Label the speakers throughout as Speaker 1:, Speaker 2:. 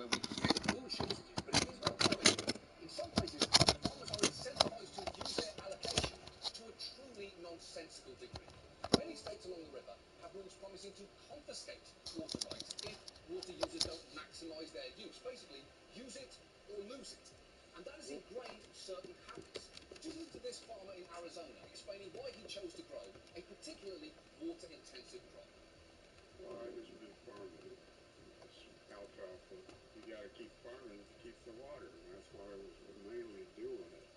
Speaker 1: where we create fuel shortages, but it is worth noting. In some places, farmers are incentivized to use their allocation to a truly nonsensical degree. Many states along the river have rules promising to confiscate water rights if water users don't maximize their use. Basically, use it or lose it. And that has ingrained certain habits. Listen to this farmer in Arizona explaining why he chose to grow a particularly water-intensive crop.
Speaker 2: Well, I was a big farmer. It's alfalfa. You got to keep farming to keep the water, and that's why I was mainly doing it,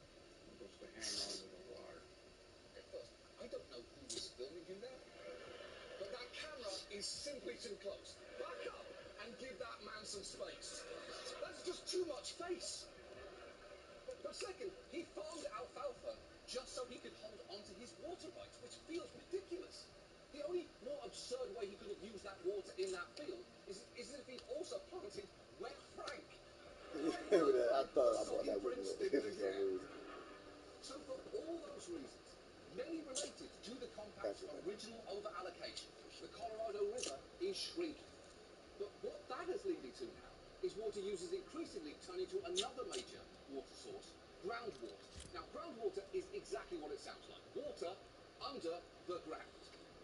Speaker 2: was to hang on to the water.
Speaker 1: At first, I don't know who was filming him there, but that camera is simply too close. Back up and give that man some space. That's just too much face. But second, he farmed alfalfa just so he could hold onto his water rights, which feels ridiculous. The only more absurd way he could have used that water in that field is if he also planted wet Frank.
Speaker 3: I thought about that one for some reason.
Speaker 1: So for all those reasons, many related to the compact's original over-allocation, the Colorado River is shrinking. But what that is leading to now is water users increasingly turning to another major water source, groundwater. Now, groundwater is exactly what it sounds like. Water under the ground.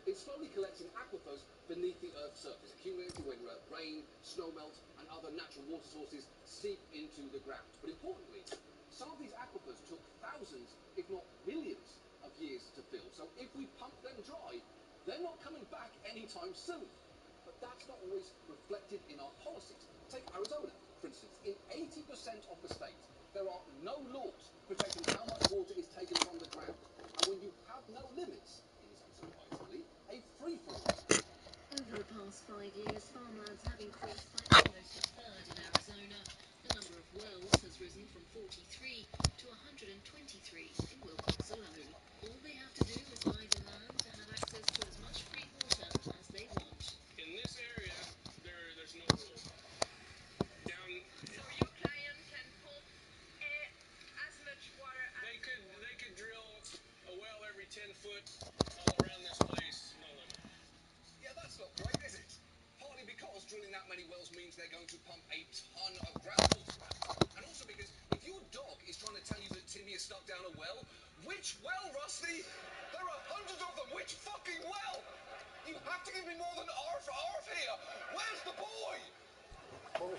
Speaker 1: It slowly collects in aquifers beneath the Earth's surface, accumulating when rain, snowmelt, and other natural water sources seep into the ground. But importantly, some of these aquifers took thousands, if not millions, of years to fill. So if we pump them dry, they're not coming back anytime soon. But that's not always reflected in our policies. Take Arizona, for instance. In 80% of the state, there are no laws protecting how much water is taken from the ground. And when you have no limits, it is unsurprisingly a free-for-all.
Speaker 4: Over the past 5 years, farmlands have increased by almost a third in Arizona. The number of wells has risen from 43 to 123 in Wilcox alone. All they have to do is buy the land to have access to as much free water as they want.
Speaker 5: In this area, there's no rule. Down,
Speaker 6: so your client can pump as much water as
Speaker 5: they could drill a well every 10 foot all around this place, no limit.
Speaker 1: Yeah, that's not great, is it? Partly because drilling that many wells means they're going to pump a ton of groundwater out. And also because if your dog is trying to tell you that Timmy is stuck down a well, which well, Rusty? There are hundreds of them. Which fucking well? You have to give me more than arf here. Where's the boy?
Speaker 3: Oh.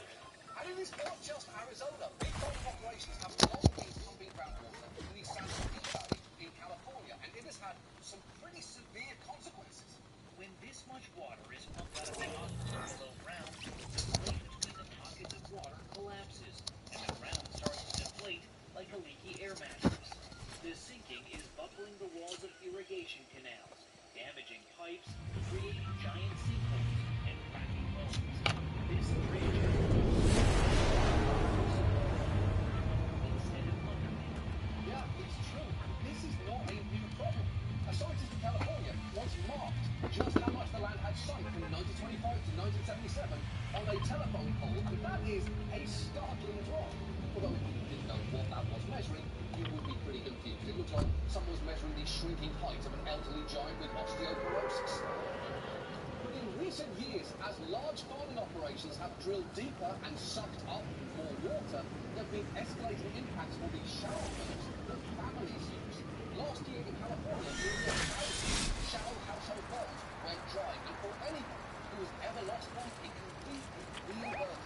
Speaker 1: And it is not just Arizona. Big farming operations have long been pumping groundwater in the San Joaquin Valley in California, and it has had some pretty severe consequences.
Speaker 7: When this much water is pumped out of the aquifers below ground, the plate between the pockets of water collapses, and the ground starts to deflate like a leaky air mattress. The sinking is buckling the walls of irrigation canals, damaging pipes, creating giant sinkholes, and cracking bones. This drainage instead of underneath.
Speaker 1: Yeah, it's true. This is not a new problem. A scientist in California once marked just how much the land had sunk from 1925 to 1977 on a telephone pole, and that is a startling drop. Although if you didn't know what that was measuring, you would be pretty confused. It looks like someone was measuring the shrinking height of an elderly giant with osteoporosis. But in recent years, as large farming operations have drilled deeper and sucked up more water, there have been escalating impacts for the shower homes that families use. Last year in California, nearly 1,000 shallow household wells went dry, and for anyone who has ever lost one, it can be reimbursed.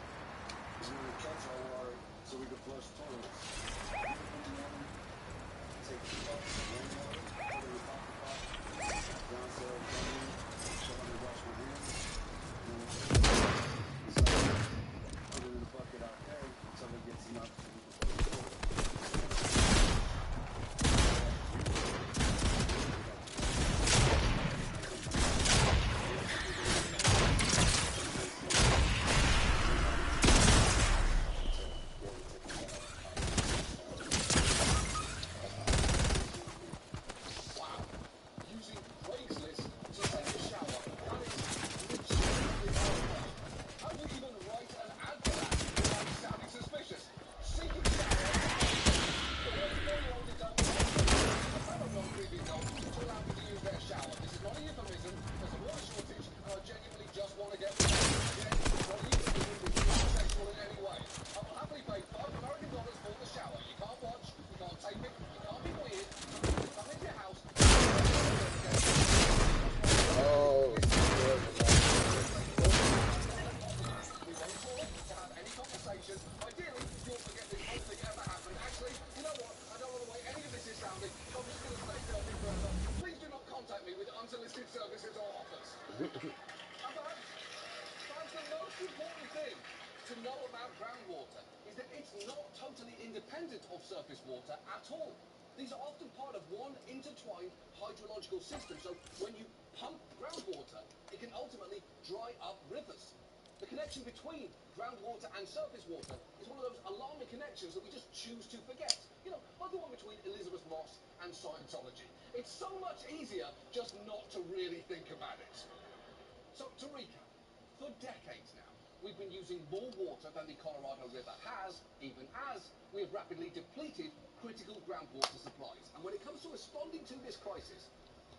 Speaker 3: We're going to catch our water so we can flush toilets. Take the cups, rainwater, put it in the coffee pot, downstairs, show how to wash my hands, and put it in the bucket out there until it gets enough to
Speaker 1: know about groundwater is that it's not totally independent of surface water at all. These are often part of one intertwined hydrological system, so when you pump groundwater, it can ultimately dry up rivers. The connection between groundwater and surface water is one of those alarming connections that we just choose to forget. You know, like the one between Elizabeth Moss and Scientology. It's so much easier just not to really think about it. So, to recap, for decades now, we've been using more water than the Colorado River has, even as we have rapidly depleted critical groundwater supplies. And when it comes to responding to this crisis,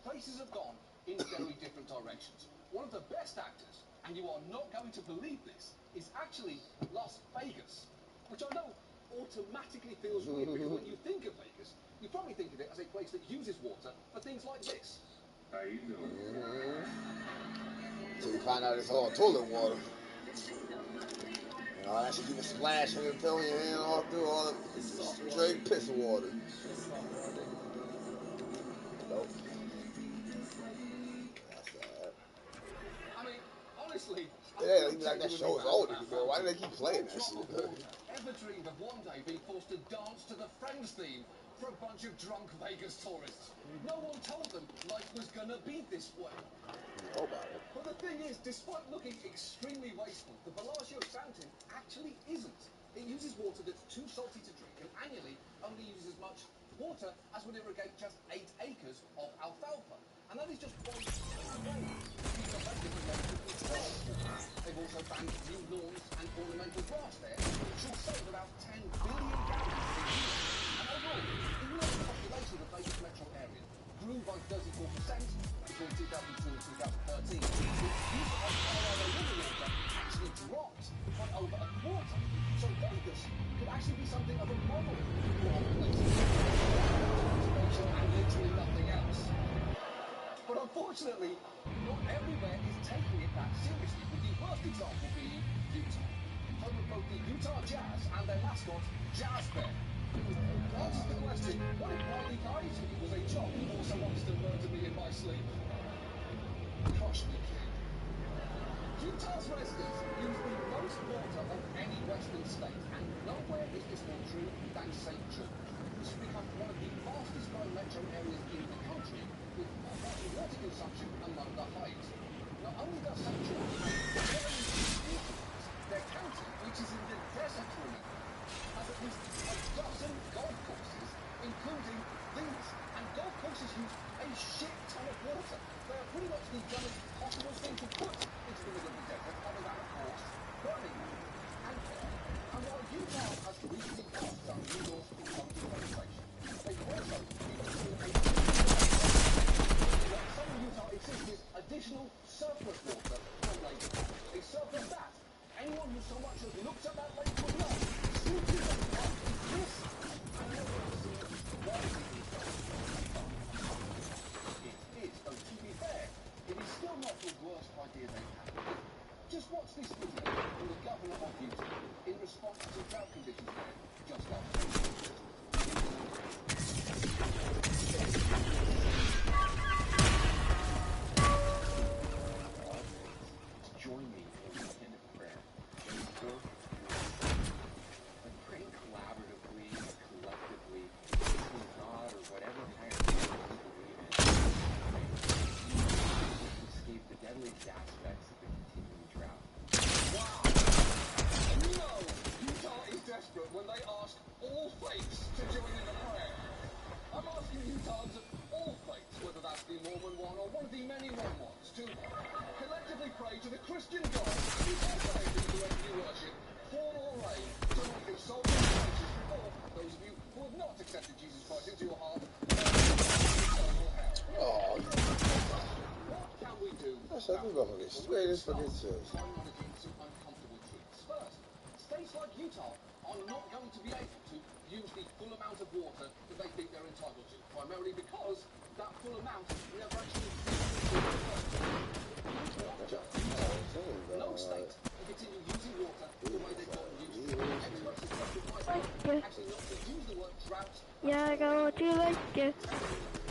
Speaker 1: places have gone in very different directions. One of the best actors, and you are not going to believe this, is actually Las Vegas, which I know automatically feels weird because when you think of Vegas, you probably think of it as a place that uses water for things like this.
Speaker 3: How you doing?
Speaker 8: So we find out it's all toilet water. And all that shit you can splash and fill your hand all through all the straight piss water. Nope. That's sad.
Speaker 1: I mean, honestly,
Speaker 8: Yeah, like that show is old anymore. Why do they keep playing that shit?
Speaker 1: Ever dreamed of one day being forced to dance to the Friends theme for a bunch of drunk Vegas tourists? No one told them life was gonna be this way.
Speaker 8: Know about it.
Speaker 1: But the thing is, despite looking extremely wasteful, the Bellagio fountain actually isn't. It uses water that's too salty to drink and annually only uses as much water as would irrigate just 8 acres of alfalfa. And that is just one way. They've also banned new lawns and ornamental grass there, which will save about 10 billion gallons a year. And overall, even though the population of the Vegas metro area grew by 34% between 2002 and 2013, the use of Colorado River water actually dropped by over a quarter. So Vegas could actually be something of a model for other places. Conservation and literally nothing else. But unfortunately, not everywhere is taking it that seriously, with the worst example being Utah, home of both the Utah Jazz and their mascot, Jazz Bear. Answers the question, what if Wiley Coyote was a job or someone wants to murder me in my sleep? Crush me, kid. Utah's residents use the most water of any western state, and nowhere is this more true than St. George, which has become one of the fastest growing metro areas in the country, with water consumption among the highest. Not only does St. George their county, which is in the desert, has at least a dozen golf courses, including these. And golf courses use a shit ton of water. They are pretty much the dumbest possible thing to put into the middle of the desert, other than, of course, burning them. And while Utah has recently passed some new laws to promote penetration, they've also some in Utah exists additional surplus water from Lake. A surplus that anyone who so much as looks at that lake will know simply doesn't exist. And no one has seen why it is, though to be fair, it is still not the worst idea they've had. Just watch this video from the governor of Utah in response to drought conditions there just last week.
Speaker 9: Join me in prayer. And praying collaboratively, collectively, to God or whatever higher power we believe in. To escape the deadliest aspects of the continuing drought.
Speaker 1: Wow! No! Utah is desperate when they ask all faiths to join in the prayer. I'm asking Utahns of all faiths, whether that's the Mormon one or one of the many wrong ones, to collectively pray to the Christian God who calculated the way you worship, fall or rain, so we can solve the crisis before those of you who have not accepted Jesus Christ into your heart eternal hell.
Speaker 8: Oh,
Speaker 1: What can we do?
Speaker 8: that's like we're gonna get straight as fucking serious.
Speaker 1: Acknowledging some uncomfortable truths. First, states like Utah are not going to be able to use the full amount of water that they think they're entitled to, primarily because that full amount never actually no state will continue using water the way they've gotten used to. Experts suggested actually not to use the word drought.
Speaker 10: Yeah, I got what you like it.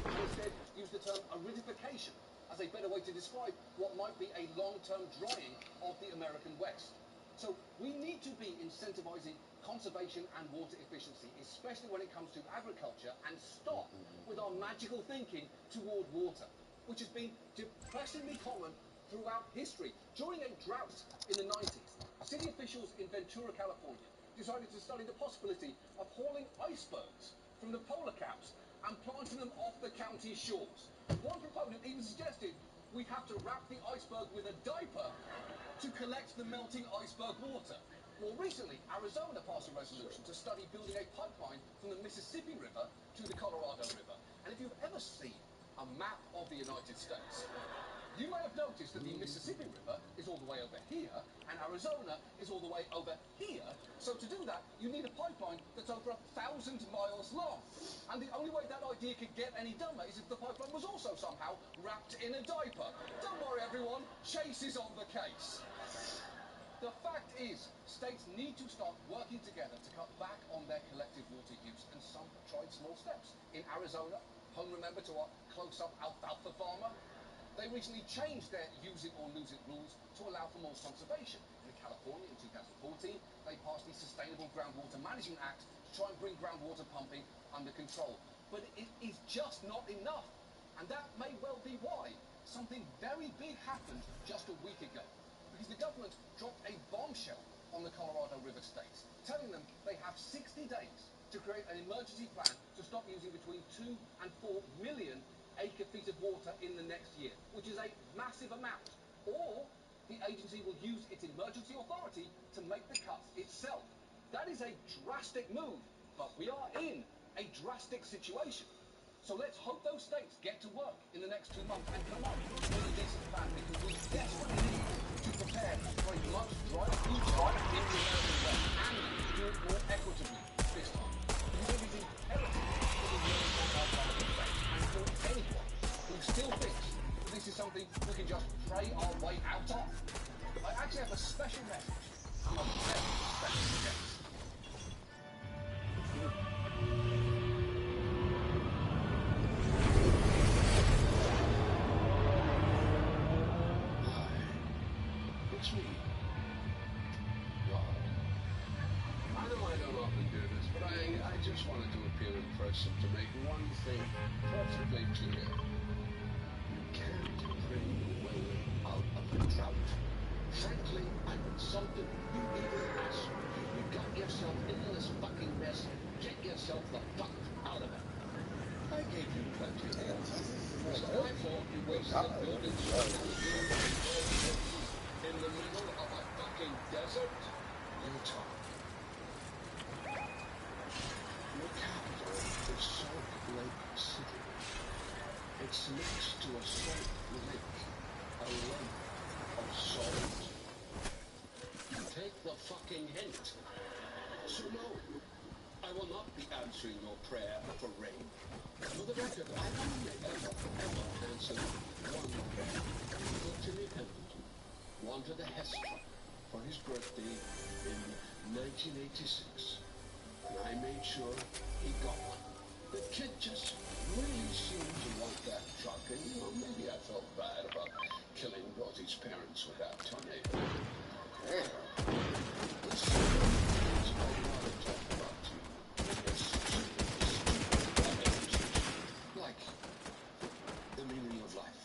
Speaker 1: Instead, use the term aridification as a better way to describe what might be a long-term drying of the American West. So we need to be incentivizing conservation and water efficiency, especially when it comes to agriculture, and stop with our magical thinking toward water, which has been depressingly common throughout history. During a drought in the 90s, city officials in Ventura, California, decided to study the possibility of hauling icebergs from the polar caps and planting them off the county shores. One proponent even suggested we have to wrap the iceberg with a diaper to collect the melting iceberg water. More recently, Arizona passed a resolution to study building a pipeline from the Mississippi River to the Colorado River. And if you've ever seen a map of the United States, you may have noticed that the Mississippi River is all the way over here, and Arizona is all the way over here. So to do that, you need a pipeline that's over 1,000 miles long. And the only way that idea could get any dumber is if the pipeline was also somehow wrapped in a diaper. Don't worry, everyone. Chase is on the case. The fact is, states need to start working together to cut back on their collective water use, and some have tried small steps. In Arizona, home remember to our close-up alfalfa farmer, they recently changed their use it or lose it rules to allow for more conservation. In California in 2014, they passed the Sustainable Groundwater Management Act to try and bring groundwater pumping under control. But it is just not enough. And that may well be why something very big happened just a week ago. Because the government dropped a bombshell on the Colorado River states, telling them they have 60 days to create an emergency plan to stop using between 2 and 4 million acre-feet of water in the next year, which is a massive amount. Or the agency will use its emergency authority to make the cuts itself. That is a drastic move, but we are in a drastic situation. So let's hope those states get to work in the next 2 months and come up with a decent plan, because we desperately need to prepare for a much drier future in the American West, and do it more equitably this time. Because it is imperative that we learn from our past mistakes, and for anyone who still thinks that this is something we can just pray our way out of, I actually have a special message from a very special guest.
Speaker 11: It's me, dawg. I know I don't often do this, but I just wanted to appear impressive to make one thing perfectly clear. You can't bring the weather out of a drought. Frankly, I'm insulted you even asked. You got yourself into this fucking mess. Get yourself the fuck out of it. I gave you plenty of time. It's my fault you wasted building in the middle of a fucking desert? Utah. Your capital is Salt Lake City. It's next to a salt lake. A lake of salt. Take the fucking hint. So no, I will not be answering your prayer for rain. For the record, I only ever answered one prayer. For Timmy Pennant wanted a Hesper for his birthday in 1986. And I made sure he got one. The kid just really seemed to want that truck, and maybe I felt bad about killing both his parents with that tornado. There's so many things I want to talk about to you. Like the meaning of life,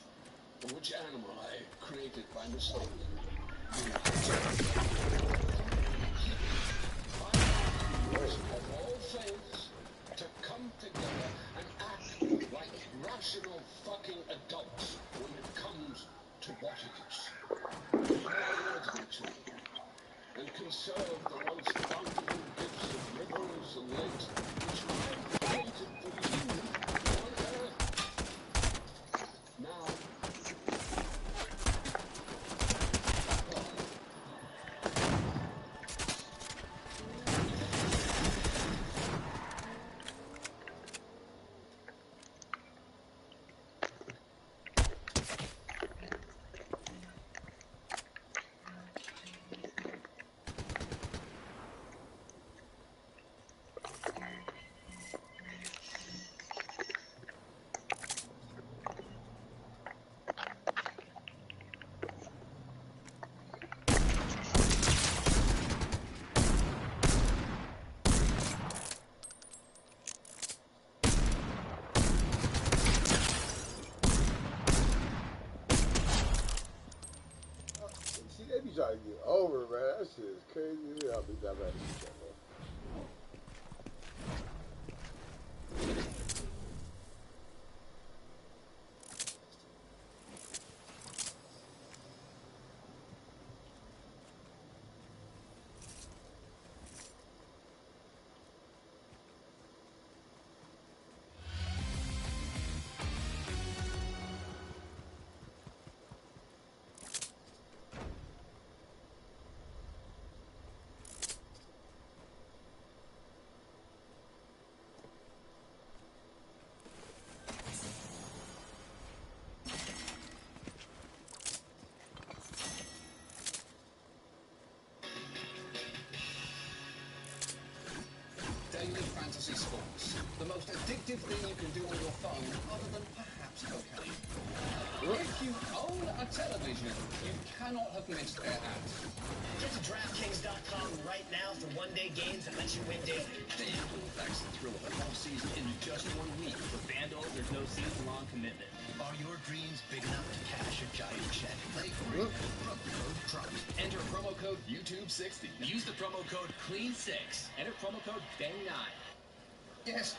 Speaker 11: or which animal I created by mistake. Of all things, to come together and act like rational fucking adults when it comes to water use. Actually, and conserve the
Speaker 8: crazy. I'll be that bad.
Speaker 1: Daily fantasy sports. The most addictive thing you can do on your phone, other than perhaps cocaine. If you own a television, you cannot have missed their ads.
Speaker 12: Get to DraftKings.com right now for one-day games that let you win daily.
Speaker 13: FanDuel backs the thrill of a whole season into just 1 week. With FanDuel, there's no season-long commitment.
Speaker 12: Are your dreams big enough to cash a giant check?
Speaker 13: Play free. Promo code DRUP. Enter promo code YouTube60. Use the promo code CLEAN6. Enter promo code BANG9.
Speaker 1: Yes,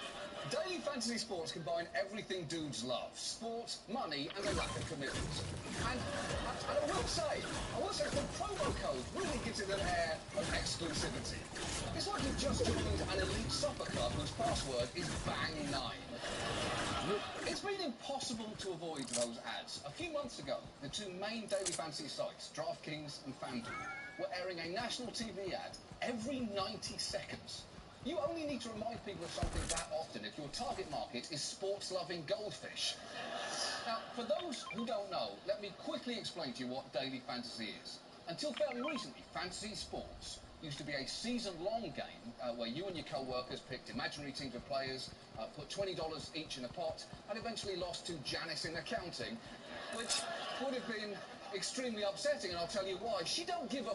Speaker 1: daily fantasy sports combine everything dudes love. Sports, money, and a lack of commitment. And I will say the promo code really gives it an air of exclusivity. It's like you've just joined an elite soccer club whose password is BANG9. It's been impossible to avoid those ads. A few months ago, the two main daily fantasy sites, DraftKings and FanDuel, were airing a national TV ad every 90 seconds. You only need to remind people of something that often if your target market is sports-loving goldfish. Now, for those who don't know, let me quickly explain to you what daily fantasy is. Until fairly recently, fantasy sports used to be a season-long game where you and your co-workers picked imaginary teams of players, put $20 each in a pot, and eventually lost to Janice in accounting, which would have been extremely upsetting, and I'll tell you why. She don't give a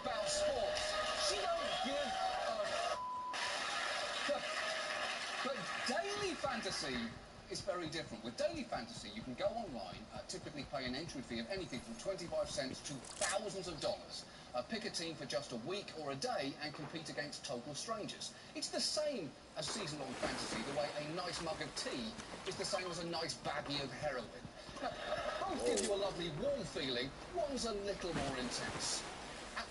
Speaker 1: about sports. She don't give a But daily fantasy is very different. With daily fantasy, you can go online, typically pay an entry fee of anything from 25 cents to thousands of dollars. Pick a team for just a week or a day and compete against total strangers. It's the same as season-long fantasy, the way a nice mug of tea is the same as a nice baggie of heroin. Now, both give you a lovely warm feeling, one's a little more intense.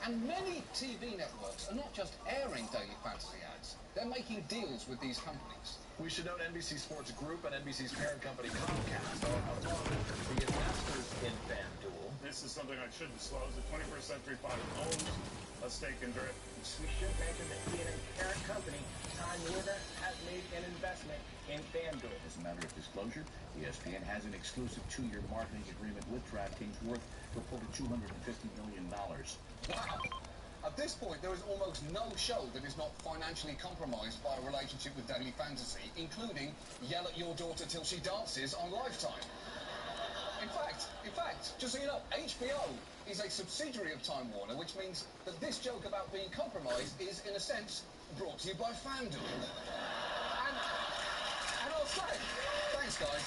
Speaker 1: And many TV networks are not just airing daily fantasy ads, they're making deals with these companies.
Speaker 14: We should note NBC Sports Group and NBC's parent company Comcast are among the investors in FanDuel.
Speaker 15: This is something I should disclose. The 21st Century Fox owns a stake in Dripp.
Speaker 16: We should mention that CNN parent company, Time Warner, has made an investment in FanDuel.
Speaker 17: As a matter of disclosure, ESPN has an exclusive 2-year marketing agreement with DraftKings worth reported $250 million.
Speaker 1: Wow! At this point, there is almost no show that is not financially compromised by a relationship with daily fantasy, including Yell at Your Daughter Till She Dances on Lifetime. In fact, just so you know, HBO is a subsidiary of Time Warner, which means that this joke about being compromised is, in a sense, brought to you by FanDuel. And I'll say, thanks guys,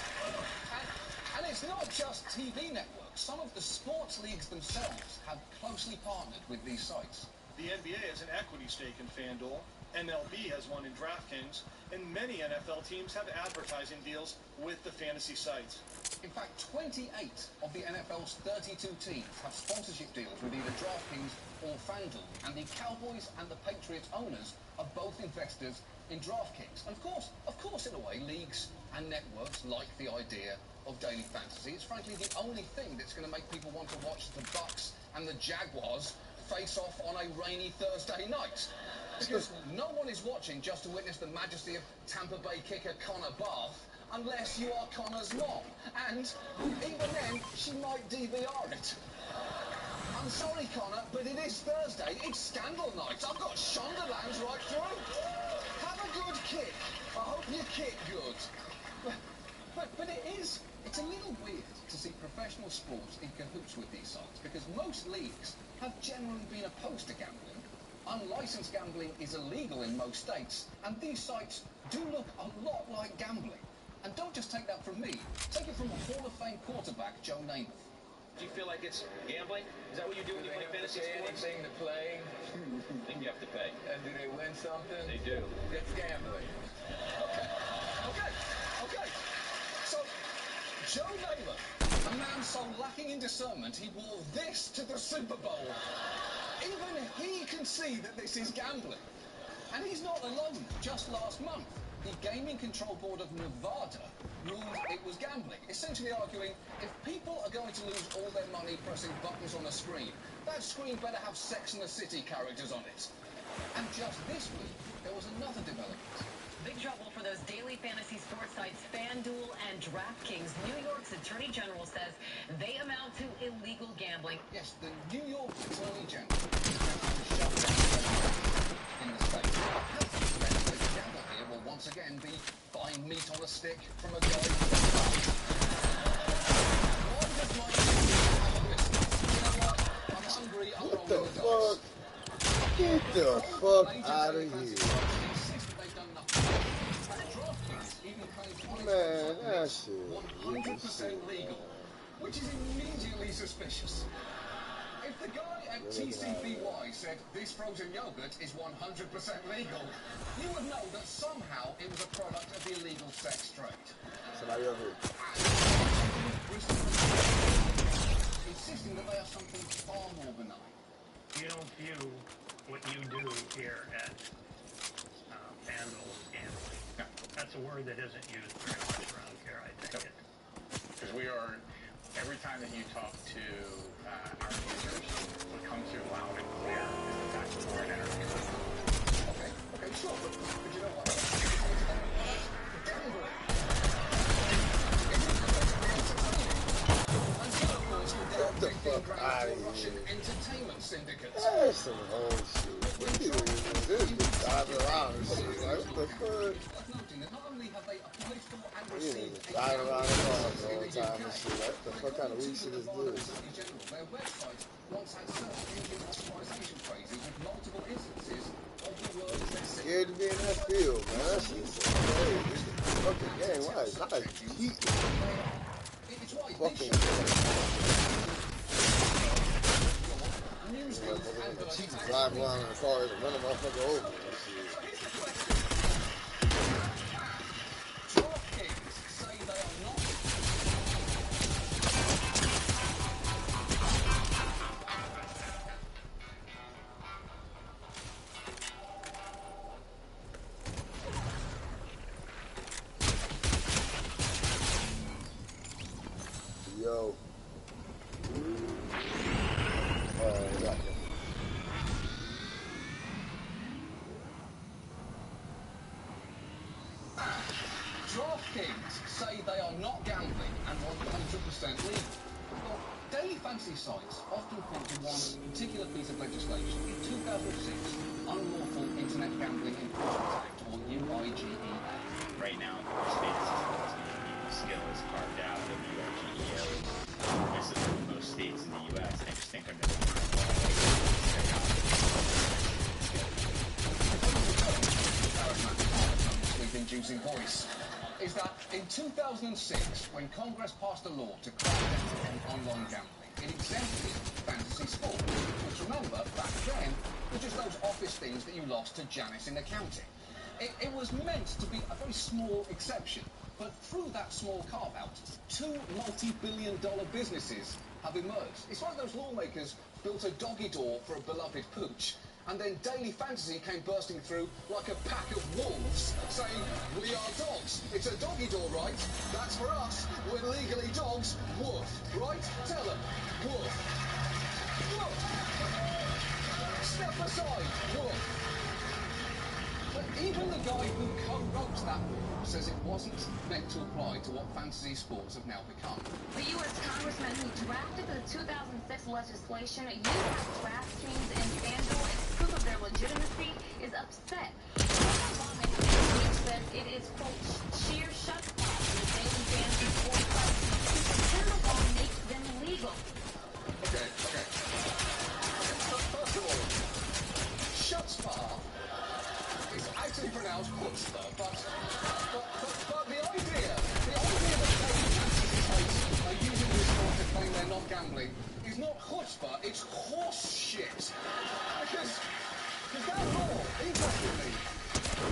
Speaker 1: and it's not just TV networks. Some of the sports leagues themselves have closely partnered with these sites.
Speaker 18: The NBA has an equity stake in FanDuel, MLB has one in DraftKings, and many NFL teams have advertising deals with the fantasy sites.
Speaker 1: In fact, 28 of the NFL's 32 teams have sponsorship deals with either DraftKings or FanDuel, and the Cowboys and the Patriots owners are both investors in DraftKings. And of course, in a way, leagues and networks like the idea of daily fantasy. It's frankly the only thing that's going to make people want to watch the Bucks and the Jaguars face off on a rainy Thursday night. Because no one is watching just to witness the majesty of Tampa Bay kicker Connor Barth, unless you are Connor's mom. And even then, she might DVR it. I'm sorry, Connor, but it is Thursday. It's scandal night. I've got Shondalands right through. Have a good kick. I hope you kick good. But it's a little weird to see professional sports in cahoots with these sites, because most leagues have generally been opposed to gambling. Unlicensed gambling is illegal in most states, and these sites do look a lot like gambling. And don't just take that from me. Take it from a Hall of Fame quarterback, Joe Namath.
Speaker 7: Do you feel like it's gambling? Is that what you do when you play fantasy sports?
Speaker 14: Anything to play?
Speaker 7: I think you have to pay.
Speaker 14: And do they win something?
Speaker 7: They do.
Speaker 14: That's gambling.
Speaker 1: Okay. So, Joe Naylor, a man so lacking in discernment, he wore this to the Super Bowl. Even he can see that this is gambling. And he's not alone. Just last month, the Gaming Control Board of Nevada ruled it was gambling, essentially arguing if people are going to lose all their money pressing buttons on a screen, that screen better have Sex and the City characters on it. And just this week, there was another development.
Speaker 19: Big trouble for those daily fantasy sports sites FanDuel and DraftKings. New York's Attorney General says they amount to illegal gambling.
Speaker 1: Yes, the New York Attorney General shut down in the state. The gamble here will once again be buying meat on a stick from a guy with a gun. Why does my have a list? You know what? I'm hungry, I'm rolling the dice.
Speaker 8: Get the fuck out of here. Man, that shit
Speaker 1: 100% legal, which is immediately suspicious. If the guy at TCBY said this frozen yogurt is 100% legal, you would know that somehow it was a product of the illegal sex trade.
Speaker 8: Somebody over here.
Speaker 1: Insisting that they are something far more benign.
Speaker 16: You don't view what you do here at FanDuel as gambling.
Speaker 14: No.
Speaker 16: That's a word that isn't used very much around here, I take it.
Speaker 14: Because we are, every time that you talk to our users, what comes through loud and clear is the fact that we're an internet company.
Speaker 1: Okay, sure, but you know what? Gambling.
Speaker 8: Get the fuck out of
Speaker 1: Russian
Speaker 8: here.
Speaker 1: entertainment syndicates.
Speaker 8: That's some whole shit. This is driving around and shit. Like, what the fuck? You niggas driving around the bar the whole time and shit. Like, what the fuck kind of weed shit is this?
Speaker 1: Their website once had search engine optimization phrases with multiple instances of the words they said.
Speaker 8: Scared to be in that field, man. That shit's so crazy. This is a fucking game. Why is that heat? Fucking drive around in the car and run a motherfucker over and shit. Yo. Yeah.
Speaker 1: DraftKings say they are not gambling and 100% legal. Well, daily fantasy sites often point to one particular piece of legislation in 2006, Unlawful Internet Gambling Enforcement Act, or UIGEA.
Speaker 9: Right now, of course, fantasy skill is carved out of the UIGEA. This is in most states in the U.S. I just think under the current law,
Speaker 1: sleep-inducing voice, is that in 2006, when Congress passed a law to crack down on online gambling, it exempted fantasy sports, which, remember, back then, were just those office things that you lost to Janice in accounting. It was meant to be a very small exception, but through that small carve-out, two multi-billion-dollar businesses have emerged. It's like those lawmakers built a doggy door for a beloved pooch, and then Daily Fantasy came bursting through like a pack of wolves, saying, "We are dogs. It's a doggy door, right? That's for us. We're legally dogs. Woof. Right? Tell them. Woof. Woof. Step aside. Woof." But even the guy who co-wrote that law says it wasn't meant to apply to what fantasy sports have now become.
Speaker 19: The U.S. congressman who drafted the 2006 legislation used DraftKings and FanDuel as proof of their legitimacy is upset. One lawmaker says it is, quote, sheer shuts-off for the daily fantasy sports sites to pretend the law makes them legal.
Speaker 1: Okay. First of all, shuts-off is actually pronounced chutzpah, but the idea that daily fantasy sites are using this law to claim saying they're not gambling is not chutzpah, it's horse shit. Because that law, interestingly,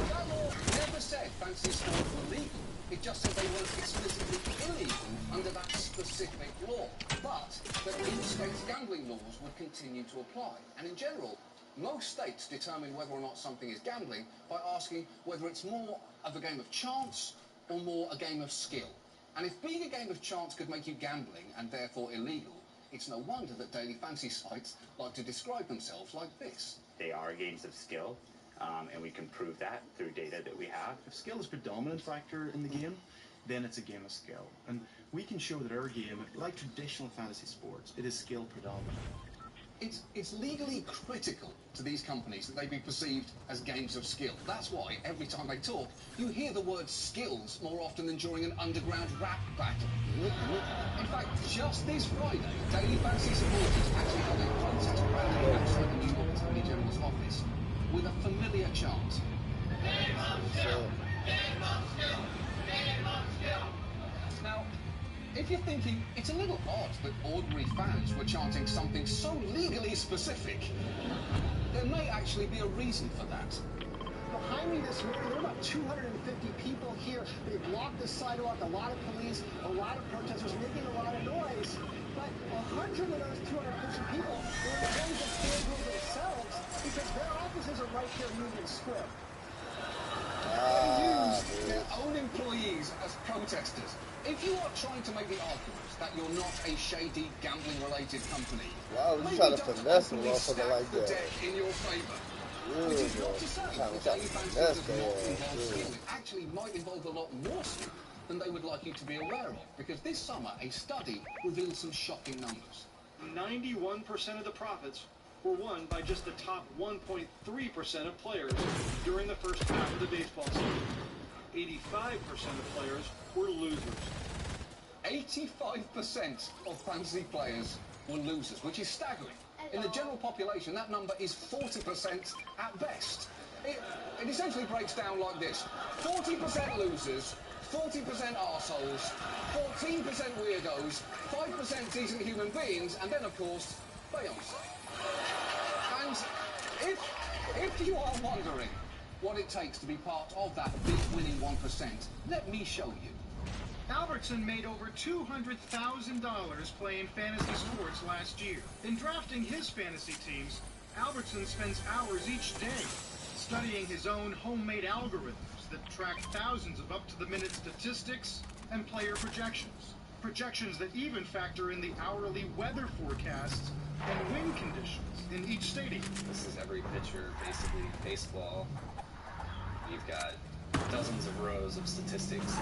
Speaker 1: that law never said fantasy sports were legal. It just said they weren't explicitly illegal under that specific law. But that each state's gambling laws would continue to apply. And in general, most states determine whether or not something is gambling by asking whether it's more of a game of chance or more a game of skill. And if being a game of chance could make you gambling and therefore illegal, it's no wonder that daily fantasy sites like to describe themselves like this.
Speaker 20: They are games of skill, and we can prove that through data that we have.
Speaker 11: If skill is a predominant factor in the game, then it's a game of skill. And we can show that our game, like traditional fantasy sports, it is skill predominant.
Speaker 1: It's legally critical to these companies that they be perceived as games of skill. That's why, every time they talk, you hear the word skills more often than during an underground rap battle. In fact, just this Friday, Daily Fantasy supporters actually held a protest rally outside the New York Attorney General's office with a familiar chant. Game of skill! Game of skill! Game of skill! Now, if you're thinking it's a little odd that ordinary fans were chanting something so legally specific, there may actually be a reason for that.
Speaker 21: Behind me this morning, there are about 250 people here. They blocked the sidewalk, a lot of police, a lot of protesters making a lot of noise. But 100 of those 250 people were employees of FanDuel themselves because their offices are right here in Union Square.
Speaker 1: They use their own employees as protesters. If you are trying to make the argument that you're not a shady gambling-related company,
Speaker 8: wow, you trying to finesse them or something like that.
Speaker 1: Deck in your favour. Which is not to say that daily fantasy does not involve skill. It actually might involve a lot more skill than they would like you to be aware of. Because this summer, a study revealed some shocking numbers.
Speaker 18: 91% of the profits were won by just the top 1.3% of players during the first half of the baseball season. 85% of players were losers.
Speaker 1: 85% of fantasy players were losers, which is staggering. In the general population, that number is 40% at best. It essentially breaks down like this. 40% losers, 40% arseholes, 14% weirdos, 5% decent human beings, and then, of course, Beyonce. And if you are wondering what it takes to be part of that big winning 1%, let me show you.
Speaker 22: Albertson made over $200,000 playing fantasy sports last year. In drafting his fantasy teams, Albertson spends hours each day studying his own homemade algorithms that track thousands of up-to-the-minute statistics and player projections. Projections that even factor in the hourly weather forecasts and wind conditions in each stadium.
Speaker 23: This is every pitcher, basically, in baseball. You've got dozens of rows of statistics.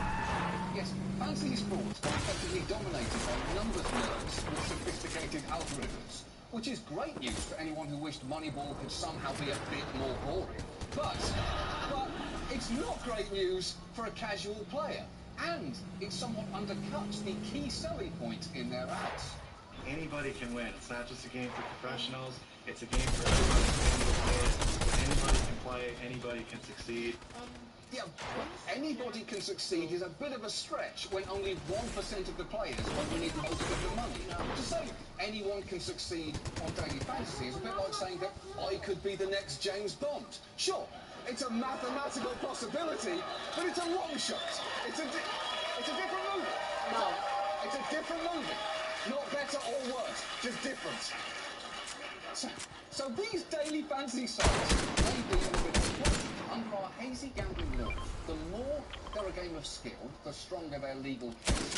Speaker 1: Yes, fantasy sports are effectively dominated by numbers nerds with sophisticated algorithms, which is great news for anyone who wished Moneyball could somehow be a bit more boring. But it's not great news for a casual player, and it somewhat undercuts the key selling point in their ads.
Speaker 24: Anybody can win. It's not just a game for professionals. It's a game for everybody. Anybody can play. Anybody can succeed.
Speaker 1: Yeah, but anybody can succeed is a bit of a stretch when only 1% of the players are winning most of the money. To say anyone can succeed on daily fantasy is a bit like saying that I could be the next James Bond. Sure, it's a mathematical possibility, but it's a long shot. It's a different movie. No, it's a different movie. Not better or worse, just different. So these daily fantasy sites may be a little bit unpleasant. Under our hazy gambling law, the more they're a game of skill, the stronger their legal case.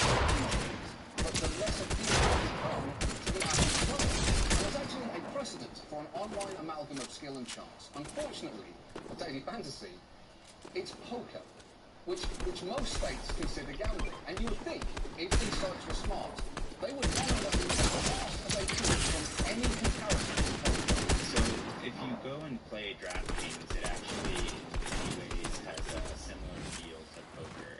Speaker 1: But the less appealing they become to the average player. There's actually a precedent for an online amalgam of skill and chance. Unfortunately, for daily fantasy, it's poker, which most states consider gambling. And you would think, if these sites were smart, they would monitor as fast as they could from any comparison to poker.
Speaker 20: So if you go and play DraftKings, it actually, in many ways, has a similar feel to poker.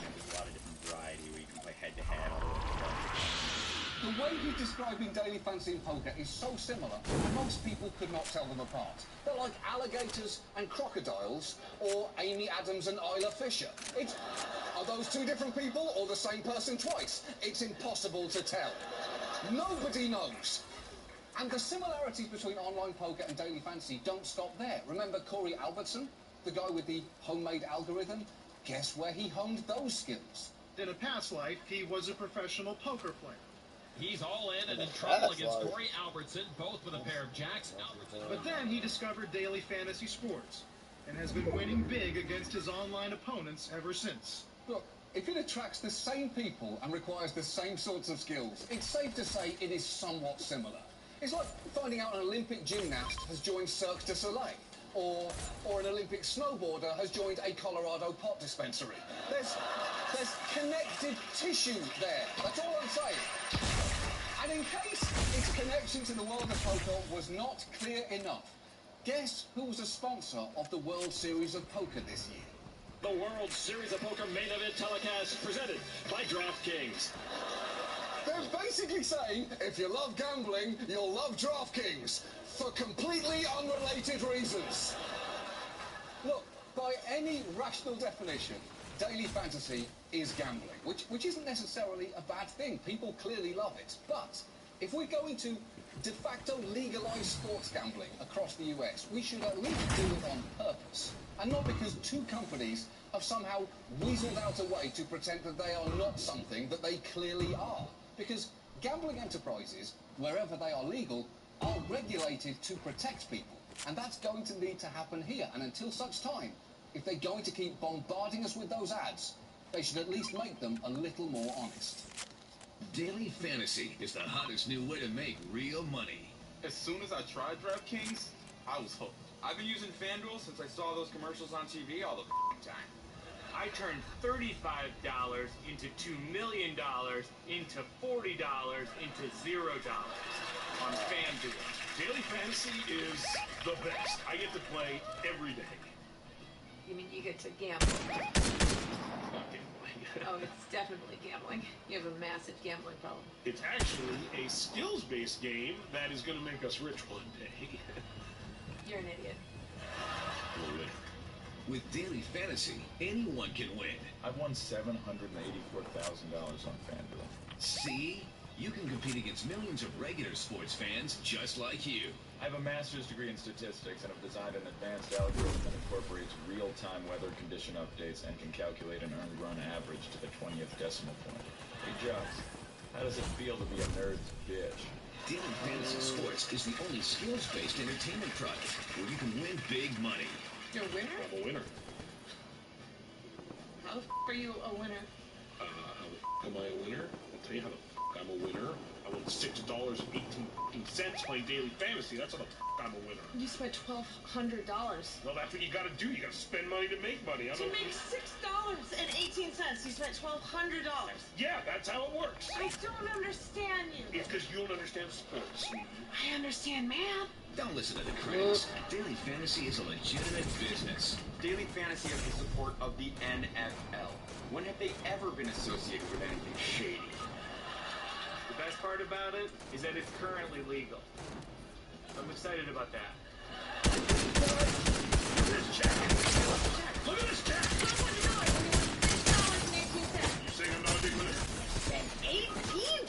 Speaker 20: There's a lot of different variety where you can play head-to-head all over the place.
Speaker 1: The way he's describing daily fantasy and poker is so similar, most people could not tell them apart. They're like alligators and crocodiles, or Amy Adams and Isla Fisher. Are those two different people, or the same person twice? It's impossible to tell. Nobody knows. And the similarities between online poker and daily fantasy don't stop there. Remember Corey Albertson, the guy with the homemade algorithm? Guess where he honed those skills?
Speaker 22: In a past life, he was a professional poker player.
Speaker 13: He's all in and in trouble against Corey Albertson, both with a pair of jacks.
Speaker 22: But then he discovered daily fantasy sports and has been winning big against his online opponents ever since.
Speaker 1: Look, if it attracts the same people and requires the same sorts of skills, it's safe to say it is somewhat similar. It's like finding out an Olympic gymnast has joined Cirque du Soleil, or an Olympic snowboarder has joined a Colorado pot dispensary. There's connective tissue there. That's all I'm saying. And in case its connection to the world of poker was not clear enough, guess who was a sponsor of the World Series of Poker this year?
Speaker 13: The World Series of Poker main event telecast presented by DraftKings.
Speaker 1: They're basically saying, if you love gambling, you'll love DraftKings, for completely unrelated reasons. Look, by any rational definition, daily fantasy is gambling, which isn't necessarily a bad thing. People clearly love it. But if we're going to de facto legalize sports gambling across the US, we should at least do it on purpose. And not because two companies have somehow weaseled out a way to pretend that they are not something that they clearly are. Because gambling enterprises, wherever they are legal, are regulated to protect people. And that's going to need to happen here. And until such time, if they're going to keep bombarding us with those ads, they should at least make them a little more honest.
Speaker 2: Daily fantasy is the hottest new way to make real money.
Speaker 4: As soon as I tried DraftKings, I was hooked. I've been using FanDuel since I saw those commercials on TV all the time.
Speaker 5: I turned $35 into $2 million, into $40, into $0 on FanDuel.
Speaker 15: Daily fantasy is the best. I get to play every day.
Speaker 6: You mean you get to gamble?
Speaker 15: Not gambling.
Speaker 6: Oh, it's definitely gambling. You have a massive gambling problem.
Speaker 15: It's actually a skills-based game that is going to make us rich one day.
Speaker 6: You're an idiot.
Speaker 2: With daily fantasy, anyone can win.
Speaker 17: I've won $784,000 on FanDuel.
Speaker 2: See? You can compete against millions of regular sports fans just like you.
Speaker 17: I have a master's degree in statistics and have designed an advanced algorithm that incorporates real-time weather condition updates and can calculate an earned run average to the 20th decimal point. Hey, Jones, how does it feel to be a nerd's bitch?
Speaker 2: Daily Fantasy Sports is the only skills-based entertainment product where you can win big money.
Speaker 6: You're a winner?
Speaker 15: I'm a winner.
Speaker 6: How the f*** are you a winner?
Speaker 15: How the f*** am I a winner? I'll tell you how the f*** I'm a winner. I won $6.18 playing daily fantasy. That's how the f*** I'm a winner.
Speaker 6: You spent $1,200.
Speaker 15: Well, that's what you gotta do. You gotta spend money to make money.
Speaker 6: To make $6.18, you spent $1,200.
Speaker 15: Yeah, that's how it works.
Speaker 6: I don't understand you.
Speaker 15: It's because you don't understand sports, sweetie.
Speaker 6: I understand math.
Speaker 2: Don't listen to the critics. Daily Fantasy is a legitimate business.
Speaker 4: Daily fantasy has the support of the NFL. When have they ever been associated with anything shady?
Speaker 5: The best part about it is that it's currently legal. I'm excited about that.
Speaker 15: This check. Look at this check. You saying I'm not a big winner?
Speaker 6: Spent $18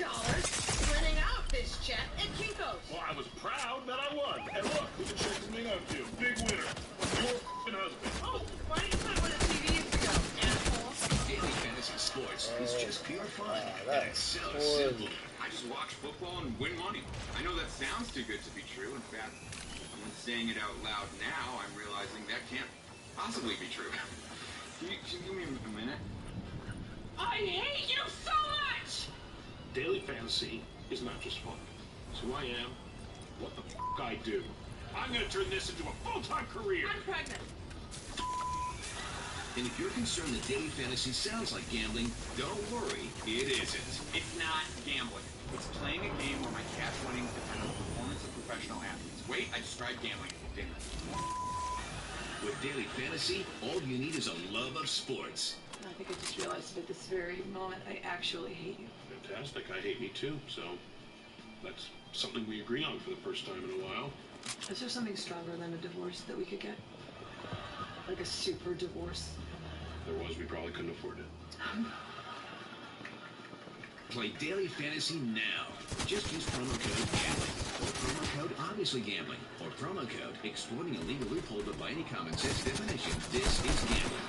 Speaker 6: printing out this check at Kinko's.
Speaker 15: Well, I was proud that I won. And look, who the check is made out to. Big winner. Your husband.
Speaker 6: Oh, why didn't you put it where the TV used to go, asshole?
Speaker 2: Daily Fantasy Sports is just pure fun. And it's so simple.
Speaker 4: I just watch football and win money. I know that sounds too good to be true. In fact, I'm saying it out loud now, I'm realizing that can't possibly be true. Can you give me a minute?
Speaker 6: I hate you so much!
Speaker 15: Daily fantasy is not just fun. It's who I am, what the f*** I do. I'm gonna turn this into a full-time career.
Speaker 6: I'm pregnant.
Speaker 2: And if you're concerned that daily fantasy sounds like gambling, don't worry, it isn't.
Speaker 4: It's not gambling. It's playing a game where my cash winnings depend on the performance of professional athletes. Wait, I described gambling. Damn it.
Speaker 2: With daily fantasy, all you need is a love of sports.
Speaker 6: I think I just realized that at this very moment, I actually hate you.
Speaker 15: Fantastic. I hate me too, so let's something we agree on for the first time in a while.
Speaker 3: Is there something stronger than a divorce that we could get? Like a super divorce?
Speaker 15: If there was, we probably couldn't afford it.
Speaker 2: Play Daily Fantasy now. Just use promo code GAMBLING, or promo code OBVIOUSLY GAMBLING, or promo code exploiting a legal loophole, but by any common sense definition, this is gambling.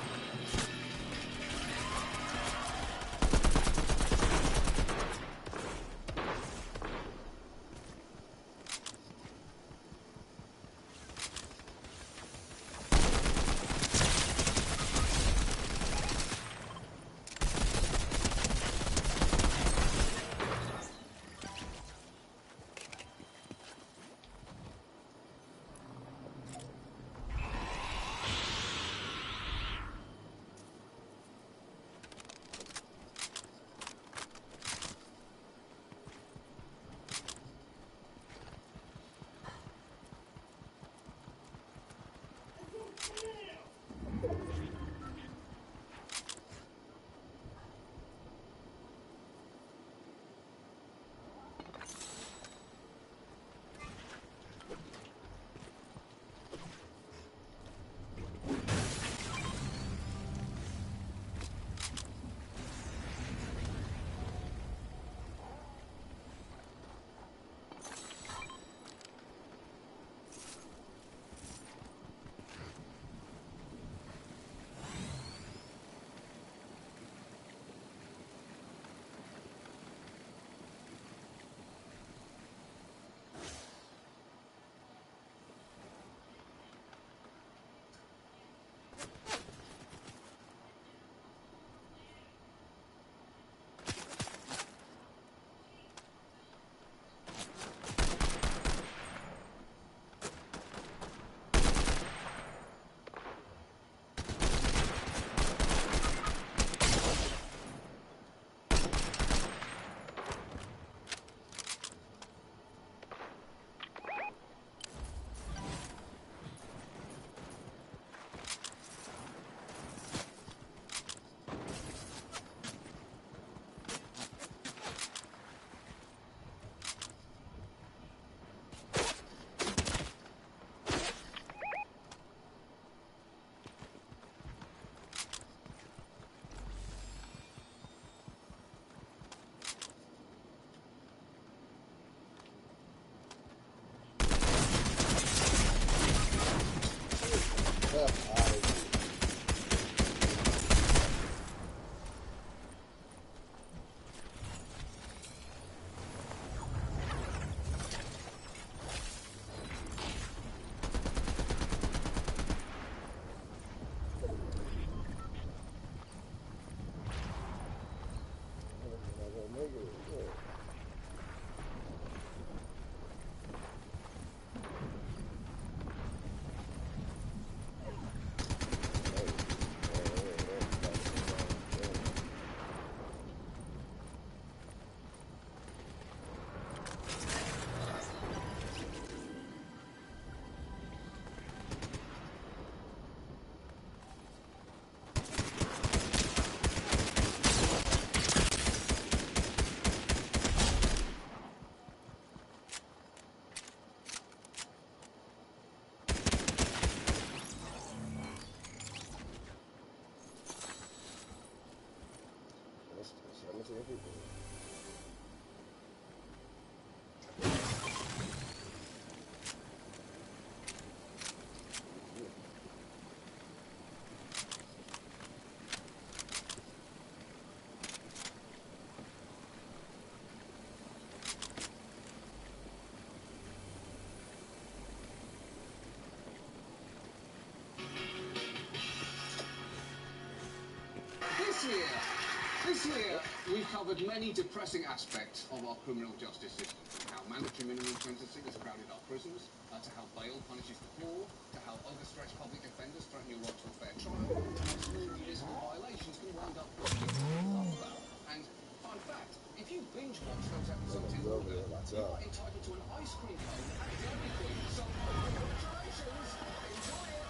Speaker 1: This year, we've covered many depressing aspects of our criminal justice system, from how mandatory minimum sentencing has crowded our prisons, to how bail punishes the poor, to how overstretched public defenders threaten your right to a fair trial, to how small municipal violations can wind up costing about. And, fun fact, if you binge watch those episodes in order, you are entitled to an ice cream cone at Dairy Queen, so congratulations! Enjoy it!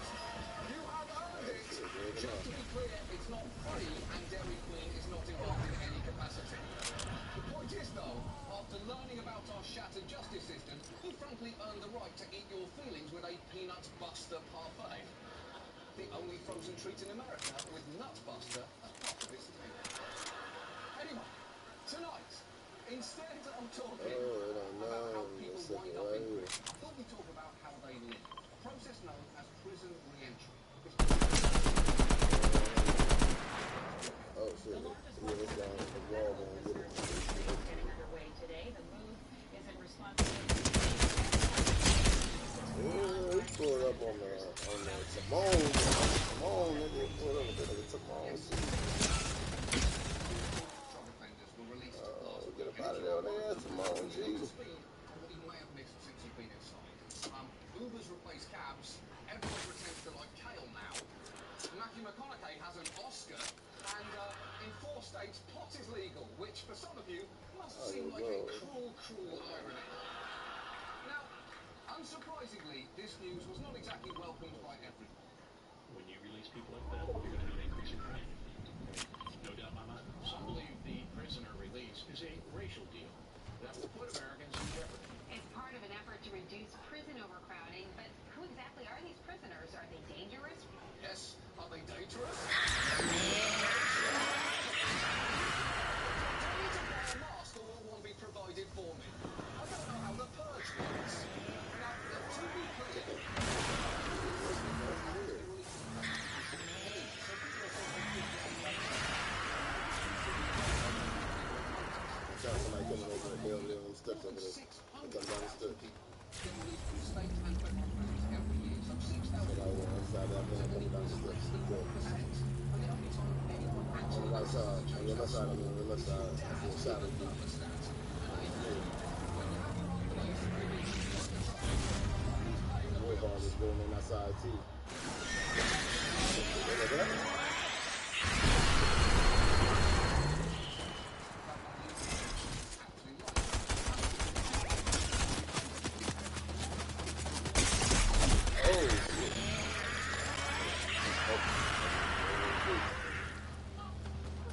Speaker 1: You have earned it! Just to be clear, it's not free, and Dairy Queen is not involved in any capacity. The point is, though, after learning about our shattered justice system, only frozen treat in America with Nutbuster as part of its menu. Anyway, tonight, instead of talking about how people wind up in prison, I thought we'd talk about how they live, a process known as prison re-entry.
Speaker 8: Oh shit. Yeah, it's down in the wall going to get it.
Speaker 6: Getting underway today. The move is in response to
Speaker 8: Yeah, he pulled up on the Timon. Timon, nigga, he pulled up with the nigga Timon. Oh, get up out of there on their ass, Timon, G.
Speaker 1: What you may have missed since you've been inside. Ubers replace cabs. Everyone pretends to like kale now. Matthew McConaughey has an Oscar. And in 4 states, pot is legal, which for some of you must seem like a cruel, cruel irony. Now, unsurprisingly, this news was not exactly welcomed by everyone.
Speaker 15: When you release people like that, you're going to have an increase in crime. No doubt in my mind. Some believe the prisoner release is a racial deal that will put Americans in jeopardy.
Speaker 6: It's part of an effort to reduce prison overcrowding, but who exactly are these prisoners? Are they dangerous?
Speaker 1: Yes, are they dangerous? Will be provided for me. I don't know how the purge works. Now, to be clear,
Speaker 8: Somebody coming over the building and steps over there. They come down the steps. Somebody went inside that man coming down the steps. On the right side, on your left side, on the left side, on the side of you. Wolfhard is going on that side too.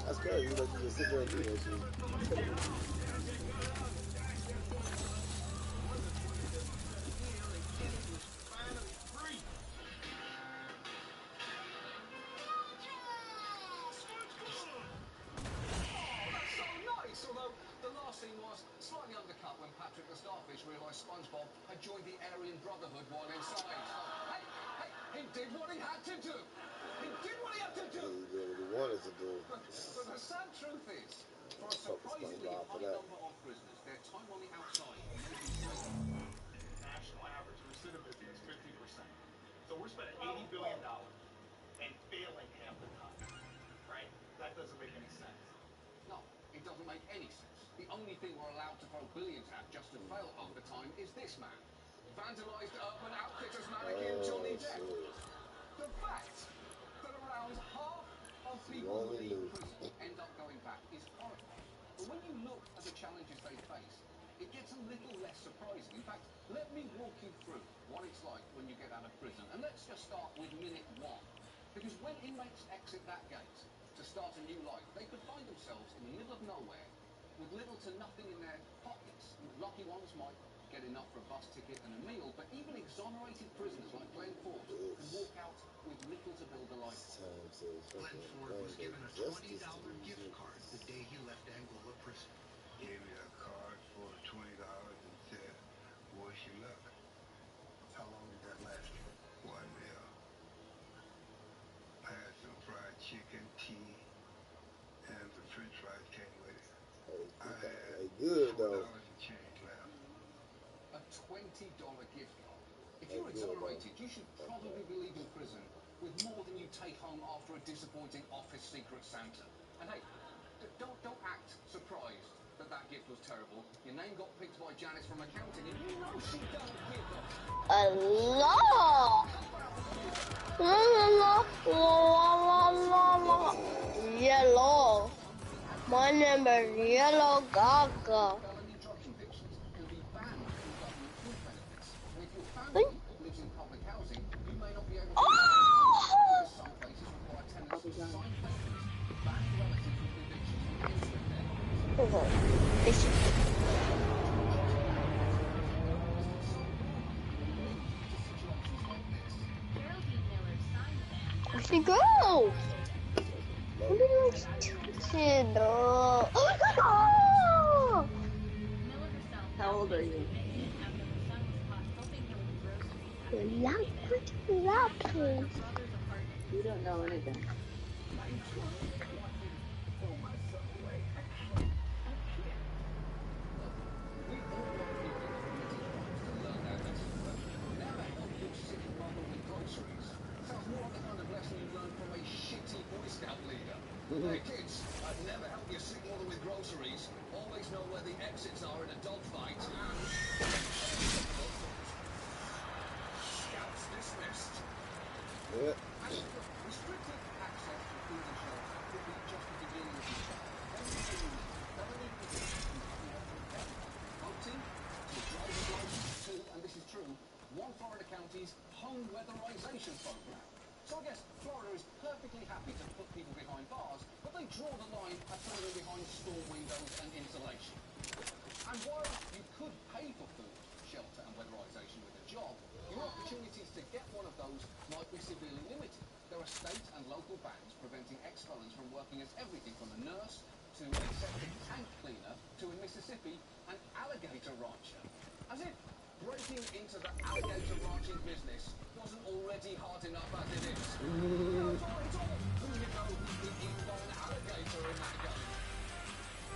Speaker 8: That's crazy, you just sit there and do that shit.
Speaker 1: Slightly undercut when Patrick the Starfish realised SpongeBob had joined the Aryan Brotherhood while inside. Hey, he did what he had to do. He did what he had to do.
Speaker 8: He did what he wanted to do.
Speaker 1: But the sad truth is, for a surprisingly high number of prisoners, their time on the outside may be safe.
Speaker 15: National average recidivism is 50%. So we're spending $80 billion and failing half the time. Right? That doesn't make any sense.
Speaker 1: No, it doesn't make any sense. The only thing we're allowed to throw billions at just to fail half the time is this man. Vandalised Urban Outfitters mannequin Johnny Depp. The fact that around half of people who leave prison end up going back is horrifying. But when you look at the challenges they face, it gets a little less surprising. In fact, let me walk you through what it's like when you get out of prison. And let's just start with minute 1. Because when inmates exit that gate to start a new life, they could find themselves in the middle of nowhere with little to nothing in their pockets. Lucky ones might get enough for a bus ticket and a meal, but even exonerated prisoners like Glenn Ford can walk out with little to build a life on.
Speaker 7: Glenn Ford was given a $20 gift card the day he left Angola prison.
Speaker 10: Gave me a card for $20 and said, wish you luck.
Speaker 7: How long did that last you?
Speaker 10: 1 meal. I had some fried chicken, tea, and the french fries came with it. I had
Speaker 8: good though.
Speaker 10: $4 and change left.
Speaker 1: A $20 gift card. If you're exonerated, you should probably be leaving prison with more than you take home after a disappointing office Secret Santa. And hey, don't act surprised that that gift was terrible. Your name got picked by Janice from accounting, and you know she don't give a
Speaker 12: Yellow. My name is Yellow Gaga. She go? What are stupid? Oh.
Speaker 3: How old are you?
Speaker 12: Please.
Speaker 3: You don't know anything.
Speaker 1: We all want people committing crimes to learn their lesson, but never help your sick mother with groceries. Sounds more like the kind of lesson you learn from a shitty Boy Scout leader. Hey kids, never help your sick mother with groceries. Always know where the exits are in a dogfight. Scouts dismissed.
Speaker 8: Yeah.
Speaker 1: Restricted access to food and shelter could be just the beginning of the trial. Felony conviction voting to a driver's license to, and this is true, one Florida county's home weatherization program. So I guess Florida is perfectly happy to put people behind bars, but they draw the line at putting them behind storm windows and insulation. And while you could pay for food, shelter and weatherization with a job, your opportunities to get one of those might be severely limited. There are state and local bans preventing ex-felons from working as everything from a nurse to a septic tank cleaner to, in Mississippi, an alligator rancher. As if breaking into the alligator ranching business wasn't already hard enough as it is. It's all who you know being eaten by an alligator in that game.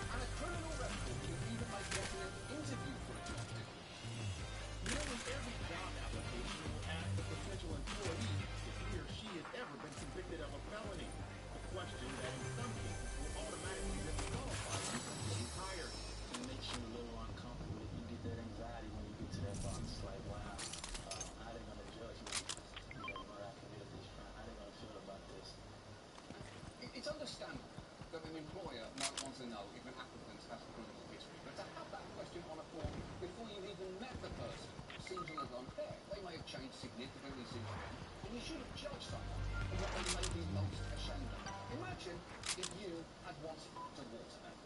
Speaker 1: And a criminal record can even make getting an interview for a job difficult.
Speaker 15: Nearly every job application will ask the potential employee if he or she has ever been convicted of a felony. A question that in some cases will automatically disqualify you from being hired.
Speaker 9: It makes you a little uncomfortable. You get that anxiety when you get to that box. Like, wow, how they gonna judge me? You know, when I committed this crime, how they gonna feel about this?
Speaker 1: It's understandable that an employer might want to know if an applicant has a criminal history, but to have that question on a form before you've even met the person seems a little unfair. They may have changed significantly since then, and you shouldn't judge someone for what they may be most ashamed of. Imagine if you had once fucked a watermelon.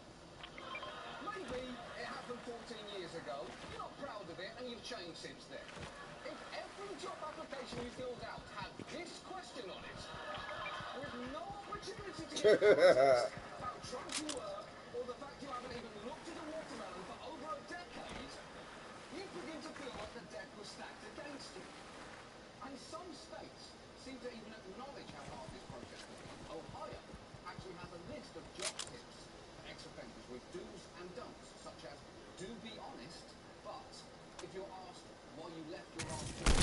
Speaker 1: Maybe it happened 14 years ago, you're not proud of it, and you've changed since then. If every job application you filled out had this question on it, with no opportunity to get context about drunk you were, or the fact you haven't even looked at a watermelon for over a decade, you begin to feel like the deck was stacked against you. And some states seem to even acknowledge how hard this process can be. Ohio actually has a list of job tips for ex-offenders with do's and don'ts, such as do be honest, but if you're asked why you left your last job,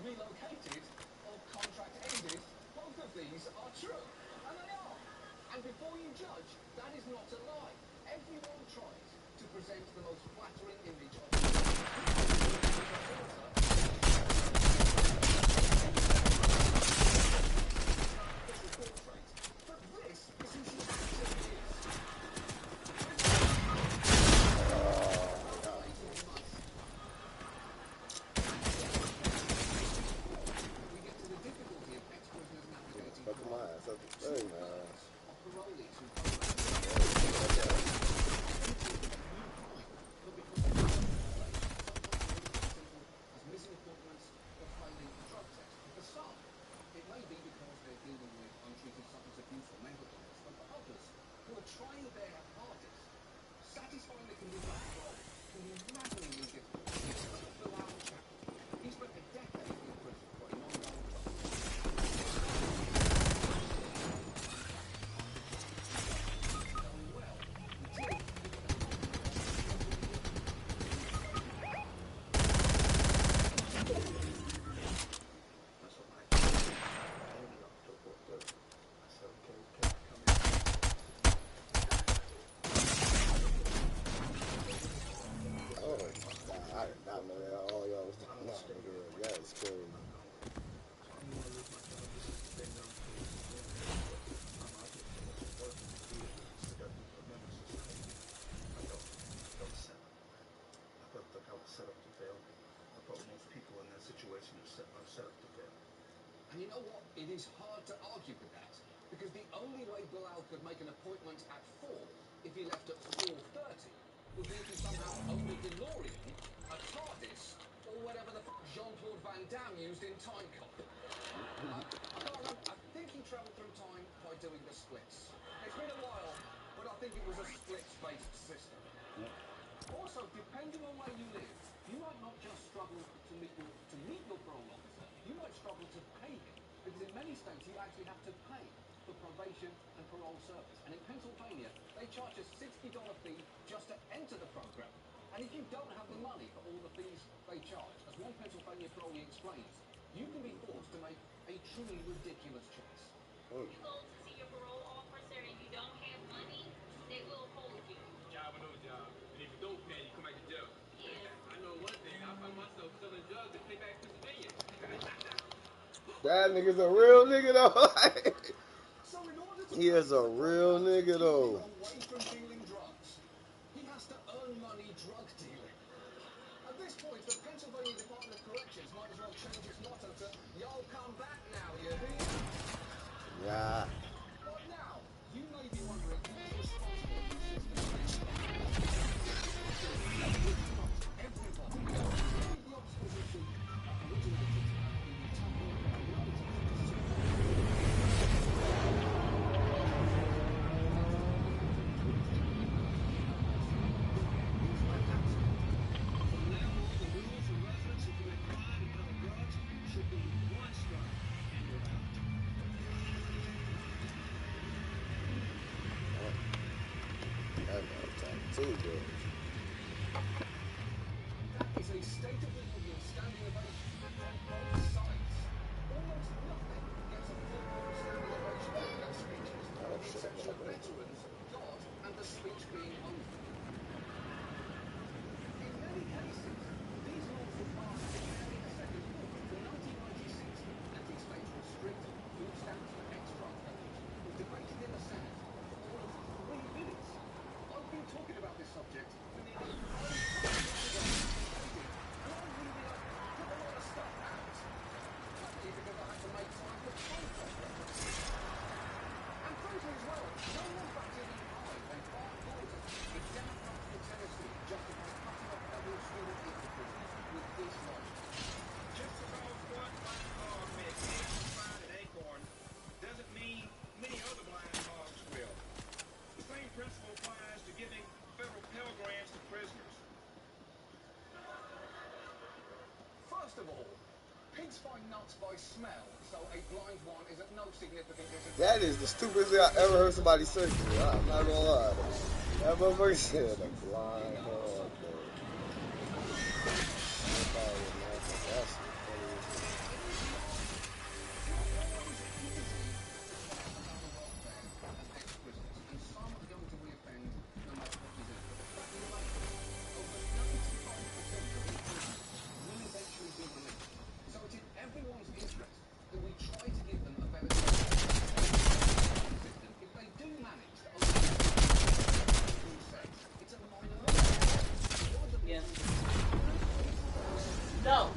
Speaker 1: relocated or contract ended, both of these are true. And they are. And before you judge, that is not a lie. Everyone tries to present the most flattering image of but this is who she actually is.
Speaker 8: Fucking my ass up the thing, man.
Speaker 1: Missing appointments or failing a drug test. For some, it may be because they're dealing with untreated substance abuse or mental illness, but for others who are trying their hardest, satisfying the condition of parole can be maddeningly difficult. Look at Bill Allen. He spent a decade in prison for a non-violent drug test. And you know what? It is hard to argue with that, because the only way Bilal could make an appointment at 4 if he left at 4:30 would be if he somehow owned a DeLorean, a TARDIS, or or whatever the fuck Jean-Claude Van Damme used in Time Cop. I can't remember. I think he travelled through time by doing the splits. It's been a while, but I think it was a splits-based system. Also, depending on where you live, you might not just struggle to meet your parole officer. You might struggle to pay him, because in many states you actually have to pay for probation and parole service. And in Pennsylvania, they charge a $60 fee just to enter the program. And if you don't have the money for all the fees they charge, as one Pennsylvania parolee explains, you can be forced to make a truly ridiculous choice.
Speaker 11: You go to see your parole officer and you don't have money, they will hold you.
Speaker 15: Job or no job. And if you don't pay, you come back to jail.
Speaker 11: Yeah.
Speaker 15: I know one thing. I found myself selling drugs to pay back Pennsylvania.
Speaker 8: That nigga's a real nigga though. He is a real nigga though.
Speaker 1: Away from dealing drugs, he has to earn money drug dealing. At this point, the Pennsylvania Department of Corrections might as well change its motto to "Y'all come back now, you hear?"
Speaker 8: Yeah.
Speaker 1: But now, you may be wondering who's responsible for the system. Everybody. The obstacles you see originated in the temple
Speaker 8: Too good.
Speaker 1: That is a state-of-the-art standing ovation from both sides. Almost nothing gets a full standing ovation in those speeches, with the exception of veterans, God, and the speech being over. In many cases, these laws were passed in the Second War. In 1996, letting states restrict food stamps for ex-drug holders was debated in the Senate for all of 3 minutes. I've been talking about this subject for nearly 5 times, and I really put a lot of stuff out. Partly because I had to make time for phone calls. And frankly as well, no one bats even eye on far quarters the Democrats for Tennessee justify cutting off federal student aid prisoners with this logic.
Speaker 15: Just because one blind hog may occasionally find an acorn doesn't mean many other blind hogs will. The same principle applies to giving federal Pell Grants to prisoners.
Speaker 1: First of all, pigs find nuts by smell, so a blind one is at no significant disadvantage.
Speaker 8: That is the stupidest thing I ever heard somebody say. I'm not gonna lie. That motherfucker said a blind hog. That's
Speaker 1: So it's in everyone's interest that we try to give them a better system. If they do manage to open sex, it's a minor
Speaker 3: Yeah. No.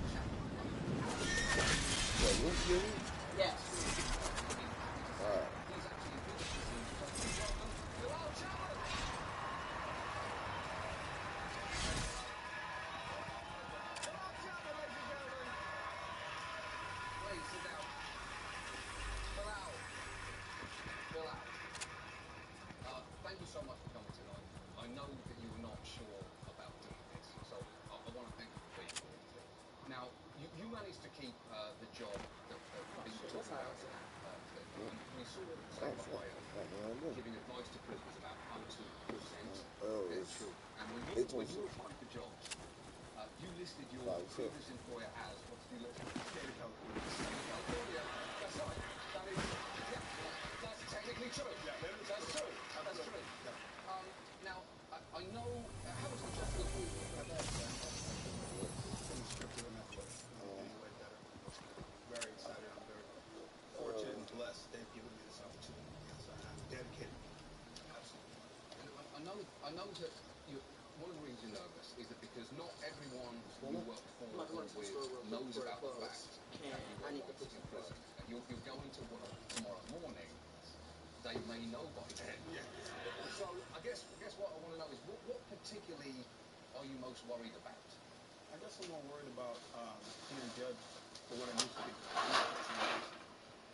Speaker 3: Yes.
Speaker 1: Thank you so much for coming tonight. I know that you were not sure about doing this, so I want to thank you for being here. Now, you managed to keep the job that you were talking about. We saw some giving advice to prisoners about how to present. It's true. And when you applied for jobs, you listed your previous employer as, what did you list? State of California. That's right. That is, yeah, that's technically true. That's true. That's true. Now, I know, how was the job for you?
Speaker 10: Very excited. I'm very fortunate and blessed. They've given me this opportunity. So I'm dedicated. Absolutely.
Speaker 1: And I know that one of the reasons you're nervous is that because not everyone you work for or with knows about the fact that you were once in prison. You're going to work tomorrow morning. They may know by then. So I guess what I want to know is what particularly are you most worried about?
Speaker 10: I guess I'm more worried about being judged for what I used to be. I'm not the same person.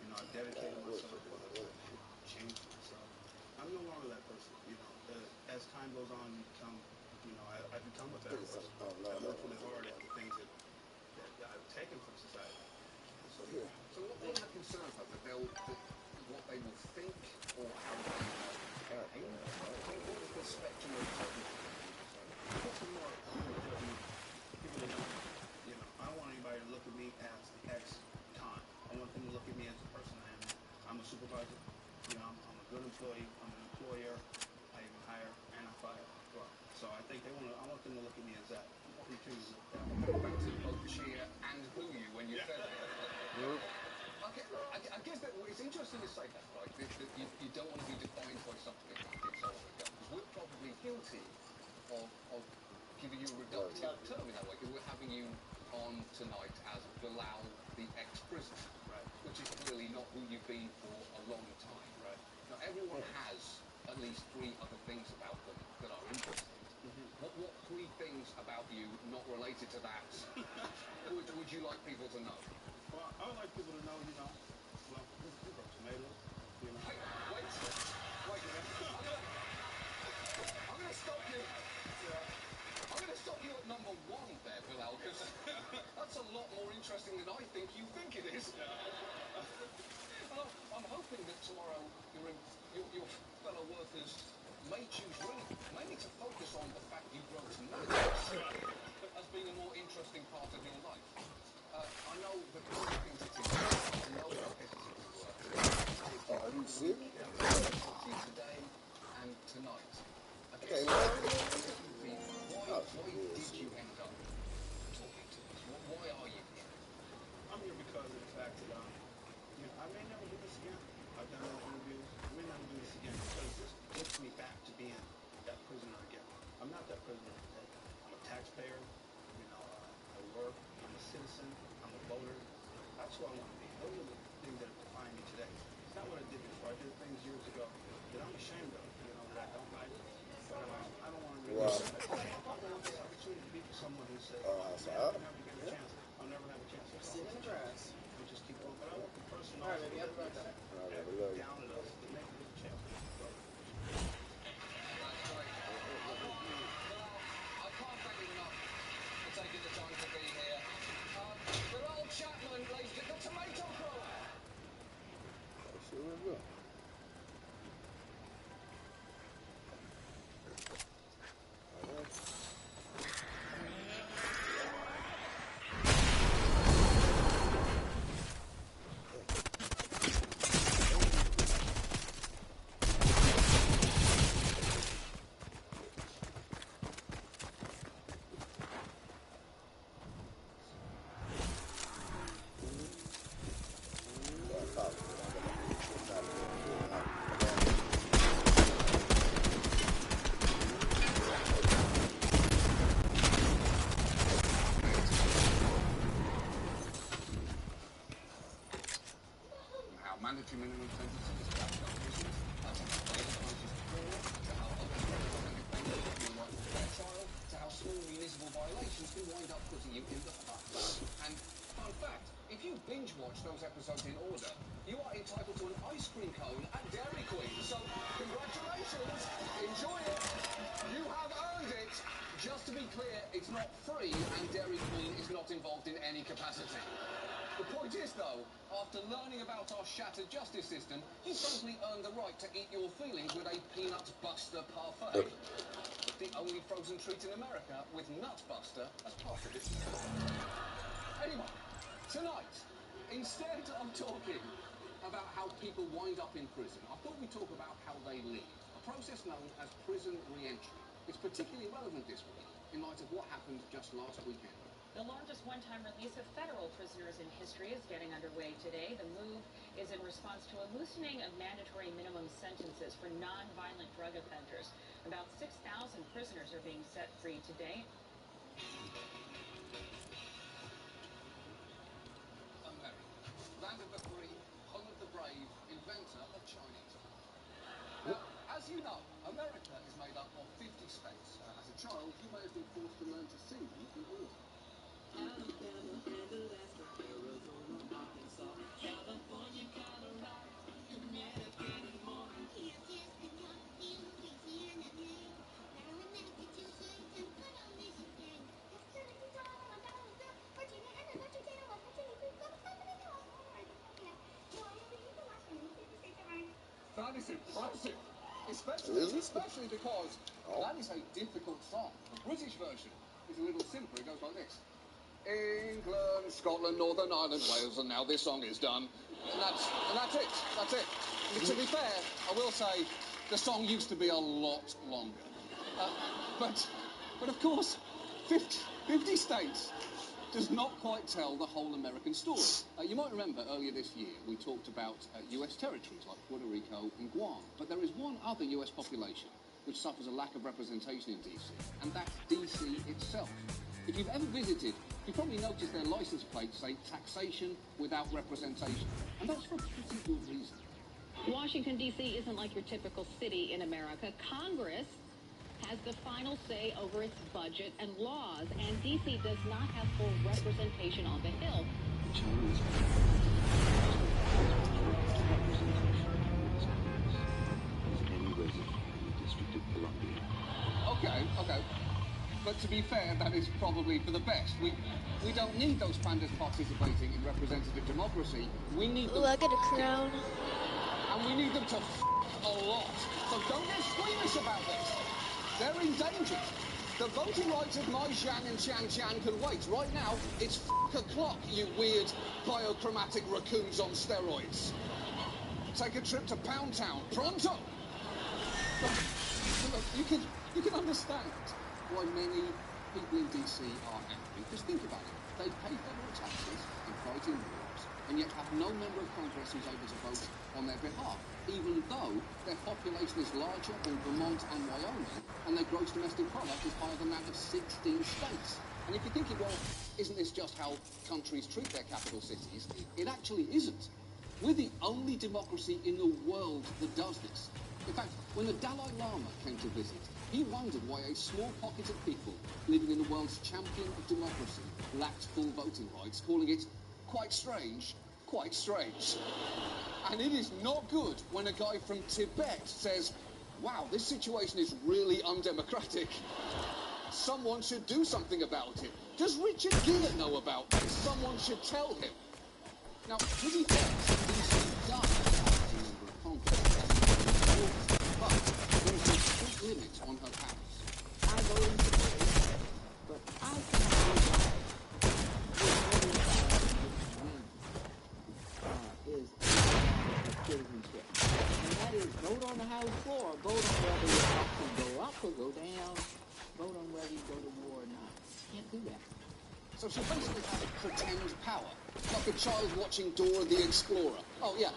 Speaker 10: You know, I've dedicated myself, I've changed myself. I'm no longer that person. You know, as time goes on, you become, you know, I become a better person. I work really hard at the things that I've taken from society. So, yeah.
Speaker 1: So what are the concerns though? That what they will think or how they might behave? What is the spectrum of
Speaker 10: people that don't, you know, I don't want anybody to look at me as the ex-con. I want them to look at me as the person I am now. I'm a supervisor. You know, I'm a good employee. I'm an employer. I even hire and I fire. Well, so I think I want them to look at me as that. Who chooses that?
Speaker 1: Back to both cheer and boo you when you said that. Okay, I guess that it's interesting to say that, right? That you don't want to be defined by something that you did so long ago. Because we're probably guilty of giving you a reductive term in that way. Because we're having you on tonight as Bilal, the ex-prisoner, right? Which is clearly not who you've been for a long time.
Speaker 10: Right.
Speaker 1: Now, everyone has at least 3 other things about them that are interesting. What 3 things about you not related to that would you like people to know?
Speaker 10: Well, I would like people to know, you know, well, you grow tomatoes, you know.
Speaker 1: Wait a minute. I'm gonna stop you. I'm gonna stop you at number 1 there, Bilal, because that's a lot more interesting than I think you think it is. I'm hoping that tomorrow your fellow workers may choose reading, mainly to focus on the fact you grow tomatoes as being a more interesting part of your life. I know that one of the things that's important, I know how hesitant you were.
Speaker 8: Are you serious?
Speaker 1: Today and tonight.
Speaker 8: Okay,
Speaker 1: why did you end up talking to us? Why are you here?
Speaker 10: I'm here because of the fact that, you know, I may never do this again. I've done those interviews. I may never do this again because this takes me back to being that prisoner again. I'm not that prisoner today. I'm a taxpayer. You know, I work. I'm a citizen. I'm a voter. That's who I want to be. Those are the things that define me today. It's not what I did before. I did things years ago that I'm ashamed of, you know, that I don't like. But I don't want to really I don't want this opportunity to be for someone who says, I'll never get a chance. I'll never have a chance.
Speaker 14: Sit in the grass.
Speaker 10: We'll just keep going. But I want the person
Speaker 14: All right, baby, I'll be right back.
Speaker 10: down at us to make it a chance.
Speaker 1: I can't thank you enough for taking the time to be here. Good old Chapman, ladies, get the tomato thrower.
Speaker 8: Sure will.
Speaker 1: Mandatory minimum sentences, that's how trial, to how small municipal violations can wind up putting you in the puff. And fun fact, if you binge watch those episodes in order, you are entitled to an ice cream cone at Dairy Queen. So congratulations, enjoy it. You have earned it. Just to be clear, it's not free, and Dairy Queen is not involved in any capacity. The point is, though, after learning about our shattered justice system, you frankly earned the right to eat your feelings with a peanut buster parfait. The only frozen treat in America with nut buster as part of its menu. Anyway, tonight, instead of talking about how people wind up in prison, I thought we'd talk about how they leave, a process known as prison re-entry. It's particularly relevant this week in light of what happened just last weekend.
Speaker 16: The largest one-time release of federal prisoners in history is getting underway today. The move is in response to a loosening of mandatory minimum sentences for non-violent drug offenders. About 6,000 prisoners are being set free today.
Speaker 1: America, land of the free, home of the brave, inventor of Chinese. Now, as you know, America is made up of 50 states. As a child, you may have been forced to learn to sing them in order. is impressive. Especially because that is a difficult song. The British version is a little simpler. It goes like this. England, Scotland, Northern Ireland, Wales, and now this song is done. And that's it. That's it. But to be fair, I will say the song used to be a lot longer. But of course, 50 states does not quite tell the whole American story. You might remember earlier this year we talked about US territories like Puerto Rico and Guam. But there is one other US population which suffers a lack of representation in DC, and that's DC itself. If you've ever visited, you've probably noticed their license plates say taxation without representation. And that's for a pretty good reason.
Speaker 16: Washington, D.C. isn't like your typical city in America. Congress has the final say over its budget and laws, and D.C. does not have full representation on the Hill.
Speaker 1: Okay. But to be fair, that is probably for the best. We don't need those pandas participating in representative democracy. We need them.
Speaker 12: Look at a crown.
Speaker 1: And we need them to a lot. So don't get squeamish about this. They're endangered. The voting rights of Mai Zhang and Xiang Qian can wait. Right now, it's o'clock, you weird biochromatic raccoons on steroids. Take a trip to Pound Town. Pronto! Look, you can understand why many people in DC are angry. Just think about it. They pay federal taxes and fight in wars, and yet have no member of Congress who's able to vote on their behalf, even though their population is larger than Vermont and Wyoming, and their gross domestic product is higher than that of 16 states. And if you're thinking, well, isn't this just how countries treat their capital cities? It actually isn't. We're the only democracy in the world that does this. In fact, when the Dalai Lama came to visit, he wondered why a small pocket of people living in the world's champion of democracy lacked full voting rights, calling it quite strange. And it is not good when a guy from Tibet says, wow, this situation is really undemocratic. Someone should do something about it. Does Richard Gere know about this? Someone should tell him. Now, to be fair, DC does have a member of Congress, but there is a strict limit on her powers.
Speaker 18: I go into place, but I cannot is citizenship. And that is vote on the House floor, vote on whether you actually go up or go down, vote on whether you go to war or not. Can't do that.
Speaker 1: So she basically has pretend power, like a child watching Dora the Explorer. Oh yeah,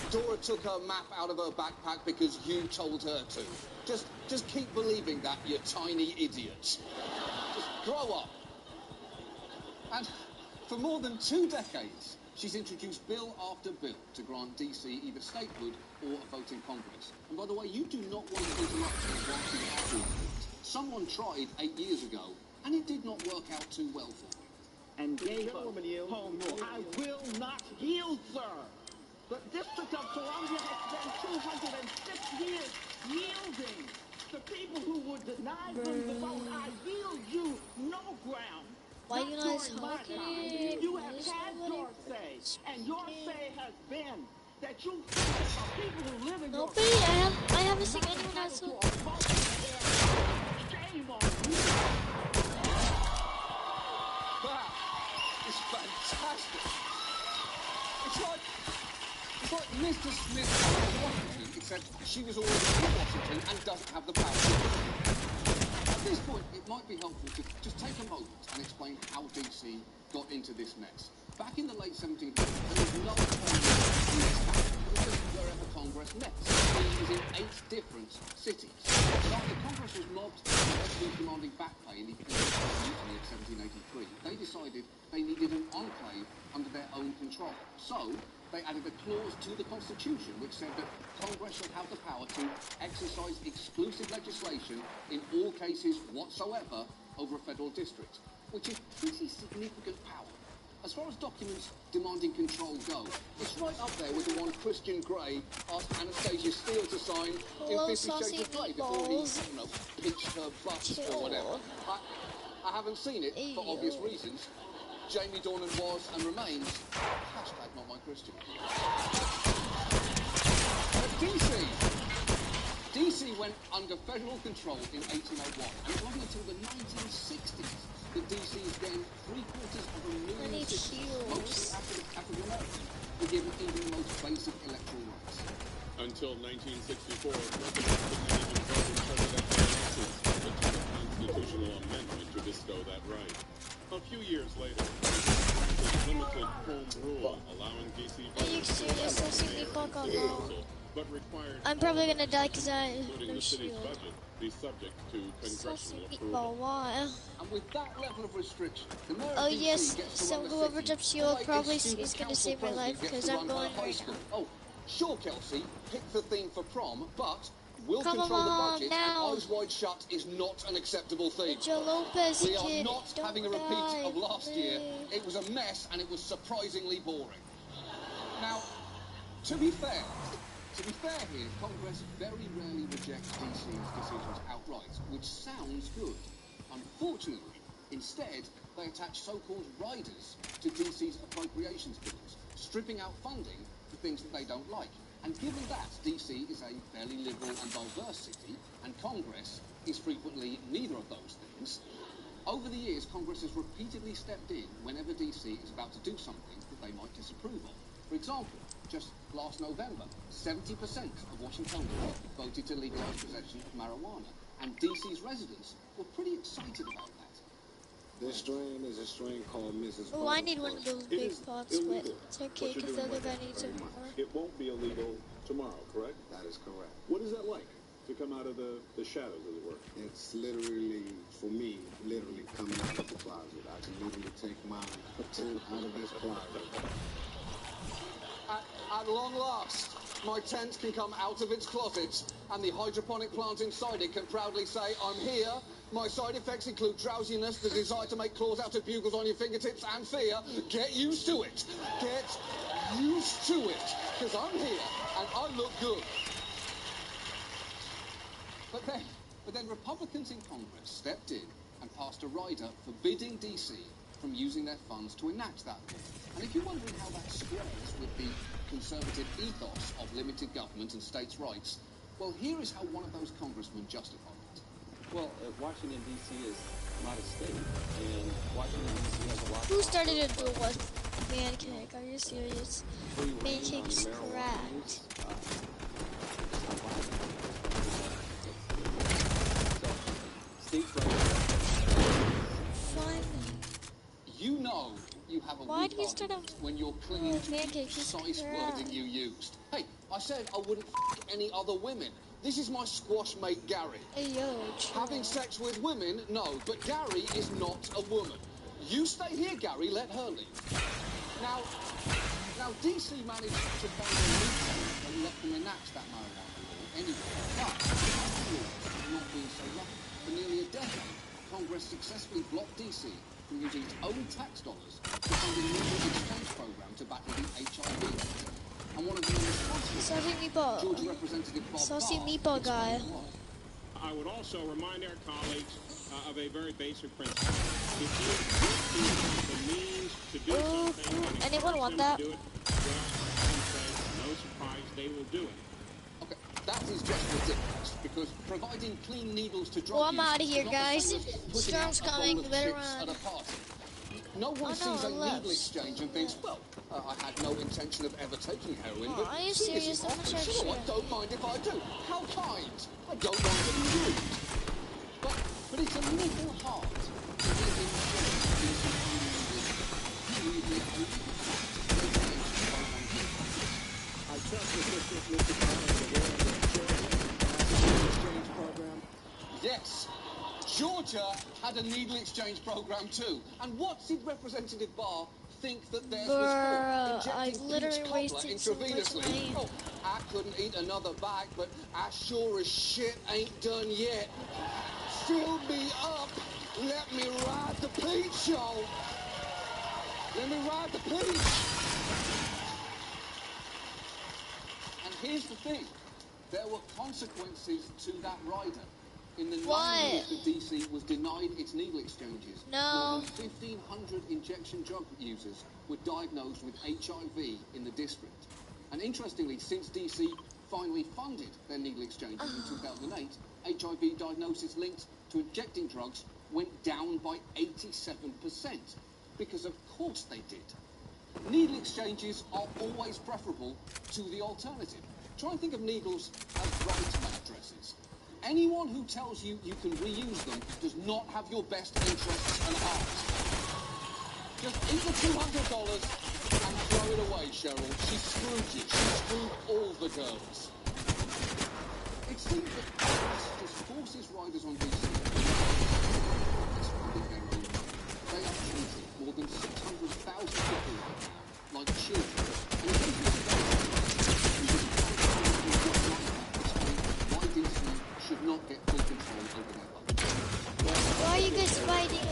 Speaker 1: Dora took her map out of her backpack because you told her to. Just keep believing that, you tiny idiot. Just grow up. And for more than 2 decades, she's introduced bill after bill to grant DC either statehood or a vote in Congress. And by the way, you do not want to interrupt her while she's arguing it. Someone tried 8 years ago, and it did not work out too well for her.
Speaker 18: And gave us home rule. I will not yield, sir. The District of Columbia has spent 206 years yielding. The people who would deny them the vote, I yield you no ground.
Speaker 12: Why are you not
Speaker 18: talking? You have had your say, and your say has been that you people who live in your
Speaker 12: I haven't seen anyone else.
Speaker 18: Shame on you.
Speaker 1: Wow, it's fantastic. It's like Mr. Smith in Washington, except she was already in Washington and doesn't have the power. At this point, it might be helpful to just take a moment and explain how DC got into this mess. Back in the late 1700s, there was no Congress in this capital. It was just wherever Congress met. It was in 8 different cities. So after Congress was mobbed by demanding back pay in the mutiny of 1783, they decided they needed an enclave under their own control. So they added a clause to the Constitution which said that Congress shall have the power to exercise exclusive legislation in all cases whatsoever over a federal district, which is pretty significant power. As far as documents demanding control go, it's right up there with the one Christian Grey asked Anastasia Steele to sign in 50 Shades of Grey before he, pinched her butt or whatever. I haven't seen it for obvious reasons. Jamie Dornan was and remains #not my Christian. But DC DC went under federal control in 1801, and it wasn't until the 1960s that DC's then 750,000 citizens, mostly African American, were given even the most basic electoral rights.
Speaker 19: Until 1964, presidents couldn't even vote in presidential elections, but took a constitutional amendment to bestow that right. A few years later, limited home rule, allowing DC voters to council, but required
Speaker 12: I'm probably gonna die because
Speaker 19: including the city's budget, be subject to congressional approval.
Speaker 1: And with that level of restriction, the mayor
Speaker 12: Oh
Speaker 1: of DC
Speaker 12: yes,
Speaker 1: gets to
Speaker 12: so
Speaker 1: run the
Speaker 12: whoever
Speaker 1: city
Speaker 12: jumps
Speaker 1: the
Speaker 12: shield
Speaker 1: way
Speaker 12: probably
Speaker 1: its student
Speaker 12: is gonna
Speaker 1: council
Speaker 12: save my life
Speaker 1: president gets
Speaker 12: because
Speaker 1: to
Speaker 12: I'm
Speaker 1: run her
Speaker 12: going
Speaker 1: high
Speaker 12: right
Speaker 1: school.
Speaker 12: now.
Speaker 1: Oh, sure, Kelsey, pick the theme for prom, but we'll
Speaker 12: Come
Speaker 1: control the
Speaker 12: along
Speaker 1: budget,
Speaker 12: now.
Speaker 1: and Eyes Wide Shut is not an acceptable theme.
Speaker 12: Joe Lopez
Speaker 1: We are
Speaker 12: kid,
Speaker 1: not
Speaker 12: don't
Speaker 1: having a repeat
Speaker 12: die,
Speaker 1: of last year.
Speaker 12: please.
Speaker 1: It was a mess, and it was surprisingly boring. Now, to be fair here, Congress very rarely rejects DC's decisions outright, which sounds good. Unfortunately, instead, they attach so-called riders to DC's appropriations bills, stripping out funding for things that they don't like. And given that DC is a fairly liberal and diverse city, and Congress is frequently neither of those things, over the years, Congress has repeatedly stepped in whenever DC is about to do something that they might disapprove of. For example, just last November, 70% of Washingtonians voted to legalize possession of marijuana, and DC's residents were pretty excited about that.
Speaker 21: This strain is a strain called Mrs.
Speaker 12: Oh, I need one of those big pots, but it's okay because the other guy needs it more.
Speaker 19: It won't be illegal tomorrow, correct?
Speaker 21: That is correct.
Speaker 19: What is that like, to come out of the shadows, as it were?
Speaker 21: It's literally, for me, literally coming out of the closet. I can literally take my tent out of this closet.
Speaker 1: At long last, my tent can come out of its closet, and the hydroponic plant inside it can proudly say, I'm here. My side effects include drowsiness, the desire to make claws out of bugles on your fingertips, and fear. Get used to it. Get used to it. Because I'm here, and I look good. But then Republicans in Congress stepped in and passed a rider forbidding DC from using their funds to enact that law. And if you're wondering how that squares with the conservative ethos of limited government and states' rights, well, here is how one of those congressmen justified it.
Speaker 23: Well, Washington, D.C. is not a state, and Washington, D.C. has a lot of...
Speaker 12: Who started a duel with Pancake? Are you serious? Pancake's cracked.
Speaker 23: States' rights...
Speaker 12: Finally.
Speaker 1: You know you have a
Speaker 12: Why
Speaker 1: weak
Speaker 12: do you start
Speaker 1: argument when you're clinging to the
Speaker 12: Pancake?
Speaker 1: precise wording you used. Hey, I said I wouldn't f*** any other women. This is my squash mate, Gary.
Speaker 12: Hey, yo,
Speaker 1: Having sex with women, no, but Gary is not a woman. You stay here, Gary, let her leave. Now, DC managed to find a loophole and let them enact that marijuana law anyway. But, after all, not being so lucky, for nearly a decade, Congress successfully blocked DC from using its own tax dollars to fund a new exchange program to battle the HIV epidemic. And one of the responsible Georgia Representative Bob
Speaker 12: Saucy
Speaker 1: Barr
Speaker 12: meatball guy.
Speaker 19: I would also remind our colleagues of a very basic principle. If you give the means to do something, and
Speaker 12: anyone want that?
Speaker 19: do it, well, no surprise, they will do it.
Speaker 1: Okay, that is just ridiculous, because providing clean needles to drug
Speaker 12: Well, I'm
Speaker 1: users
Speaker 12: out of here,
Speaker 1: is not the
Speaker 12: guys.
Speaker 1: same as putting out
Speaker 12: Storm's
Speaker 1: a bowl
Speaker 12: coming.
Speaker 1: of
Speaker 12: Better
Speaker 1: chips
Speaker 12: run.
Speaker 1: at a party. No one sees a needle exchange and thinks, well, I had no intention of ever taking heroin, but
Speaker 12: are you
Speaker 1: seeing this
Speaker 12: serious?
Speaker 1: is
Speaker 12: I'm
Speaker 1: offered,
Speaker 12: not
Speaker 1: sure,
Speaker 12: sure.
Speaker 1: I don't mind if I do. How kind. I don't want to be rude. But it's a little hard to live in
Speaker 21: I trust the district with the exchange program.
Speaker 1: Yes. Georgia had a needle exchange program too. And what did Representative Barr think that theirs was for?
Speaker 12: I've
Speaker 1: Injecting
Speaker 12: literally
Speaker 1: peach cobbler
Speaker 12: wasted so much
Speaker 1: intravenously.
Speaker 12: money.
Speaker 1: Oh, I couldn't eat another bag, but I sure as shit ain't done yet. Fill me up. Let me ride the peach, y'all. Let me ride the peach. And here's the thing. There were consequences to that rider. In the 9 years that DC was denied its needle exchanges, more than 1,500 injection drug users were diagnosed with HIV in the district. And interestingly, since DC finally funded their needle exchanges in 2008, HIV diagnosis linked to injecting drugs went down by 87%. Because of course they did. Needle exchanges are always preferable to the alternative. Try and think of needles as bridesmaid dresses. Anyone who tells you you can reuse them does not have your best interests at heart. Just eat the $200 and throw it away, Cheryl. She screwed you. She screwed all the girls. It seems that just forces riders on DC. They are treating more than 600,000 people like children. And why DC should not get full control over their budget.
Speaker 12: Why are you guys fighting?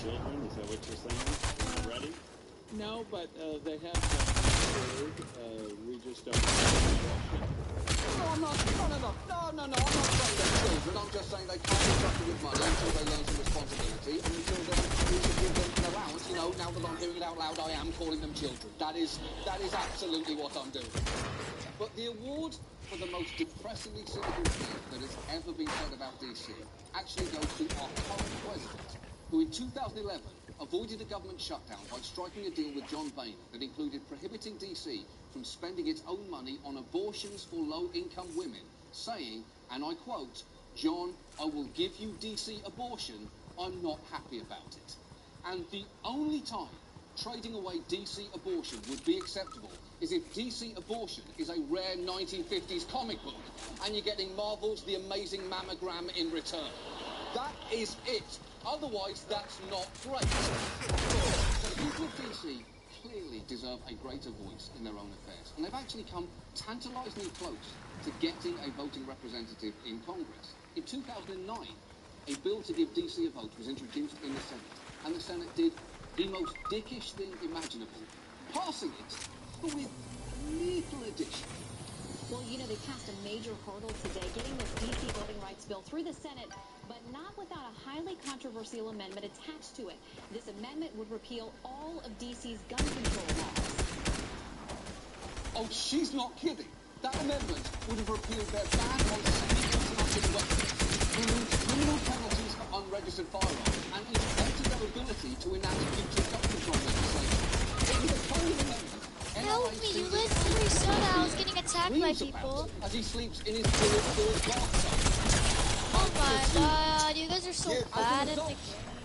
Speaker 23: Children, is that what you're saying? Ready? No, but they have been we just don't
Speaker 1: No, I'm not. No, I'm not saying they're children. I'm just saying they can't be trusted with money until they learn some responsibility and until they give them an allowance. You know, now that I'm hearing it out loud, I am calling them children. That is absolutely what I'm doing. But the award for the most depressingly cynical thing that has ever been said about DC actually goes to our current president, who in 2011 avoided a government shutdown by striking a deal with John Boehner that included prohibiting DC from spending its own money on abortions for low-income women, saying, and I quote, "John, I will give you DC abortion. I'm not happy about it." And the only time trading away DC abortion would be acceptable is if DC abortion is a rare 1950s comic book and you're getting Marvel's The Amazing Mammogram in return. That is it. Otherwise, that's not great. So people of DC clearly deserve a greater voice in their own affairs. And they've actually come tantalizingly close to getting a voting representative in Congress. In 2009, a bill to give DC a vote was introduced in the Senate. And the Senate did the most dickish thing imaginable, passing it, but with little addition.
Speaker 13: Well, you know, they passed a major hurdle today, getting this DC voting rights bill through the Senate, but not without a highly controversial amendment attached to it. This amendment would repeal all of DC's gun control laws.
Speaker 1: Oh, she's not kidding. That amendment would have repealed their ban on semi-automatic weapons, removed criminal penalties for unregistered firearms, and even altered their ability to enact future gun control legislation. It was a kind of amendment.
Speaker 12: Help me, you literally saw that I was getting attacked by people.
Speaker 1: As he sleeps in his bathtub.
Speaker 12: Oh my god, you guys are so bad at the game.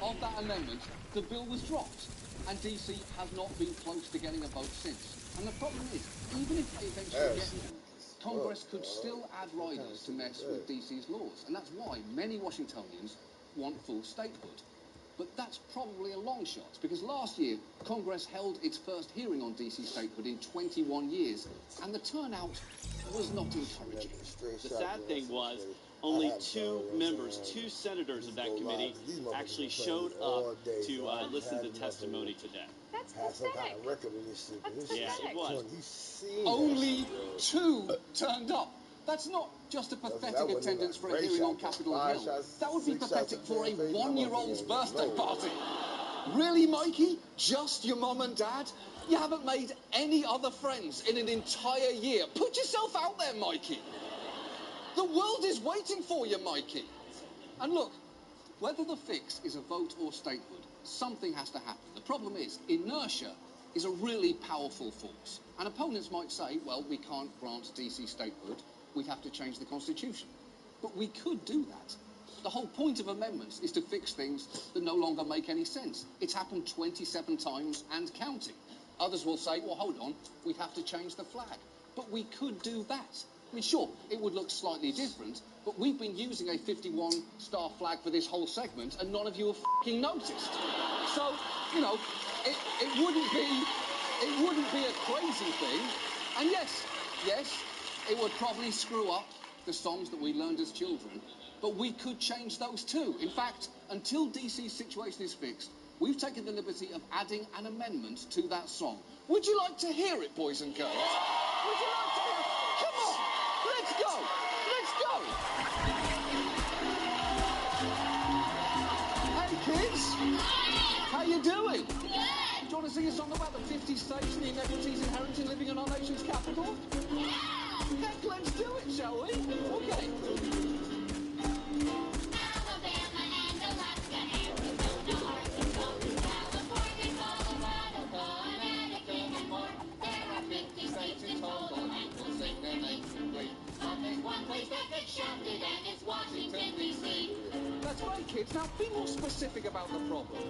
Speaker 1: Of that amendment, the bill was dropped, and DC has not been close to getting a vote since. And the problem is, even if they eventually get one, Congress could still add riders to mess with DC's laws, and that's why many Washingtonians want full statehood. But that's probably a long shot, because last year, Congress held its first hearing on DC statehood in 21 years, and the turnout was not encouraging.
Speaker 23: The sad thing was, only two senators of that committee actually showed up to listen to testimony today.
Speaker 8: That's pathetic.
Speaker 23: Yeah, it was.
Speaker 1: Only two turned up. That's not just a pathetic attendance for a hearing on Capitol Hill. That would be pathetic for a one-year-old's birthday party. Really, Mikey? Just your mum and dad? You haven't made any other friends in an entire year. Put yourself out there, Mikey. The world is waiting for you, Mikey. And look, whether the fix is a vote or statehood, something has to happen. The problem is, inertia is a really powerful force. And opponents might say, well, we can't grant DC statehood. We'd have to change the Constitution. But we could do that. The whole point of amendments is to fix things that no longer make any sense. It's happened 27 times and counting. Others will say, well, hold on, we'd have to change the flag. But we could do that. I mean, sure, it would look slightly different, but we've been using a 51-star flag for this whole segment, and none of you have f***ing noticed. So, you know, it wouldn't be a crazy thing. And yes, it would probably screw up the songs that we learned as children, but we could change those too. In fact, until DC's situation is fixed, we've taken the liberty of adding an amendment to that song. Would you like to hear it, boys and girls? Would you like to hear it? Come on, let's go! Let's go! Hey, kids! Hey, you doing? Good. Do you want to sing a song about the 50 states and the inequities inherent in living in our nation's capital? Yeah. Heck, let's do it, shall we? Okay.
Speaker 11: Alabama and Alaska, Arizona, Arkansas, California, Colorado, Connecticut, and more. There are 50 states in total, and we'll sing their names complete. But there's one place that gets shouted, and it's Washington, D.C.
Speaker 1: That's right, kids. Now, be more specific about the problem.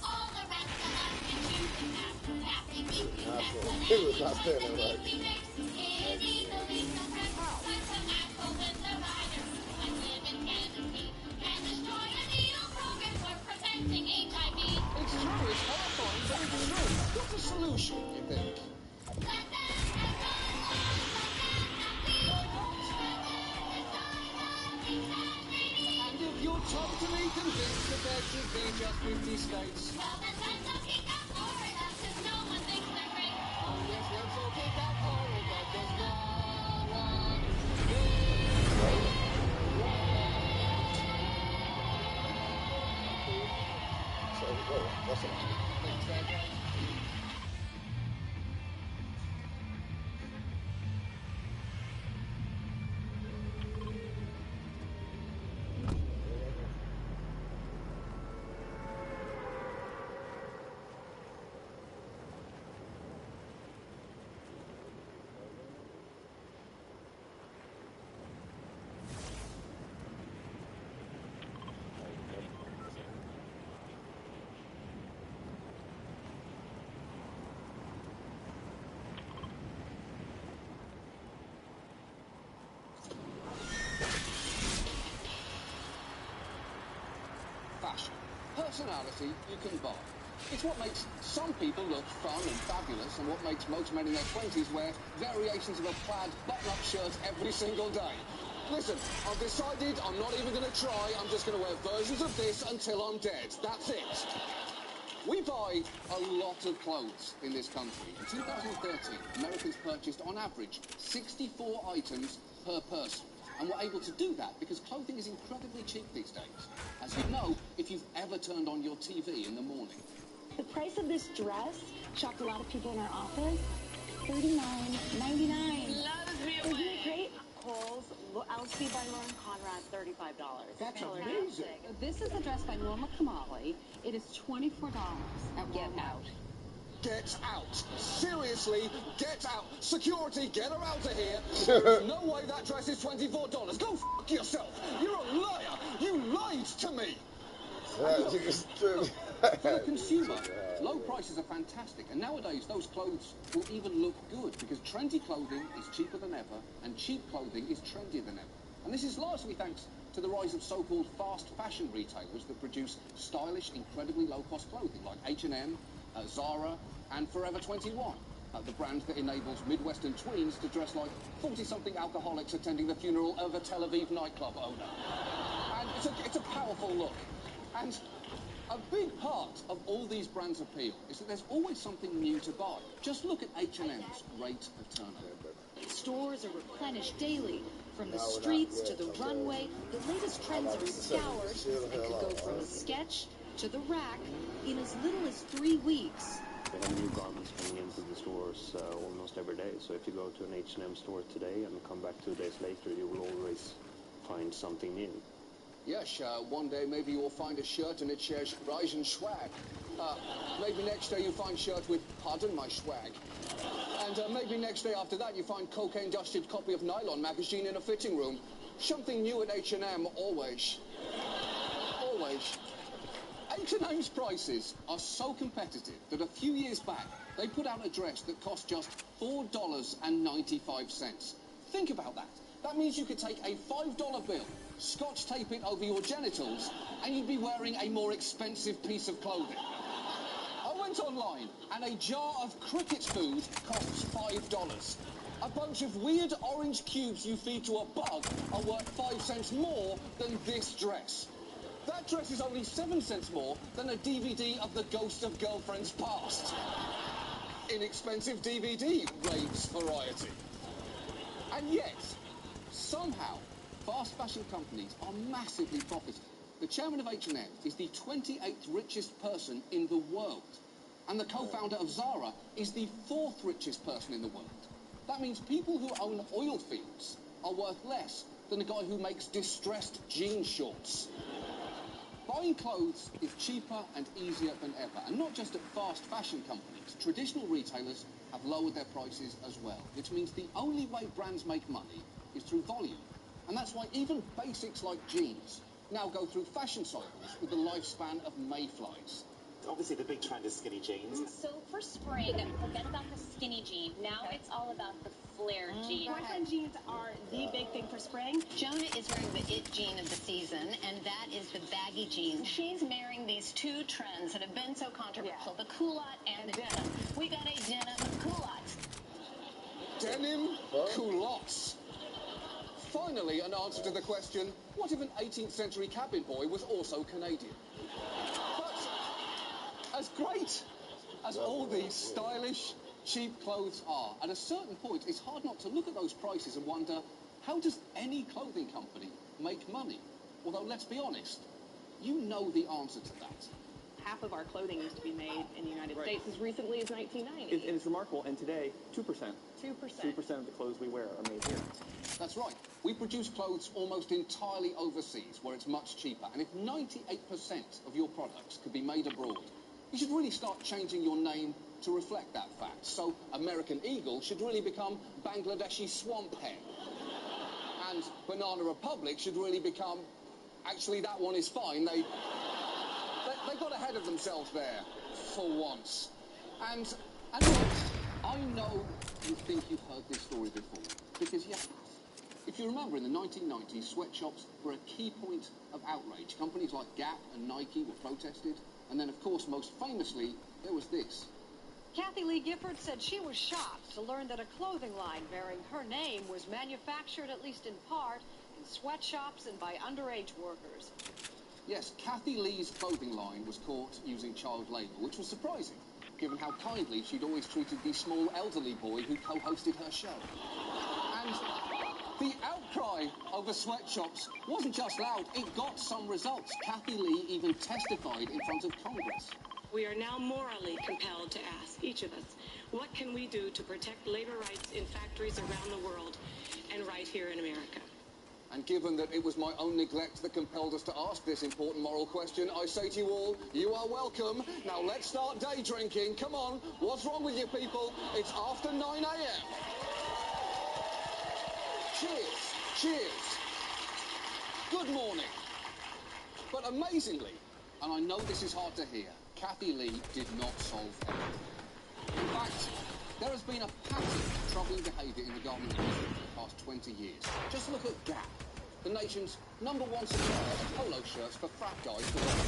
Speaker 11: All the rest of us can choose and have happy beating.
Speaker 8: It was not standing right.
Speaker 11: It easily suppressed. That's an asshole with the rider who has lived in Tennessee can destroy a needle program for preventing HIV.
Speaker 1: It's true, it's horrifying, but it's true. What's the solution, you think?
Speaker 11: Let them have fun,
Speaker 1: And if you're totally convinced that there should be just 50 states,
Speaker 11: well, then let's all kick out Florida, 'cause no one thinks they're great.
Speaker 1: oh yes, let's all kick out Florida, 'cause no one
Speaker 8: That's it.
Speaker 1: thinks they're great. Fashion. Personality you can buy. It's what makes some people look fun and fabulous, and what makes most men in their 20s wear variations of a plaid button-up shirt every single day. Listen, I've decided I'm not even going to try. I'm just going to wear versions of this until I'm dead. That's it. We buy a lot of clothes in this country. In 2013, Americans purchased, on average, 64 items per person. And we're able to do that because clothing is incredibly cheap these days. As you know, if you've ever turned on your TV in the morning.
Speaker 17: The price of this dress shocked a lot of people in our office. $39.99. Isn't it great?
Speaker 13: Kohl's LC by Lauren Conrad, $35.
Speaker 1: That's amazing.
Speaker 13: This is a dress by Norma Kamali. It is $24 at
Speaker 17: Get
Speaker 13: Walmart.
Speaker 17: out.
Speaker 1: Get out. Seriously, get out. Security, get her out of here. There's no way that dress is $24. Go f*** yourself. You're a liar. You lied to me. For the consumer, low prices are fantastic, and nowadays those clothes will even look good because trendy clothing is cheaper than ever, and cheap clothing is trendier than ever. And this is largely thanks to the rise of so-called fast fashion retailers that produce stylish, incredibly low-cost clothing like H&M, Zara, and Forever 21, the brand that enables Midwestern tweens to dress like 40-something alcoholics attending the funeral of a Tel Aviv nightclub owner. And it's a powerful look. And a big part of all these brands' appeal is that there's always something new to buy. Just look at H&M's rate of turnover.
Speaker 13: Stores are replenished daily. From the streets to the runway, the latest trends are scoured and could go from a sketch to the rack in as little as 3 weeks.
Speaker 20: They have new garments coming into the stores almost every day. So if you go to an H&M store today and come back 2 days later, you will always find something new.
Speaker 1: Yes, one day maybe you'll find a shirt and it shares rise and swag. Maybe next day you find shirt with pardon my swag. And maybe next day after that you find cocaine-dusted copy of Nylon magazine in a fitting room. Something new at H&M, always. Always. H&M's prices are so competitive that a few years back they put out a dress that cost just $4.95. Think about that. That means you could take a $5 bill, scotch tape it over your genitals, and you'd be wearing a more expensive piece of clothing. I went online, and a jar of cricket food costs $5. A bunch of weird orange cubes you feed to a bug are worth 5 cents more than this dress. That dress is only 7 cents more than a DVD of the Ghost of Girlfriends Past. Inexpensive DVD raves variety. And yet, somehow, fast fashion companies are massively profitable. The chairman of H&M is the 28th richest person in the world. And the co-founder of Zara is the 4th richest person in the world. That means people who own oil fields are worth less than the guy who makes distressed jean shorts. Buying clothes is cheaper and easier than ever, and not just at fast fashion companies. Traditional retailers have lowered their prices as well, which means the only way brands make money is through volume. And that's why even basics like jeans now go through fashion cycles with the lifespan of mayflies.
Speaker 4: Obviously, the big trend is skinny jeans.
Speaker 13: So for spring, forget about the skinny jean. Now it's all about the flared jean.
Speaker 17: Boyfriend jeans are the big thing for spring.
Speaker 6: Jonah is wearing the it jean of the season, and that is the baggy jean. She's marrying these two trends that have been so controversial, the culotte and the denim. We got a denim culotte.
Speaker 1: Denim culottes. Finally, an answer to the question, what if an 18th century cabin boy was also Canadian? But as great as all these stylish, cheap clothes are, at a certain point, it's hard not to look at those prices and wonder, how does any clothing company make money? Although, let's be honest, you know the answer to that.
Speaker 3: Half of our clothing used to be made in the United States as recently as 1990.
Speaker 5: It's remarkable, and today, 2%. 2% of the clothes we wear are made here.
Speaker 1: That's right. We produce clothes almost entirely overseas, where it's much cheaper. And if 98% of your products could be made abroad, you should really start changing your name to reflect that fact. So American Eagle should really become Bangladeshi Swamp Hen. And Banana Republic should really become, actually, that one is fine. They got ahead of themselves there, for once. And look, I know you think you've heard this story before, because you have. If you remember, in the 1990s, sweatshops were a key point of outrage. Companies like Gap and Nike were protested. And then, of course, most famously, there was this.
Speaker 22: Kathy Lee Gifford said she was shocked to learn that a clothing line bearing her name was manufactured, at least in part, in sweatshops and by underage workers.
Speaker 1: Yes, Kathy Lee's clothing line was caught using child labour, which was surprising, given how kindly she'd always treated the small elderly boy who co-hosted her show. And the outcry over sweatshops wasn't just loud, it got some results. Kathy Lee even testified in front of Congress.
Speaker 3: We are now morally compelled to ask each of us, what can we do to protect labor rights in factories around the world and right here in America?
Speaker 1: And given that it was my own neglect that compelled us to ask this important moral question, I say to you all, you are welcome. Now let's start day drinking. Come on, what's wrong with you people? It's after 9 a.m. Cheers, cheers. Good morning. But amazingly, and I know this is hard to hear, Kathy Lee did not solve everything. In fact, there has been a pattern of troubling behaviour in the garment industry for the past 20 years. Just look at Gap, the nation's #1 supplier of polo shirts for frat guys for women.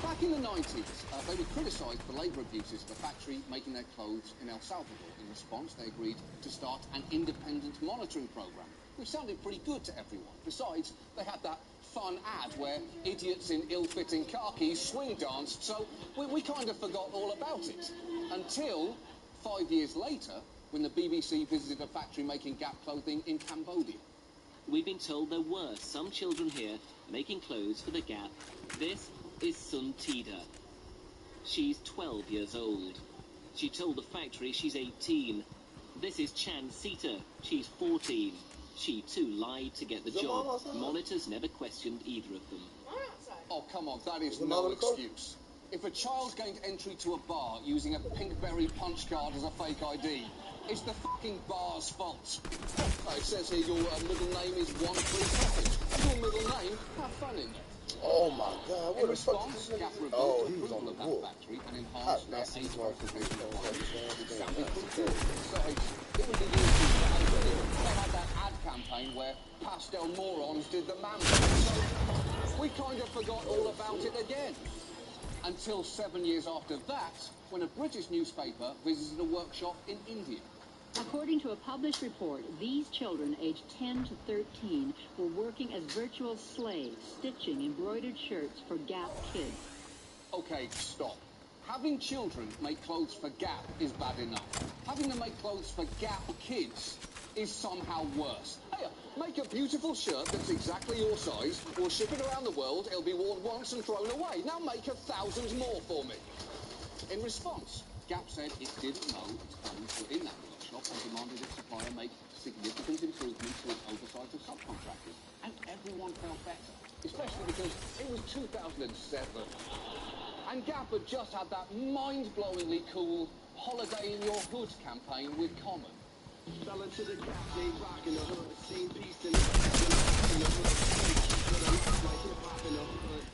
Speaker 1: Back in the 90s, they were criticised for labour abuses of a factory making their clothes in El Salvador. In response, they agreed to start an independent monitoring programme, which sounded pretty good to everyone. Besides, they had that fun ad where idiots in ill-fitting khakis swing danced, so we kind of forgot all about it. Until 5 years later, when the BBC visited a factory making Gap clothing in Cambodia.
Speaker 4: We've been told there were some children here making clothes for the Gap. This is Sun Tida. She's 12 years old. She told the factory she's 18. This is Chan Sita. She's 14. She too lied to get the job. Monitors never questioned either of them.
Speaker 1: Oh, come on, that is no excuse. If a child gained entry to a bar using a Pinkberry punch card as a fake ID, it's the fucking bar's fault. Oh, it says here your middle name is 13. Your middle name? Have fun in there.
Speaker 8: Oh my God! What
Speaker 1: in response, Gap revoked approval of that factory and enhanced their age verification requirements. It sounded pretty good. Besides, it was the year 2000. They had that ad campaign where pastel morons did the mambo. So we kind of forgot all about it again. Until 7 years after that, when a British newspaper visited a workshop in India.
Speaker 24: According to a published report, these children, aged 10 to 13, were working as virtual slaves, stitching embroidered shirts for Gap kids.
Speaker 1: Okay, stop. Having children make clothes for Gap is bad enough. Having them make clothes for Gap kids is somehow worse. Hey, make a beautiful shirt that's exactly your size, we'll ship it around the world, it'll be worn once and thrown away. Now make 1,000 more for me. In response, Gap said it didn't know its clothes were in that workshop and demanded its supplier make significant improvements to its oversight of subcontractors. And everyone felt better, especially because it was 2007. And Gap had just had that mind-blowingly cool Holiday in Your Hood campaign with Common.
Speaker 18: Fell into the Gap, they rockin' the hood. Same piece in the hood. Like hip-hop in the hood.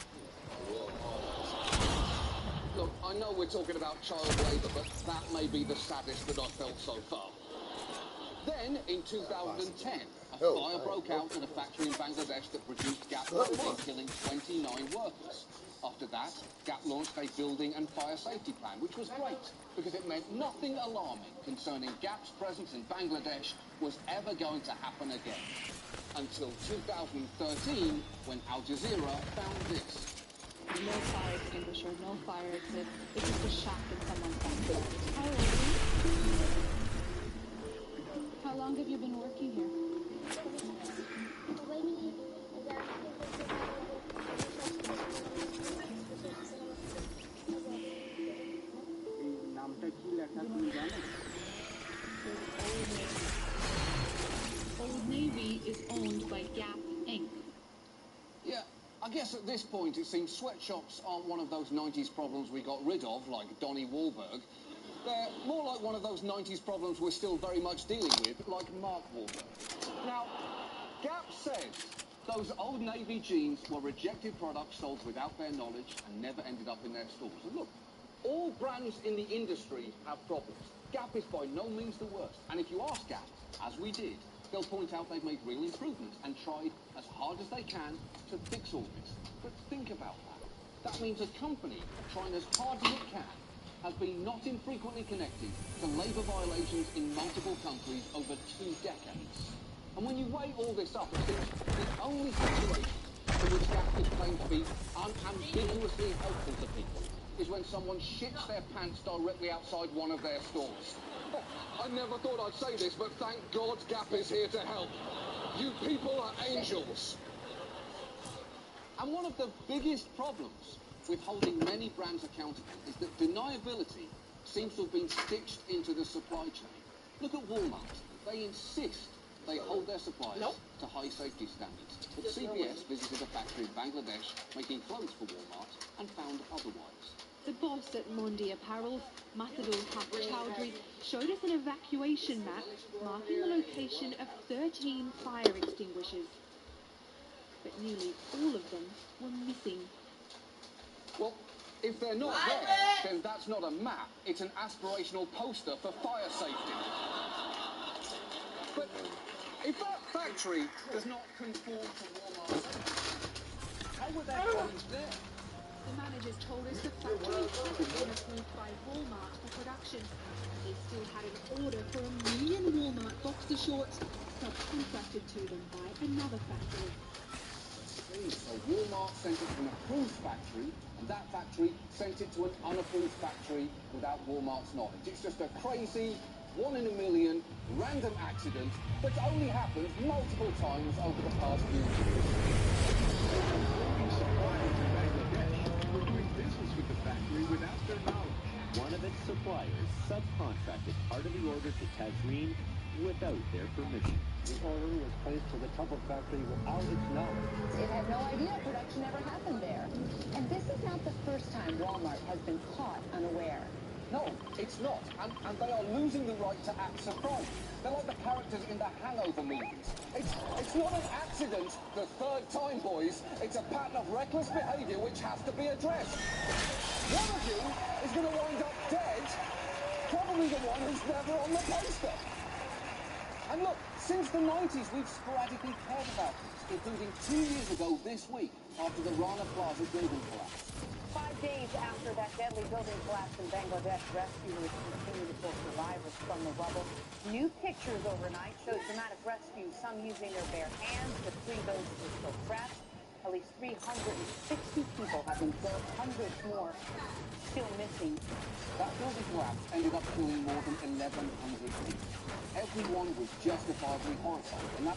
Speaker 1: Look, I know we're talking about child labour, but that may be the saddest that I've felt so far. Then, in 2010, a fire broke out at a factory in Bangladesh that produced Gap clothing, killing 29 workers. After that, Gap launched a building and fire safety plan, which was great, because it meant nothing alarming concerning Gap's presence in Bangladesh was ever going to happen again. Until 2013, when Al Jazeera found this.
Speaker 24: No fire extinguisher, no fire exit. It's just a shock in someone's backyard. How old are you? How long have you been working here?
Speaker 18: নামটা কি লেখা তুমি জানো?
Speaker 24: Old Navy is owned by Gap Inc.
Speaker 1: Yeah, I guess at this point it seems sweatshops aren't one of those 90s problems we got rid of, like Donnie Wahlberg. They're more like one of those 90s problems we're still very much dealing with, like Mark Wahlberg. Now, Gap says those Old Navy jeans were rejected products sold without their knowledge and never ended up in their stores. And look, all brands in the industry have problems. Gap is by no means the worst. And if you ask Gap, as we did, they'll point out they've made real improvements and tried as hard as they can to fix all this. But think about that. That means a company trying as hard as it can has been not infrequently connected to labour violations in multiple countries over 2 decades. And when you weigh all this up, it seems the only situation in which Gap is claimed to be unambiguously helpful to people is when someone shits their pants directly outside one of their stores. Oh, I never thought I'd say this, but thank God Gap is here to help. You people are angels. And one of the biggest problems with holding many brands accountable is that deniability seems to have been stitched into the supply chain. Look at Walmart. They insist they hold their suppliers to high safety standards. But CBS visited a factory in Bangladesh making clothes for Walmart and found otherwise.
Speaker 24: The boss at Mondi Apparel, Mathadul Haq Chowdhury, showed us an evacuation map marking the location of 13 fire extinguishers. But nearly all of them were missing.
Speaker 1: Well, if they're not there, then that's not a map. It's an aspirational poster for fire safety. But if that factory does not conform to Walmart's standards, how were their clothes there?
Speaker 24: The managers told us the factory hasn't been approved by Walmart for production. They still had an order for 1 million Walmart boxer shorts subcontracted to them by another factory.
Speaker 1: So Walmart sent it to an approved factory, and that factory sent it to an unapproved factory without Walmart's knowledge. It's just a crazy, 1 in a million, random accident that's only happened multiple times over the past few years.
Speaker 18: Suppliers in Bangladesh were doing business with the factory without their knowledge.
Speaker 20: One of its suppliers subcontracted part of the order to Tazreen without their permission.
Speaker 2: The order was placed to the Tupper factory without its knowledge.
Speaker 6: It had no idea production ever happened there. And this is not the first time Walmart has been caught unaware.
Speaker 1: No, it's not. And they are losing the right to act surprised. They're like the characters in the Hangover movies. It's not an accident the third time, boys. It's a pattern of reckless behaviour which has to be addressed. One of you is going to wind up dead, probably the one who's never on the poster. And look, since the 90s, we've sporadically cared about this, including 2 years ago this week, after the Rana Plaza building collapse.
Speaker 6: 5 days after that deadly building collapse in Bangladesh, rescuers continue to pull survivors from the rubble. New pictures overnight showed dramatic rescues, some using their bare hands to free those who were still trapped.
Speaker 7: At least 360 people have been killed, hundreds more still missing.
Speaker 2: That building collapse ended up killing more than 1,100 people. Everyone was justifiably horrified, and that...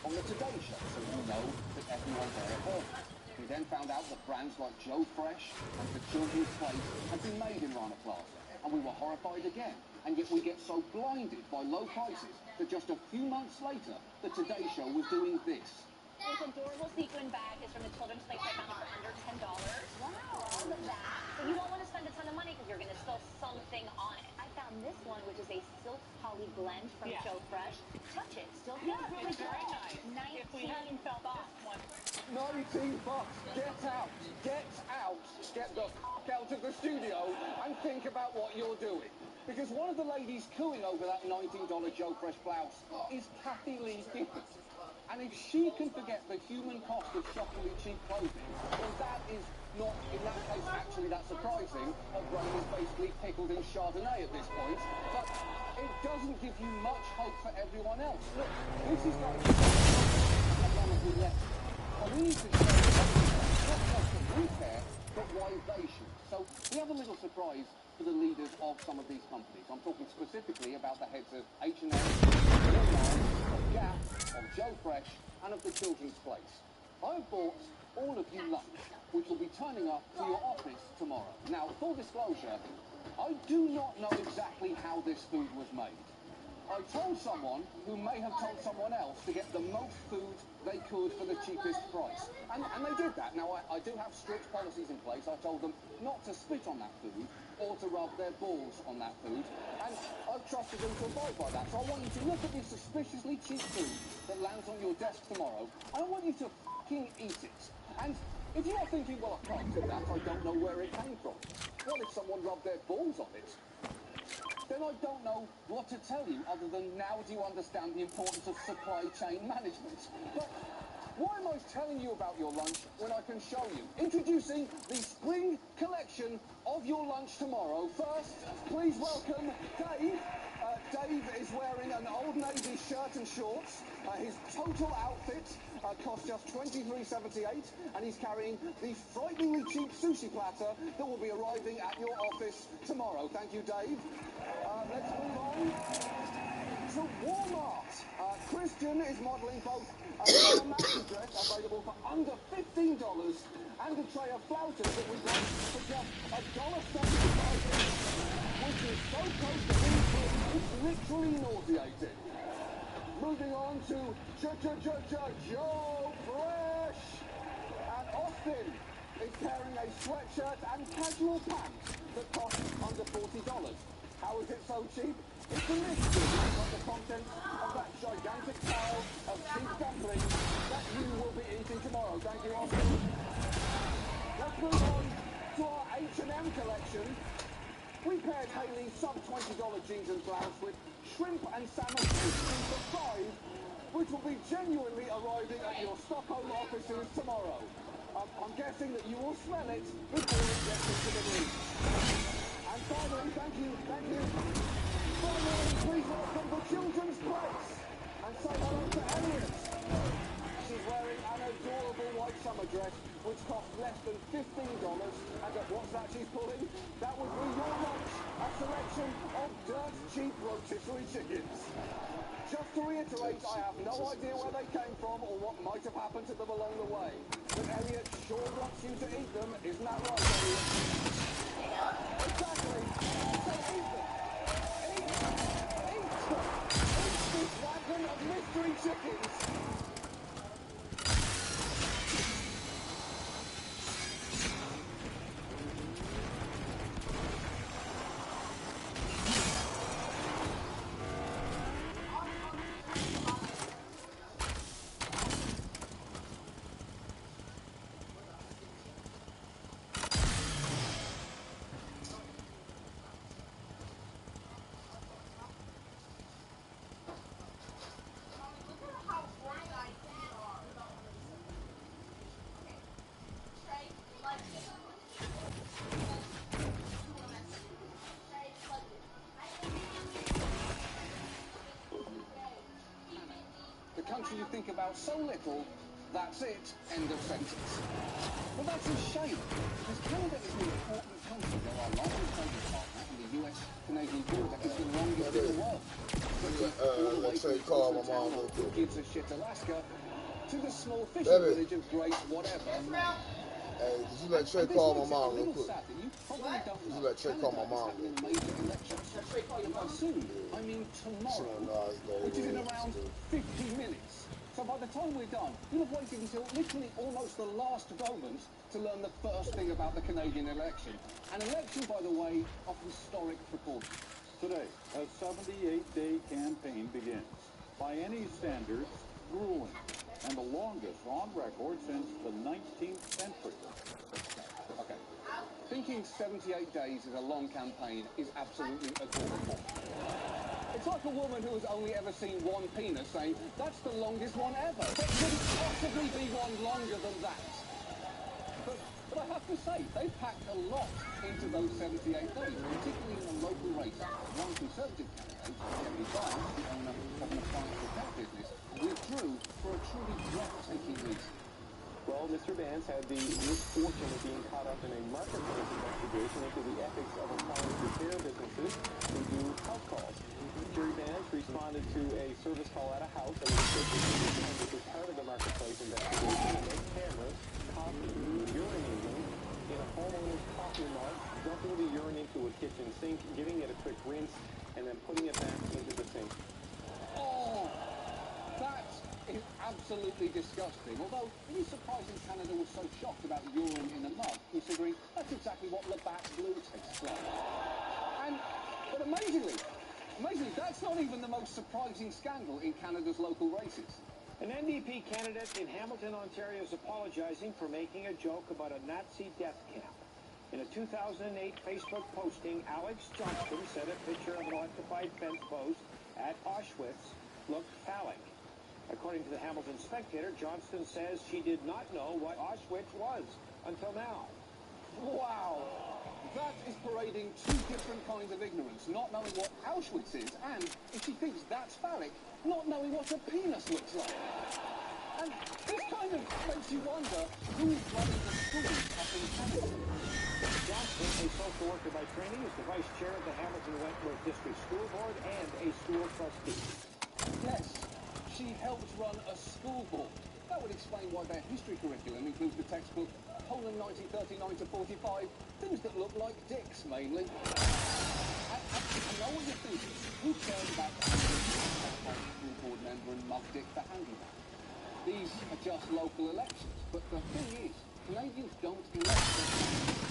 Speaker 2: On the Today Show, so you know that everyone there heard it. We then found out that brands like Joe Fresh and the Children's Place had been made in Rana Plaza, and we were horrified again. And yet we get so blinded by low prices that just a few months later, the Today Show was doing this.
Speaker 6: This adorable sequin bag is from the Children's Place. I found it for under $10. Wow. Love that. So you won't want to spend a ton of money because you're going to spill something on it. I found this one, which is a silk poly blend from Joe Fresh. Touch it. Still feels really
Speaker 16: very
Speaker 6: good.
Speaker 16: nice. If we hadn't felt this one.
Speaker 2: $19. Get out. Get out. Get the f*** out of the studio and think about what you're doing. Because one of the ladies cooing over that $19 Joe Fresh blouse is Kathy Lee Gifford. And if she can forget the human cost of shockingly cheap clothing, then that is not, in that case, actually that surprising. Her brain is basically pickled in Chardonnay at this point. But it doesn't give you much hope for everyone else. Look, this is going to be as long as we let it. But we need to show not just that we care, but why they should. So we have a little surprise for the leaders of some of these companies. I'm talking specifically about the heads of H&M, of Gap, of Joe Fresh, and of the Children's Place. I've bought all of you lunch, which will be turning up to your office tomorrow. Now, full disclosure, I do not know exactly how this food was made. I told someone who may have told someone else to get the most food they could for the cheapest price. And they did that. Now, I do have strict policies in place. I told them not to spit on that food or to rub their balls on that food. And I've trusted them to abide by that. So I want you to look at this suspiciously cheap food that lands on your desk tomorrow, and I want you to f***ing eat it. And if you are thinking, well, I can't do that, I don't know where it came from. What if someone rubbed their balls on it? Then I don't know what to tell you other than now do you understand the importance of supply chain management. But why am I telling you about your lunch when I can show you? Introducing the spring collection of your lunch tomorrow. First, please welcome Dave. Dave is wearing an Old Navy shirt and shorts. His total outfit costs just $23.78, and he's carrying the frighteningly cheap sushi platter that will be arriving at your office tomorrow. Thank you, Dave. Let's move on to Walmart. Christian is modelling both a maxi dress available for under $15 and a tray of flouters that we got for just $1.75, which is so close to being free, it's literally nauseating. Moving on to Joe Fresh. And Austin is carrying a sweatshirt and casual pants that cost under $40. How is it so cheap? It's a mystery of the contents of that gigantic pile of cheap dumplings that you will be eating tomorrow. Thank you, Austin. Let's move on to our H&M collection. We paired Hayley's sub-$20 jeans and blouse with shrimp and salmon stew for $5, which will be genuinely arriving at your Stockholm offices tomorrow. I'm guessing that you will smell it before it gets into the room. And finally, thank you. Finally, please welcome cheap rotisserie chickens. Just to reiterate, I have no idea where they came from or what might have happened to them along the way. But Elliot sure wants you to eat them, isn't that right, Elliot? Exactly. So eat them. Eat them. Eat this wagon of mystery chickens. The country you think about so little, that's it, end of sentence. Well, that's a shame, because Canada is an important country. They're our largest trading partner, and the US-Canadian border is the longest in the world. All the way from the coastal town of who gives a shit Alaska to the small fishing village of Great Whatever.
Speaker 8: Hey, did you let Trey call my mom real quick? Did you let Trey call my mom real quick?
Speaker 2: And by soon, I mean tomorrow, which is in around 50 minutes. So by the time we're done, you'll have waited until literally almost the last moment to learn the first thing about the Canadian election. An election, by the way, of historic proportions.
Speaker 9: Today, a 78-day campaign begins. By any standards, grueling, and the longest on record since the 19th century.
Speaker 2: Okay. Thinking 78 days is a long campaign is absolutely adorable. It's like a woman who has only ever seen one penis saying, that's the longest one ever. There couldn't possibly be one longer than that. But I have to say, they've packed a lot into those 78 days, particularly in the local races. One Conservative candidate, Jeremy Barnes, the owner of an appliance repair business, withdrew for a truly breathtaking reason.
Speaker 5: Well, Mr. Vance had the misfortune of being caught up in a marketplace investigation into the ethics of appliance repair businesses who do house calls. Jerry Vance responded to a service call at a house that was associated with part of the marketplace investigation, and those cameras caught urinating in a homeowner's coffee mug, dumping the urine into a kitchen sink, giving it a quick rinse, and then putting it back into the sink.
Speaker 2: Oh, that is absolutely disgusting. Although, it is surprising Canada was so shocked about urine in a mug, considering that's exactly what Labatt Blue tastes like. But amazingly, that's not even the most surprising scandal in Canada's local races.
Speaker 10: An NDP candidate in Hamilton, Ontario is apologizing for making a joke about a Nazi death camp. In a 2008 Facebook posting, Alex Johnston said a picture of an electrified fence post at Auschwitz looked phallic. According to the Hamilton Spectator, Johnston says she did not know what Auschwitz was until now.
Speaker 2: Wow! That is parading two different kinds of ignorance, not knowing what Auschwitz is, and, if she thinks that's phallic, not knowing what a penis looks like. And this kind of makes you wonder who's running the schools up in Canada.
Speaker 10: Johnston, a social worker by training, is the vice chair of the Hamilton Wentworth District School Board and a school trustee.
Speaker 2: Yes, she helped run a school board. That would explain why their history curriculum includes the textbook Poland 1939 to 45, things that look like dicks, mainly. I know what you're thinking. Who cares about the school board member and mug dick the handyman? These are just local elections, but the thing is, Canadians don't elect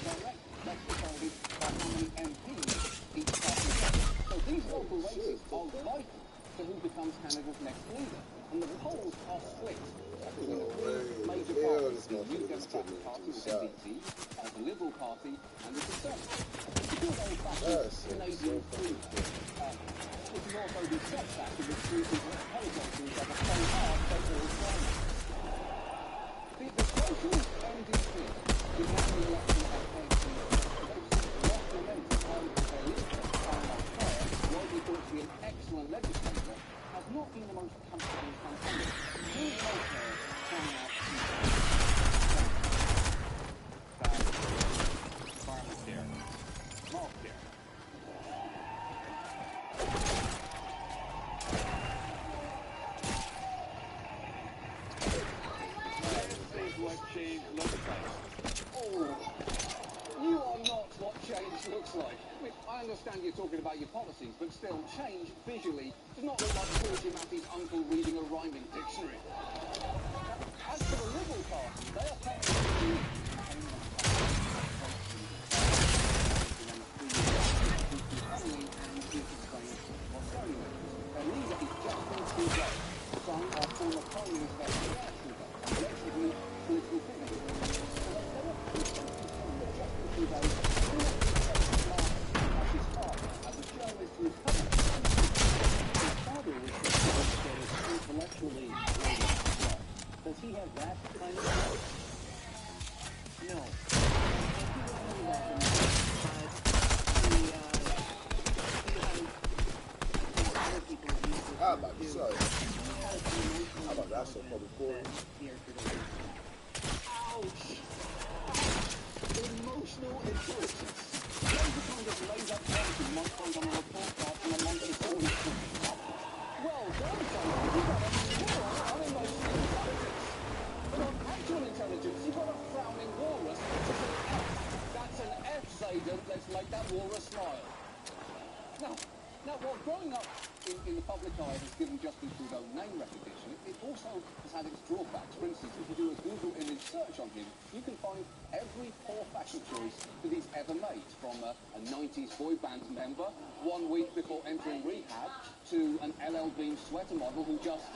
Speaker 2: directly. That's decided by how many MPs each party gets. So these local races are vital to who becomes Canada's next leader, and the polls are split between the three major parties, the New Democratic Party, the NDP, the Liberal Party, and the Conservatives. It's a good old-fashioned Canadian freedom, which can also be set back in the treaties and helicopters that are so hard they all fly. The socialist NDP is now the election ahead of what momentum their leader, widely thought to be an excellent legislator, has not been the most comfortable campaign. Here's Voltaire trying out pharmacare, healthcare. understand you're talking about your policies, but still, change visually does not look like Georgie Matthew's uncle reading a rhyming dictionary. As for the Liberal Party, they are planning to do their leader is Justin Trudeau, son of former Prime Minister Pierre Trudeau, a relatively political figure. Justin Trudeau as his father, as a journalist who is public. His father was intellectually brilliant. Does he have that kind of life? No.
Speaker 8: How about this? How about that? So probably cool.
Speaker 2: Ouch! Emotional intelligence. Those are kind of laid up terms you might find on a report card from a monthly story. Well done, Simon. You got a unemotional intelligence. But on actual intelligence, you've got a frowning walrus, which is an F. That's an F, Zayden. Let's make that walrus smile. Now, while growing up in the public eye has given Justin Trudeau name recognition, it also has had its drawbacks. For instance, if you do a Google image search on him, you can find every poor fashion choice that he's ever made, from a 90s boy band member 1 week before entering rehab, to an LL Bean sweater model who just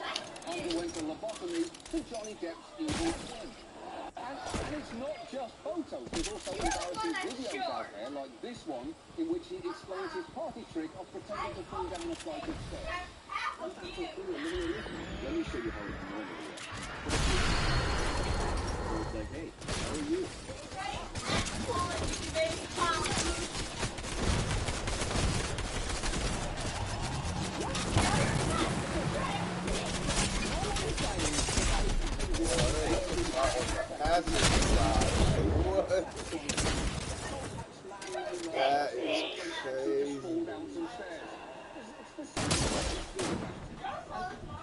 Speaker 2: underwent a lobotomy, to Johnny Depp's evil twin. And it's not just photos, there's also embarrassing videos out there, like this one, in which he explains his party trick of pretending to fall down a flight of stairs.
Speaker 14: Let me show you how it's normal here. So it's like, hey, how are you?
Speaker 8: That is crazy.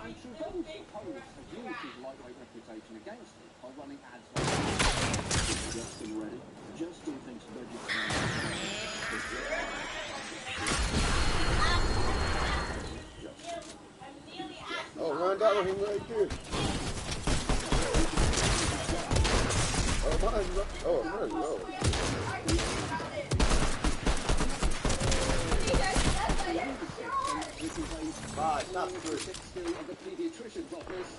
Speaker 2: And Trudeau's opponents have used his lightweight reputation against him by running ads like
Speaker 14: Justin ready. Justin thinks budget.
Speaker 8: Oh, run down on him right there. Oh, no.
Speaker 2: Not theory of the pediatrician's office,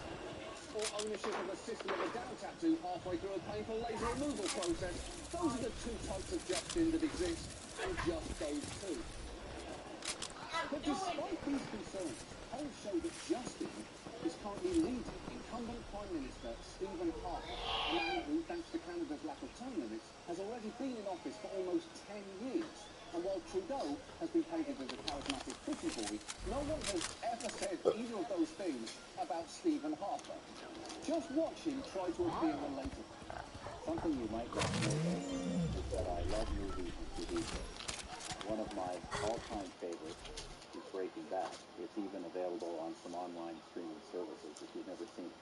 Speaker 2: or ownership of a system of a down tattoo halfway through a painful laser removal process. Those are the two types of Justin that exist, and just those two. But despite these concerns, polls show that Justin is currently leading incumbent Prime Minister Stephen Harper, a man who, thanks to Canada's lack of term limits, has already been in office for almost 10 years. And while Trudeau has been painted as a charismatic pretty boy, no one has ever said either of those things about Stephen Harper. Just watch him try to appear relatable.
Speaker 14: Something you might not know is that I love movies and TV shows. One of my all-time favorites is Breaking Bad. It's even available on some online streaming services if you've never seen it.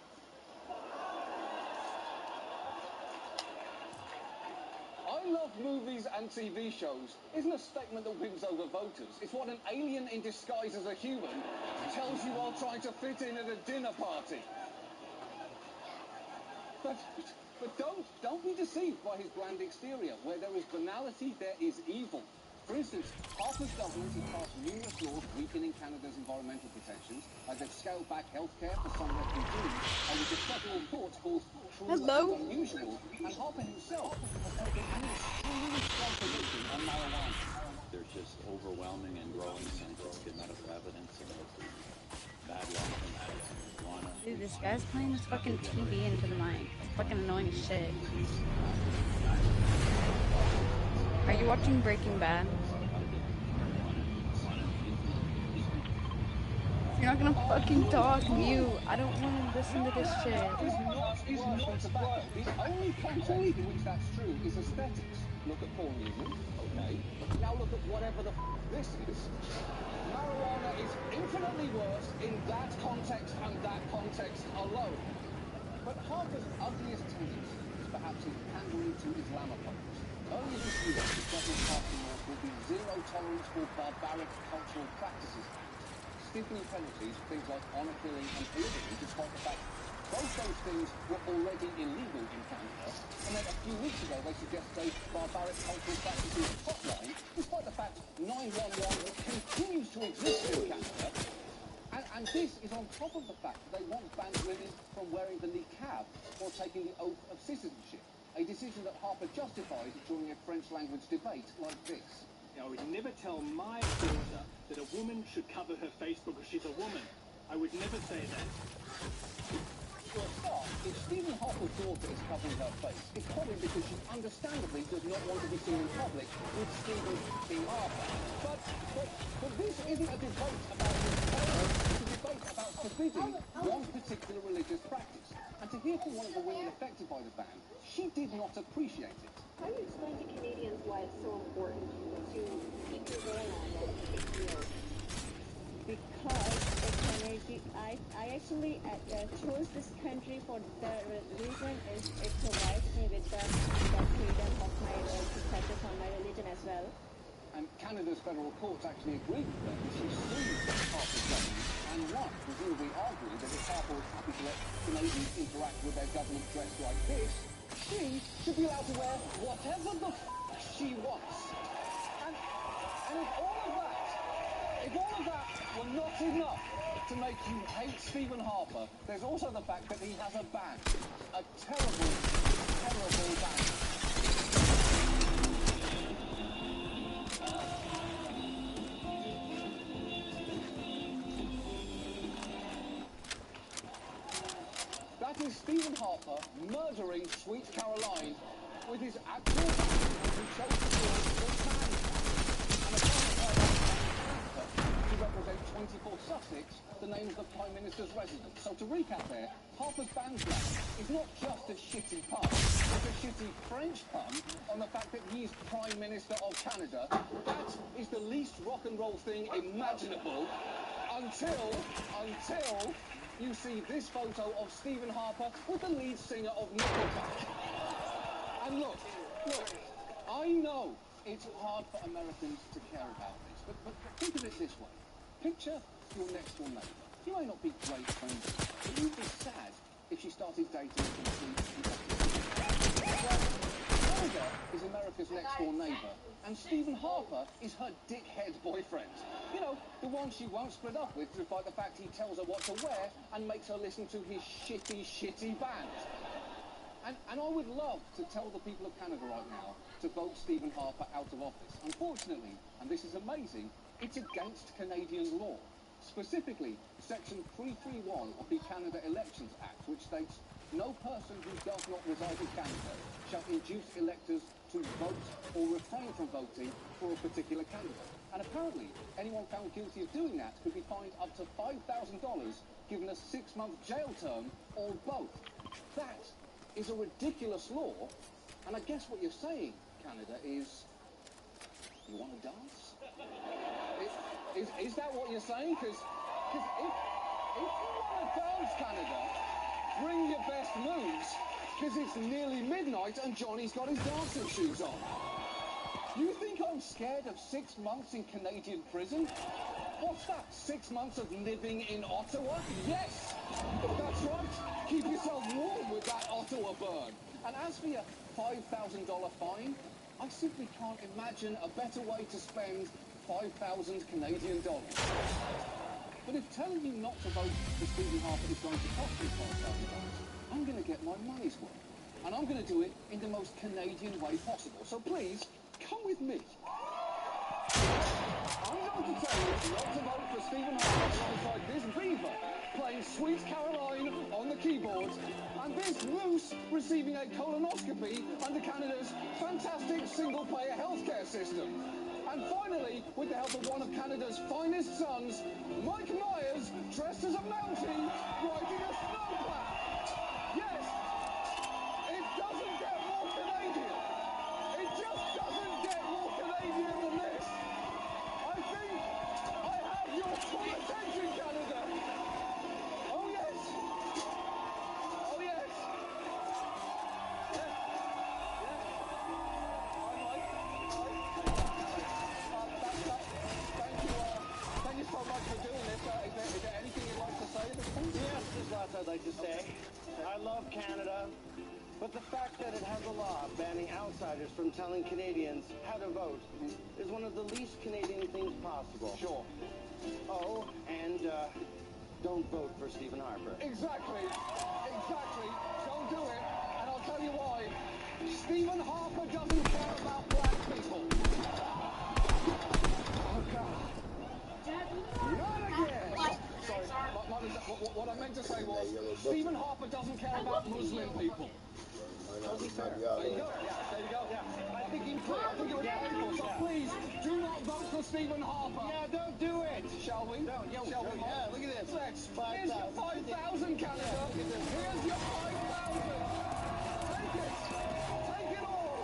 Speaker 2: I love movies and TV shows isn't a statement that wins over voters. It's what an alien in disguise as a human tells you while trying to fit in at a dinner party. But don't be deceived by his bland exterior. Where there is banality, there is evil. For instance, Harper's government has passed numerous laws weakening Canada's environmental protections, as they've scaled back healthcare for some refugees, and which the federal court calls truly unusual, and Harper himself has taken an extremely strong position on marijuana.
Speaker 14: There's just overwhelming and growing scientific and medical evidence about the bad long-term effects of marijuana.
Speaker 15: Dude, this guy's playing this fucking TV into the mic. It's fucking annoying as shit. Are you watching Breaking Bad? You're not gonna fucking talk, mute. I don't want to listen to this shit.
Speaker 2: Is not tobacco. The only context in which that's true is aesthetics. Look at Paul Newman, okay. Now look at whatever the this is. Marijuana is infinitely worse in that context and that context alone. But Harper's ugliest tendency is perhaps his pandering to Islamophobes. Earlier this year, the government passed a law called the Zero Tolerance for Barbaric Cultural Practices Act, stiffening penalties for things like honour killing and polygamy, despite the fact both those things were already illegal in Canada. And then a few weeks ago, they suggested a barbaric cultural practices hotline, despite the fact 911 continues to exist in Canada. And this is on top of the fact that they once banned women from wearing the niqab or taking the oath of citizenship, a decision that Harper justified during a French language debate like this.
Speaker 10: I would never tell my daughter that a woman should cover her face because she's a woman. I would never say that.
Speaker 2: For a start, if Stephen Harper's daughter is covering her face, it's probably because she understandably does not want to be seen in public with Stephen Harper. But this isn't a debate about his parents, it's a debate about forbidding one particular religious practice. And to hear from one of the women affected by the ban, she did not appreciate it.
Speaker 17: How do you explain to Canadians why it's so important to keep your veil on while it's a big deal?
Speaker 12: Because I actually chose this country for the reason is it provides me with the freedom of my to practice on my religion as well.
Speaker 2: And Canada's federal courts actually agreed with her. She sued Harper's government and won, presumably arguing that if Harper was happy to let Canadians interact with their government dressed like this, she should be allowed to wear whatever the she wants. And if all of that were not enough to make you hate Stephen Harper, there's also the fact that he has a band. A terrible, terrible band. That is Stephen Harper murdering Sweet Caroline with his actual band who chose to call it band. And apparently to represent 24 Sussex, the name of the Prime Minister's residence. So to recap there, Harper's band's name is not just a shitty pun, it's a shitty French pun on the fact that he's Prime Minister of Canada. That is the least rock and roll thing imaginable until you see this photo of Stephen Harper with the lead singer of Nickelback. And look, I know it's hard for Americans to care about this, but think of it this way. Picture your next door neighbour. You may not be great friends, but you'd be sad if she started dating a complete Well, Canada is America's next door neighbour, and Stephen Harper is her dickhead boyfriend. You know, the one she won't split up with despite the fact he tells her what to wear and makes her listen to his shitty band. And I would love to tell the people of Canada right now to vote Stephen Harper out of office. Unfortunately, and this is amazing, it's against Canadian law. Specifically, Section 331 of the Canada Elections Act, which states, no person who does not reside in Canada shall induce electors to vote or refrain from voting for a particular candidate. And apparently, anyone found guilty of doing that could be fined up to $5,000, given a 6-month jail term, or both. That is a ridiculous law, and I guess what you're saying, Canada, is you want to dance? Is that what you're saying? Because if you want to dance, Canada, bring your best moves, because it's nearly midnight and Johnny's got his dancing shoes on. You think I'm scared of 6 months in Canadian prison? What's that, 6 months of living in Ottawa? Yes! That's right! Keep yourself warm with that Ottawa burn. And as for your $5,000 fine, I simply can't imagine a better way to spend 5,000 Canadian dollars. But if telling you not to vote for Stephen Harper is going to cost me $5,000, I'm going to get my money's worth. And I'm going to do it in the most Canadian way possible. So please, come with me. I'm going to tell you not to vote for Stephen Harper alongside this beaver playing Sweet Caroline on the keyboard and this moose receiving a colonoscopy under Canada's fantastic single-payer healthcare system. And finally, with the help of one of Canada's finest sons, Mike Myers, dressed as a Mountie, riding a snowplow. Yes, it doesn't get more Canadian. It just doesn't get more Canadian than this. I think I have your full attention, Canada. Oh yes. Oh yes. Yeah. I'm
Speaker 10: else I'd like to say. I love Canada, but the fact that it has a law banning outsiders from telling Canadians how to vote is one of the least Canadian things possible. Sure. Oh, and don't vote for Stephen Harper.
Speaker 2: Exactly. Don't do it. And I'll tell you why. Stephen Harper doesn't care about black people. Oh, God. Not again. Sorry. What I meant to say was, Stephen Harper doesn't care about Muslim people. Totally fair. There you go. Yeah. I think it was painful. So please, do not vote for Stephen Harper.
Speaker 10: Yeah, don't do it.
Speaker 2: Shall we? Shall we?
Speaker 10: Yeah, look at this.
Speaker 2: Let's. Here's your 5,000, Canada. Here's your 5,000. Take it. Take it all.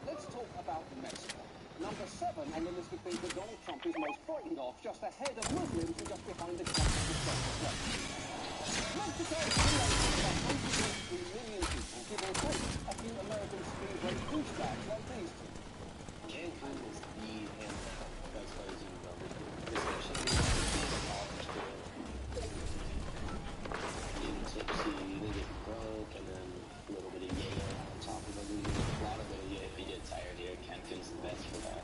Speaker 2: Let's talk about Mexico. Number 7 on the list of things that Donald Trump is most frightened of, just ahead of Muslims and just behind the Trump of the social place. Mexico is about 123 million people, give or take. A few Americans being great douchebags like these two.
Speaker 20: Cancun is the hands down best place you can go, especially in the college tour. Getting tipsy, they get drunk, and then a little bit of yayo on top of it. A lot of it, yeah, if you get tired here, Cancun's the best for that.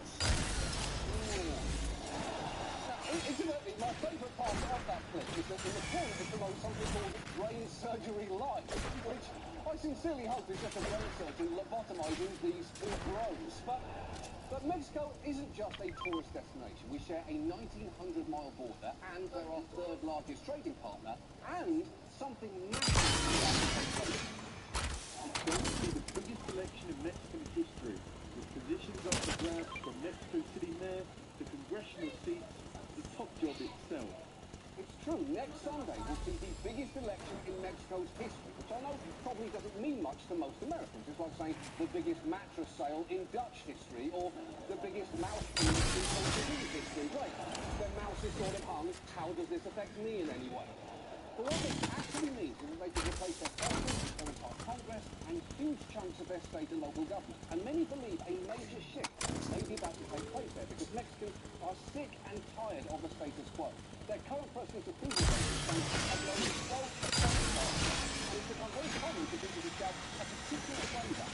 Speaker 2: Incidentally, my favourite part of that clip is that in the corner is promotes something called brain surgery live, which I sincerely hope is just a brain surgeon lobotomizing these two bros. But Mexico isn't just a tourist destination. We share a 1,900-mile border, and they're our third largest trading partner, and something massive.
Speaker 9: It's going to be the biggest election in Mexican history, with positions up for grabs from Mexico City Mayor to congressional seats, the top job itself.
Speaker 2: It's true, next Sunday will see the biggest election in Mexico's history, which I know probably doesn't mean much to most Americans. It's like saying the biggest mattress sale in Dutch history, or the biggest mouse in Portuguese history. Great, the mouse is sort of hung. How does this affect me in any way? But what it actually means is that they can replace their president, their entire Congress, and huge chunks of their state and local government. And many believe a major shift may be about to take place there, because Mexicans are sick and tired of the status quo. Their current president's approval rating has only 12%, and it's become very common for people to shout a particular flavor.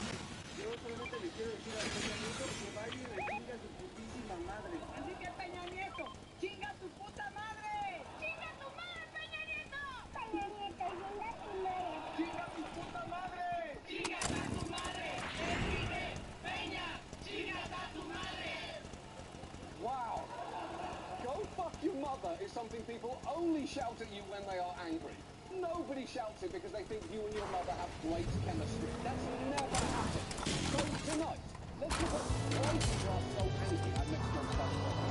Speaker 10: Yo solamente le quiero decir a Peña Nieto que vaya y le chinga su putísima madre. Enrique Peña Nieto, chinga tu puta madre. Chinga tu madre, Peña Nieto. Peña Nieto, chinga tu madre. Chinga tu puta madre. Chinga a tu madre. Enrique Peña, chinga a tu madre.
Speaker 2: Wow. Go fuck your mother is something people only shout at you when they are angry. Nobody shouts it because they think you and your mother have great chemistry. That's never happened. So tonight, let's look at why people are so angry at Mexico's status quo.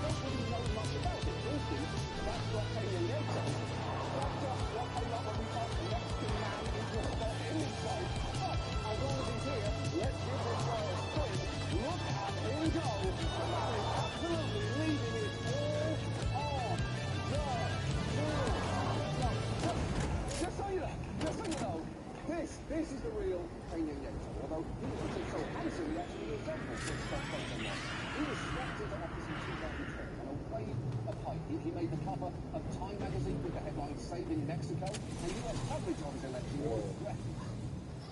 Speaker 2: Don't really know much about it. For instance, that's what Peña Nieto. That's just what came up when we passed the Mexican man into a spot inside. But as long as he's here, let's give this guy a spin. Look at him go. The man is absolutely leaving it all on the field. Now, just so you know, this is the real Peña Nieto. Although he wasn't so handsome, he actually resembled this stuff on there. He was swept into office in 2010 on a wave of hype. He made the cover of Time magazine with the headline "Saving Mexico," and U.S. coverage of his election was threatened.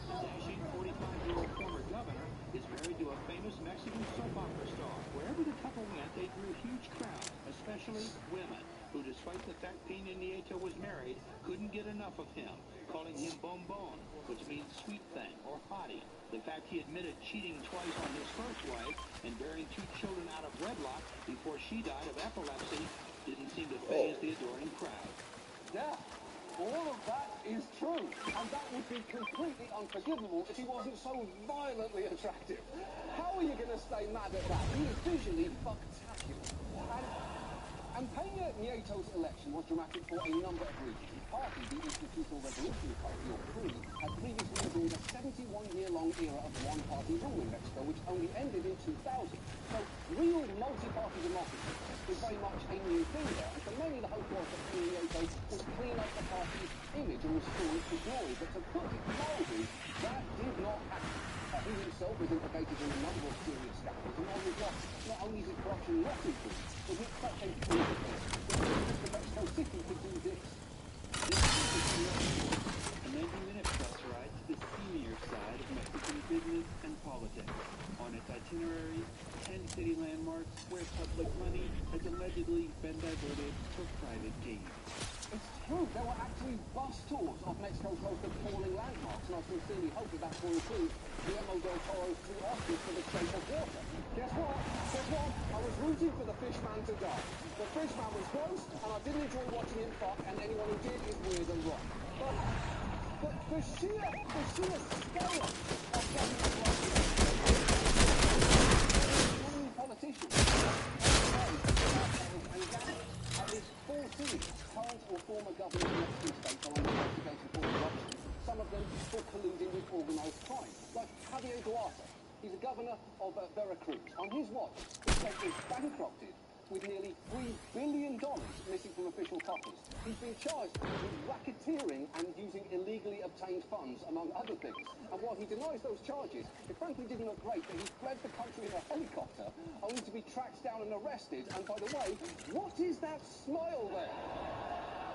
Speaker 10: The dashing 45-year-old former governor is married to a famous Mexican soap opera star. Wherever the couple Mexico went, they drew huge crowds, especially women, who, despite the fact Peña Nieto was married, couldn't get enough of him, calling him bombon, which means sweet thing or hottie. The fact he admitted cheating twice on his first wife and bearing 2 children out of wedlock before she died of epilepsy didn't seem to faze the adoring crowd.
Speaker 2: Yeah, all of that is true, and that would be completely unforgivable if he wasn't so violently attractive. How are you going to stay mad at that? He is visually fucktacular. And Peña Nieto's election was dramatic for a number of reasons. His party, the Institutional Revolutionary Party, or PRI, had previously enjoyed a 71-year-long era of one-party rule in Mexico, which only ended in 2000. So real multi-party democracy is very much a new thing there. And for many, the hope was that Peña Nieto would clean up the party's image and restore its glory. But to put it mildly, that did not happen. He himself was implicated in a number of serious scandals, and not only is his corruption not improved, but it's such a proof of this that Mexico City could do this.
Speaker 9: Amazing minute bus ride to the seamier side of Mexican business and politics. On its itinerary, 10 city landmarks where public money has allegedly been diverted for private gain.
Speaker 2: It's true, there were actually bus tours of Mexico's most appalling landmarks, and I sincerely hope that will include Guillermo del Toro's 2 Oscars for The Shape of Water. Guess what? I was rooting for the fishman to die. The fishman was gross, and I didn't enjoy watching him fuck, and anyone who did is weird and wrong. But the sheer scale of government corruption, many politicians, and gamblers, at least 14 current or former governors of Mexican states are under investigation for corruption, some of them for colluding with organized crime, like Javier Duarte. He's a governor of Veracruz. On his watch, the state is bankrupted with nearly $3 billion missing from official coffers. He's been charged with racketeering and using illegally obtained funds, among other things. And while he denies those charges, it frankly didn't look great that he fled the country in a helicopter, only to be tracked down and arrested. And by the way, what is that smile there?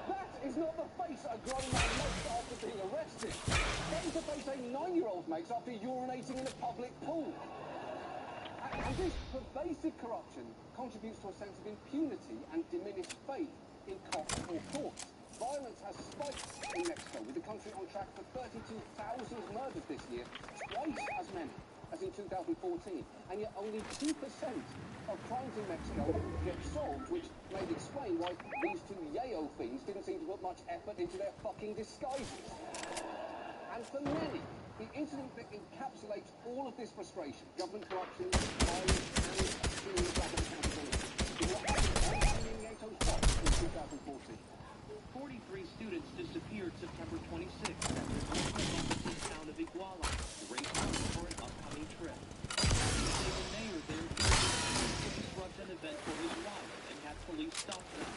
Speaker 2: That is not the face a grown man makes after being arrested. That is the face a 9-year-old makes after urinating in a public pool. And this pervasive corruption contributes to a sense of impunity and diminished faith in cops or courts. Violence has spiked in Mexico, with the country on track for 32,000 murders this year, twice as many as in 2014. And yet only 2% of crimes in Mexico get solved, which may explain why these 2 yayo fiends didn't seem to put much effort into their fucking disguises. And for many, the incident that encapsulates all of this frustration, government corruption, violence, and extreme lack of accountability, is what happened on Peña Nieto's watch in 2014.
Speaker 9: 43 students disappeared September 26th after the town of Iguala raced out for an upcoming trip. The mayor there to disrupt an event for his wife and had police stop them.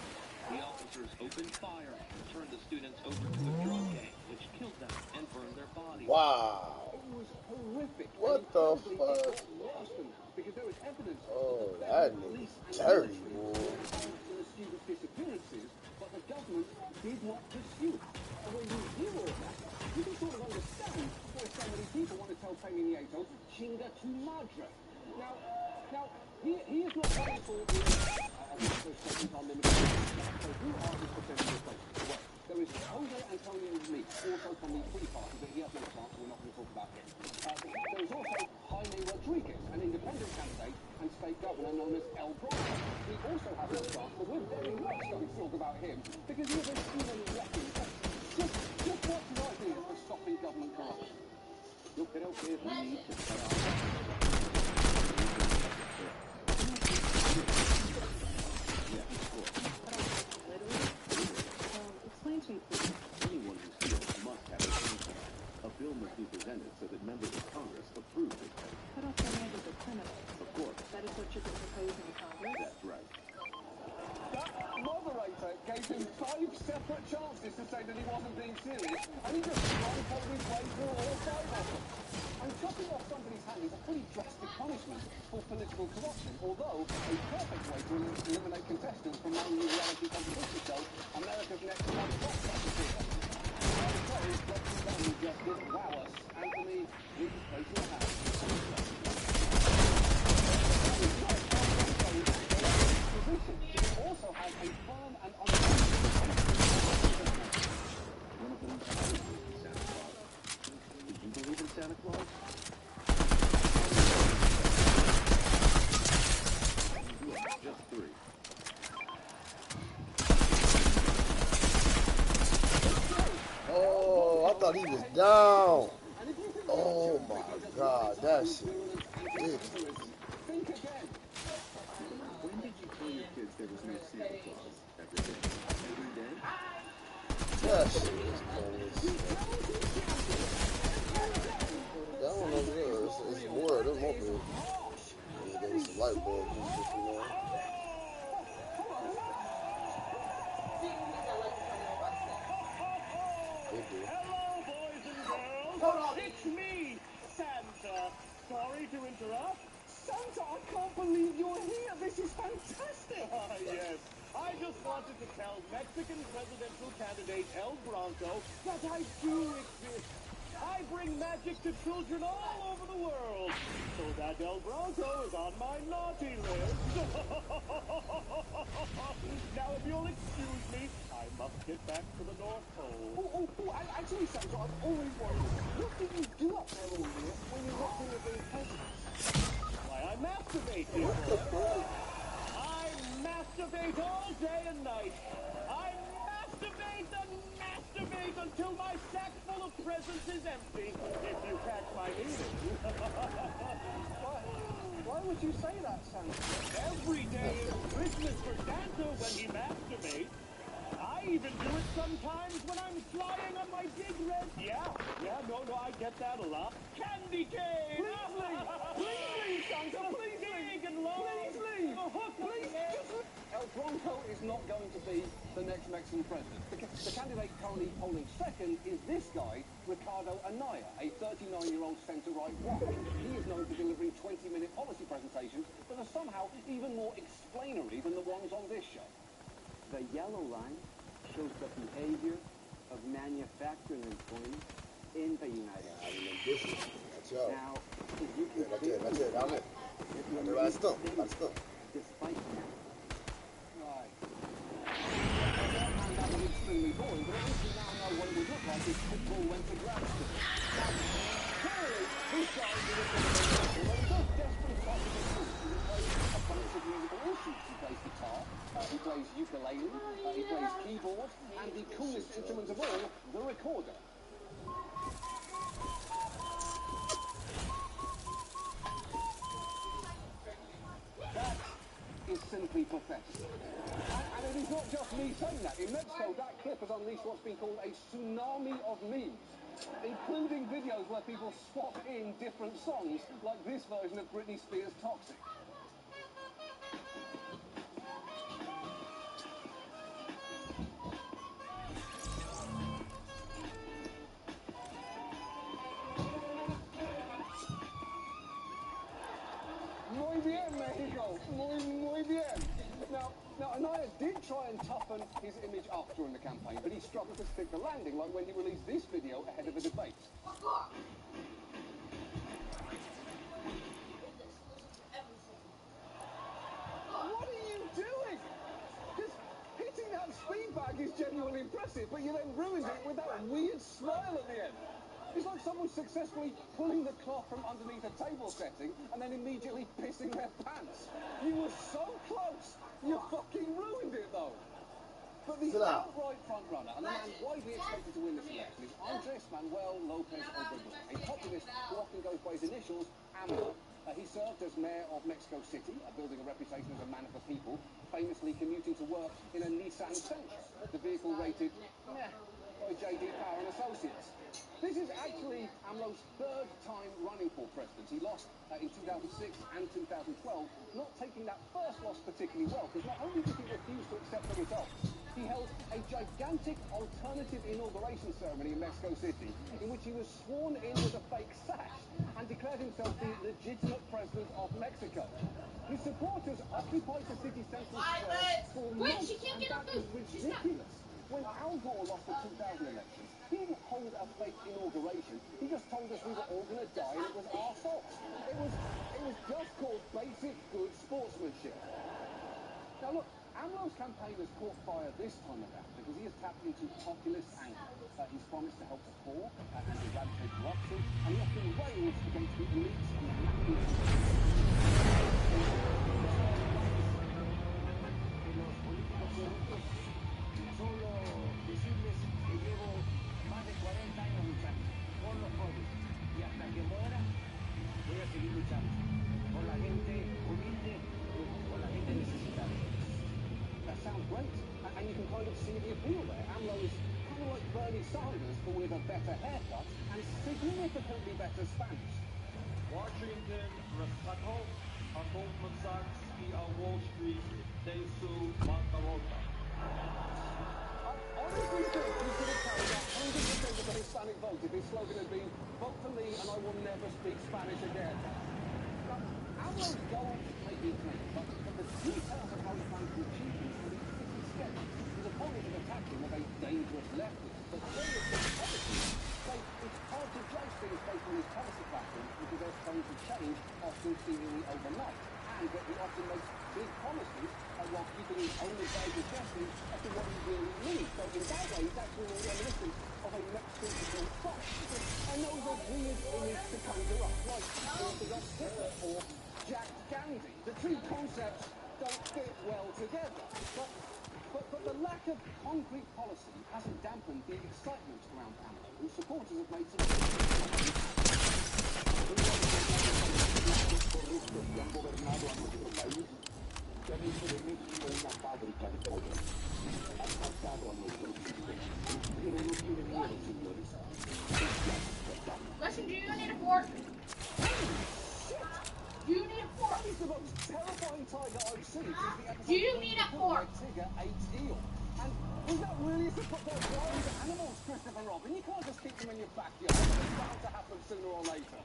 Speaker 9: The officers opened fire and turned the students over to a drug gang, which killed them and burned their bodies.
Speaker 8: Wow.
Speaker 2: It was horrific.
Speaker 8: What the fuck?
Speaker 2: It got worse than that, because there was evidence
Speaker 8: Oh,
Speaker 2: that
Speaker 8: that
Speaker 2: the police
Speaker 8: nigga
Speaker 2: and
Speaker 8: dirty,
Speaker 2: military
Speaker 8: boy.
Speaker 2: were involved in the students' disappearances, but the government did not pursue. And when you hear all that, you can sort of understand why so many people want to tell Peña Nieto, chinga tu madre. Now, he is not running for the those statements are limited. So who are his potential replacements? Well, there is Jose Antonio Meade, also from the Free Party, but he has no chance, so we're not going to talk about him. There is also Jaime Rodriguez, an independent candidate and state governor known as El Bronco. He also has no chance, but we're very much going to talk about him, because he is a human wrecking. Just what's your idea for stopping government corruption?
Speaker 9: Yo creo que we need to cut off.
Speaker 12: Explain to me, please.
Speaker 14: Anyone who steals must have a penalty. A bill must be presented so that members of Congress approve this bill.
Speaker 12: Cut off the hand of the criminal.
Speaker 14: Of course.
Speaker 12: That is what you've been proposing in Congress?
Speaker 14: That's right.
Speaker 2: That moderator gave him 5 separate chances to say that he wasn't being serious, and he just blindfolded his way through all 5 of them. And chopping off somebody's hand is a pretty drastic punishment for political corruption, although a perfect way to eliminate contestants from main reality competition show America's Next Top Theater. I'm sorry, but you just didn't wow us, and for me, you can place your hand.
Speaker 8: thought he was down. Oh my God, that shit was ridiculous.
Speaker 2: Think again.
Speaker 5: When did you tell your kids there was no Santa Claus every day? Every day?
Speaker 8: That shit is funny as shit. That one over there, it's more of them over here. Yeah, there was some light bulbs and shit, you know. They do.
Speaker 10: Hello, boys and girls. It's me, Santa. Sorry to interrupt.
Speaker 2: Santa, I can't believe you're here. This is fantastic.
Speaker 10: Yes. I just wanted to tell Mexican presidential candidate El Bronco that I do exist. I bring magic to children all over the world. So that El Bronco is on my naughty list. Now, if you'll excuse me, I must get back to the North Pole.
Speaker 2: Actually, Santa, I've always wondered, what do you do up there all year when you're not doing being president?
Speaker 10: Why, I masturbate, dear boy. I masturbate all day and night. I masturbate and masturbate until my sack full of presents is empty, if you catch my meaning.
Speaker 2: Why would you say that, Santa?
Speaker 10: Every day is Christmas for Santa when he masturbates. I even do it sometimes when I'm flying on my big red... Yeah, no, I get that a lot. Candy cane!
Speaker 2: Please leave, Santa, please leave!
Speaker 10: Big and long!
Speaker 2: Please leave! Please, just leave! El Bronco is not going to be the next Mexican president. The candidate currently polling second is this guy, Ricardo Anaya, a 39-year-old centre-right whack. He is known for delivering 20-minute policy presentations that are somehow even more explanatory than the ones on this show.
Speaker 11: The yellow line shows the behavior of manufacturing employees in the United States. Now, if you can
Speaker 8: That's it, down there.
Speaker 11: Despite that.
Speaker 2: Right. That was extremely boring, but at least we now know what it would look like if football went to grad school. Clearly, this guy is going to be although he does desperately try to be cool. He plays a bunch of musical instruments. He plays guitar, he plays ukulele, he plays keyboard, and the coolest instrument of all, the recorder. That is simply pathetic. And it is not just me saying that. In Mexico, that clip has unleashed what's been called a tsunami of memes, including videos where people swap in different songs, like this version of Britney Spears' Toxic. Muy bien, Mexico. Muy bien. Now, Anaya did try and toughen his image up during the campaign, but he struggled to stick the landing, like when he released this video ahead of the debate. What are you doing? Just hitting that speed bag is genuinely impressive, but you then ruined it with that weird smile at the end. It's like someone successfully pulling the cloth from underneath a table setting and then immediately pissing their pants. You were so close. You fucking ruined it, though. But the outright front-runner and the man widely expected to win this election is Andres Manuel Lopez Obrador, a populist who often goes by his initials, AMLO. He served as mayor of Mexico City, building a reputation as a man of the people, famously commuting to work in a Nissan Sentra, the vehicle rated meh by J.D. Power and Associates. This is actually AMLO's third time running for president. He lost in 2006 and 2012, not taking that first loss particularly well, because not only did he refuse to accept the results, he held a gigantic alternative inauguration ceremony in Mexico City, in which he was sworn in with a fake sash and declared himself the legitimate president of Mexico. His supporters occupied the city central square for months, and that is ridiculous. When Al Gore lost the 2000 elections, he didn't hold a fake inauguration. He just told us we were all going to die and it was our fault. It was just called basic good sportsmanship. Now look, AMLO's campaign has caught fire this time around because he has tapped into populist anger. He's promised to help the poor and eradicate corruption, and he often rails against the elites and the macro. Solo decirles que llevo más de 40 años kind of see the appeal there. AMLO is kind of like Bernie Sanders, but with a better haircut and significantly better Spanish.
Speaker 13: Washington, Rescato, a Goldman Sachs y a Wall Street, de su bancarrota.
Speaker 2: Honestly think he could have carried 100% of the Hispanic vote if his slogan had been, vote for me and I will never speak Spanish again. Now, AMLO's goals may be clear, but the details of how he plans to achieve them can be pretty sketchy. His opponents have attacked him as a dangerous leftist, but journalists and politicians say it's hard to judge things based on his policy platform because they're prone to change, often seemingly overnight, and that he often makes big promises while keeping his own advisors guessing as to what he really means. So in that way, he's actually more reminiscent of a Mexican film fox, which I know is a weird image to conjure up, like Orthodox Hitler or Jack Gandhi. The two concepts don't fit well together. But the lack of concrete policy hasn't dampened the excitement around AMLO, whose supporters have made some
Speaker 19: Listen, do you need a fork? Do you need a fork?
Speaker 2: That is the most terrifying tiger I've seen since the episode
Speaker 19: Do you need a fork?
Speaker 2: where Tigger ate eel. And was that really to put their wild animals, Christopher Robin? You can't just keep them in your backyard. It's bound to happen sooner or later.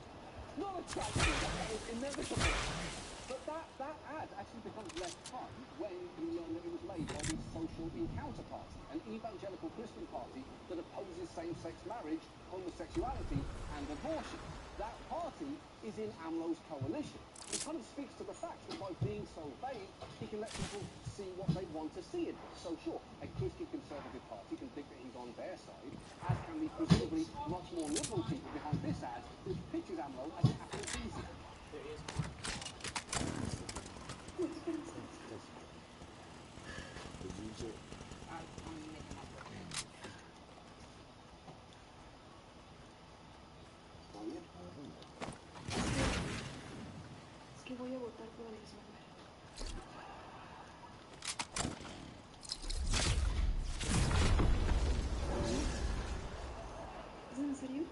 Speaker 2: Not a tragedy, that was inevitable. But that ad actually becomes less fun when you learn that it was made by the Social Encounter Party, an evangelical Christian party that opposes same-sex marriage, homosexuality, and abortion. That party is in AMLO's coalition. It kind of speaks to the fact that by being so vague, he can let people see what they want to see in him. So sure, a Christian conservative party can think that he's on their side, as can the presumably much more liberal people behind this ad, which pictures AMLO as an aphrodisiac.
Speaker 24: Es que voy a votar por el mismo número. ¿Es en serio?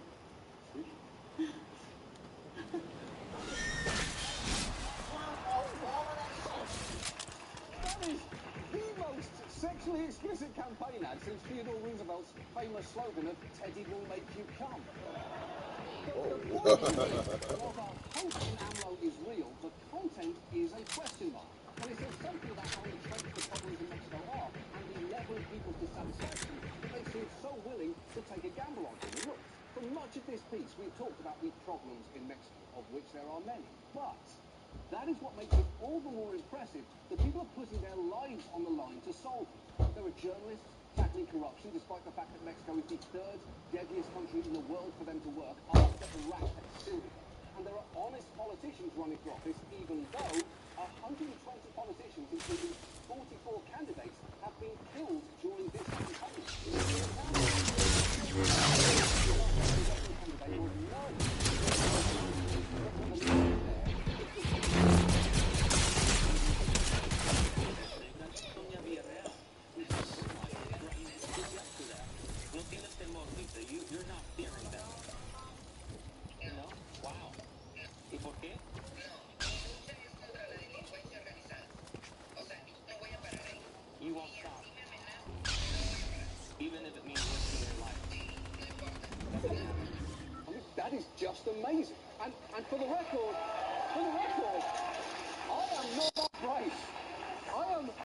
Speaker 2: That is the most sexually explicit campaign ad since Theodore Roosevelt's famous slogan of Teddy will make you come. The point is, while the hope in AMLO is real, the content is a question mark. And it says something about how entrenched the problems in Mexico are and the level of people's dissatisfaction that makes him so willing to take a gamble on him. And look, for much of this piece, we've talked about the problems in Mexico, of which there are many. But that is what makes it all the more impressive that people are putting their lives on the line to solve them. There are journalists tackling corruption, despite the fact that Mexico is the third deadliest country in the world for them to work after Iraq and Syria. And there are honest politicians running for office, even though 120 politicians, including 44 candidates, have been killed during this campaign.
Speaker 4: You're not fearing them. No? Wow. ¿Y por qué? You won't stop. Even if it means risking your life.
Speaker 2: I mean, that is just amazing. And for the record, I am not afraid. I am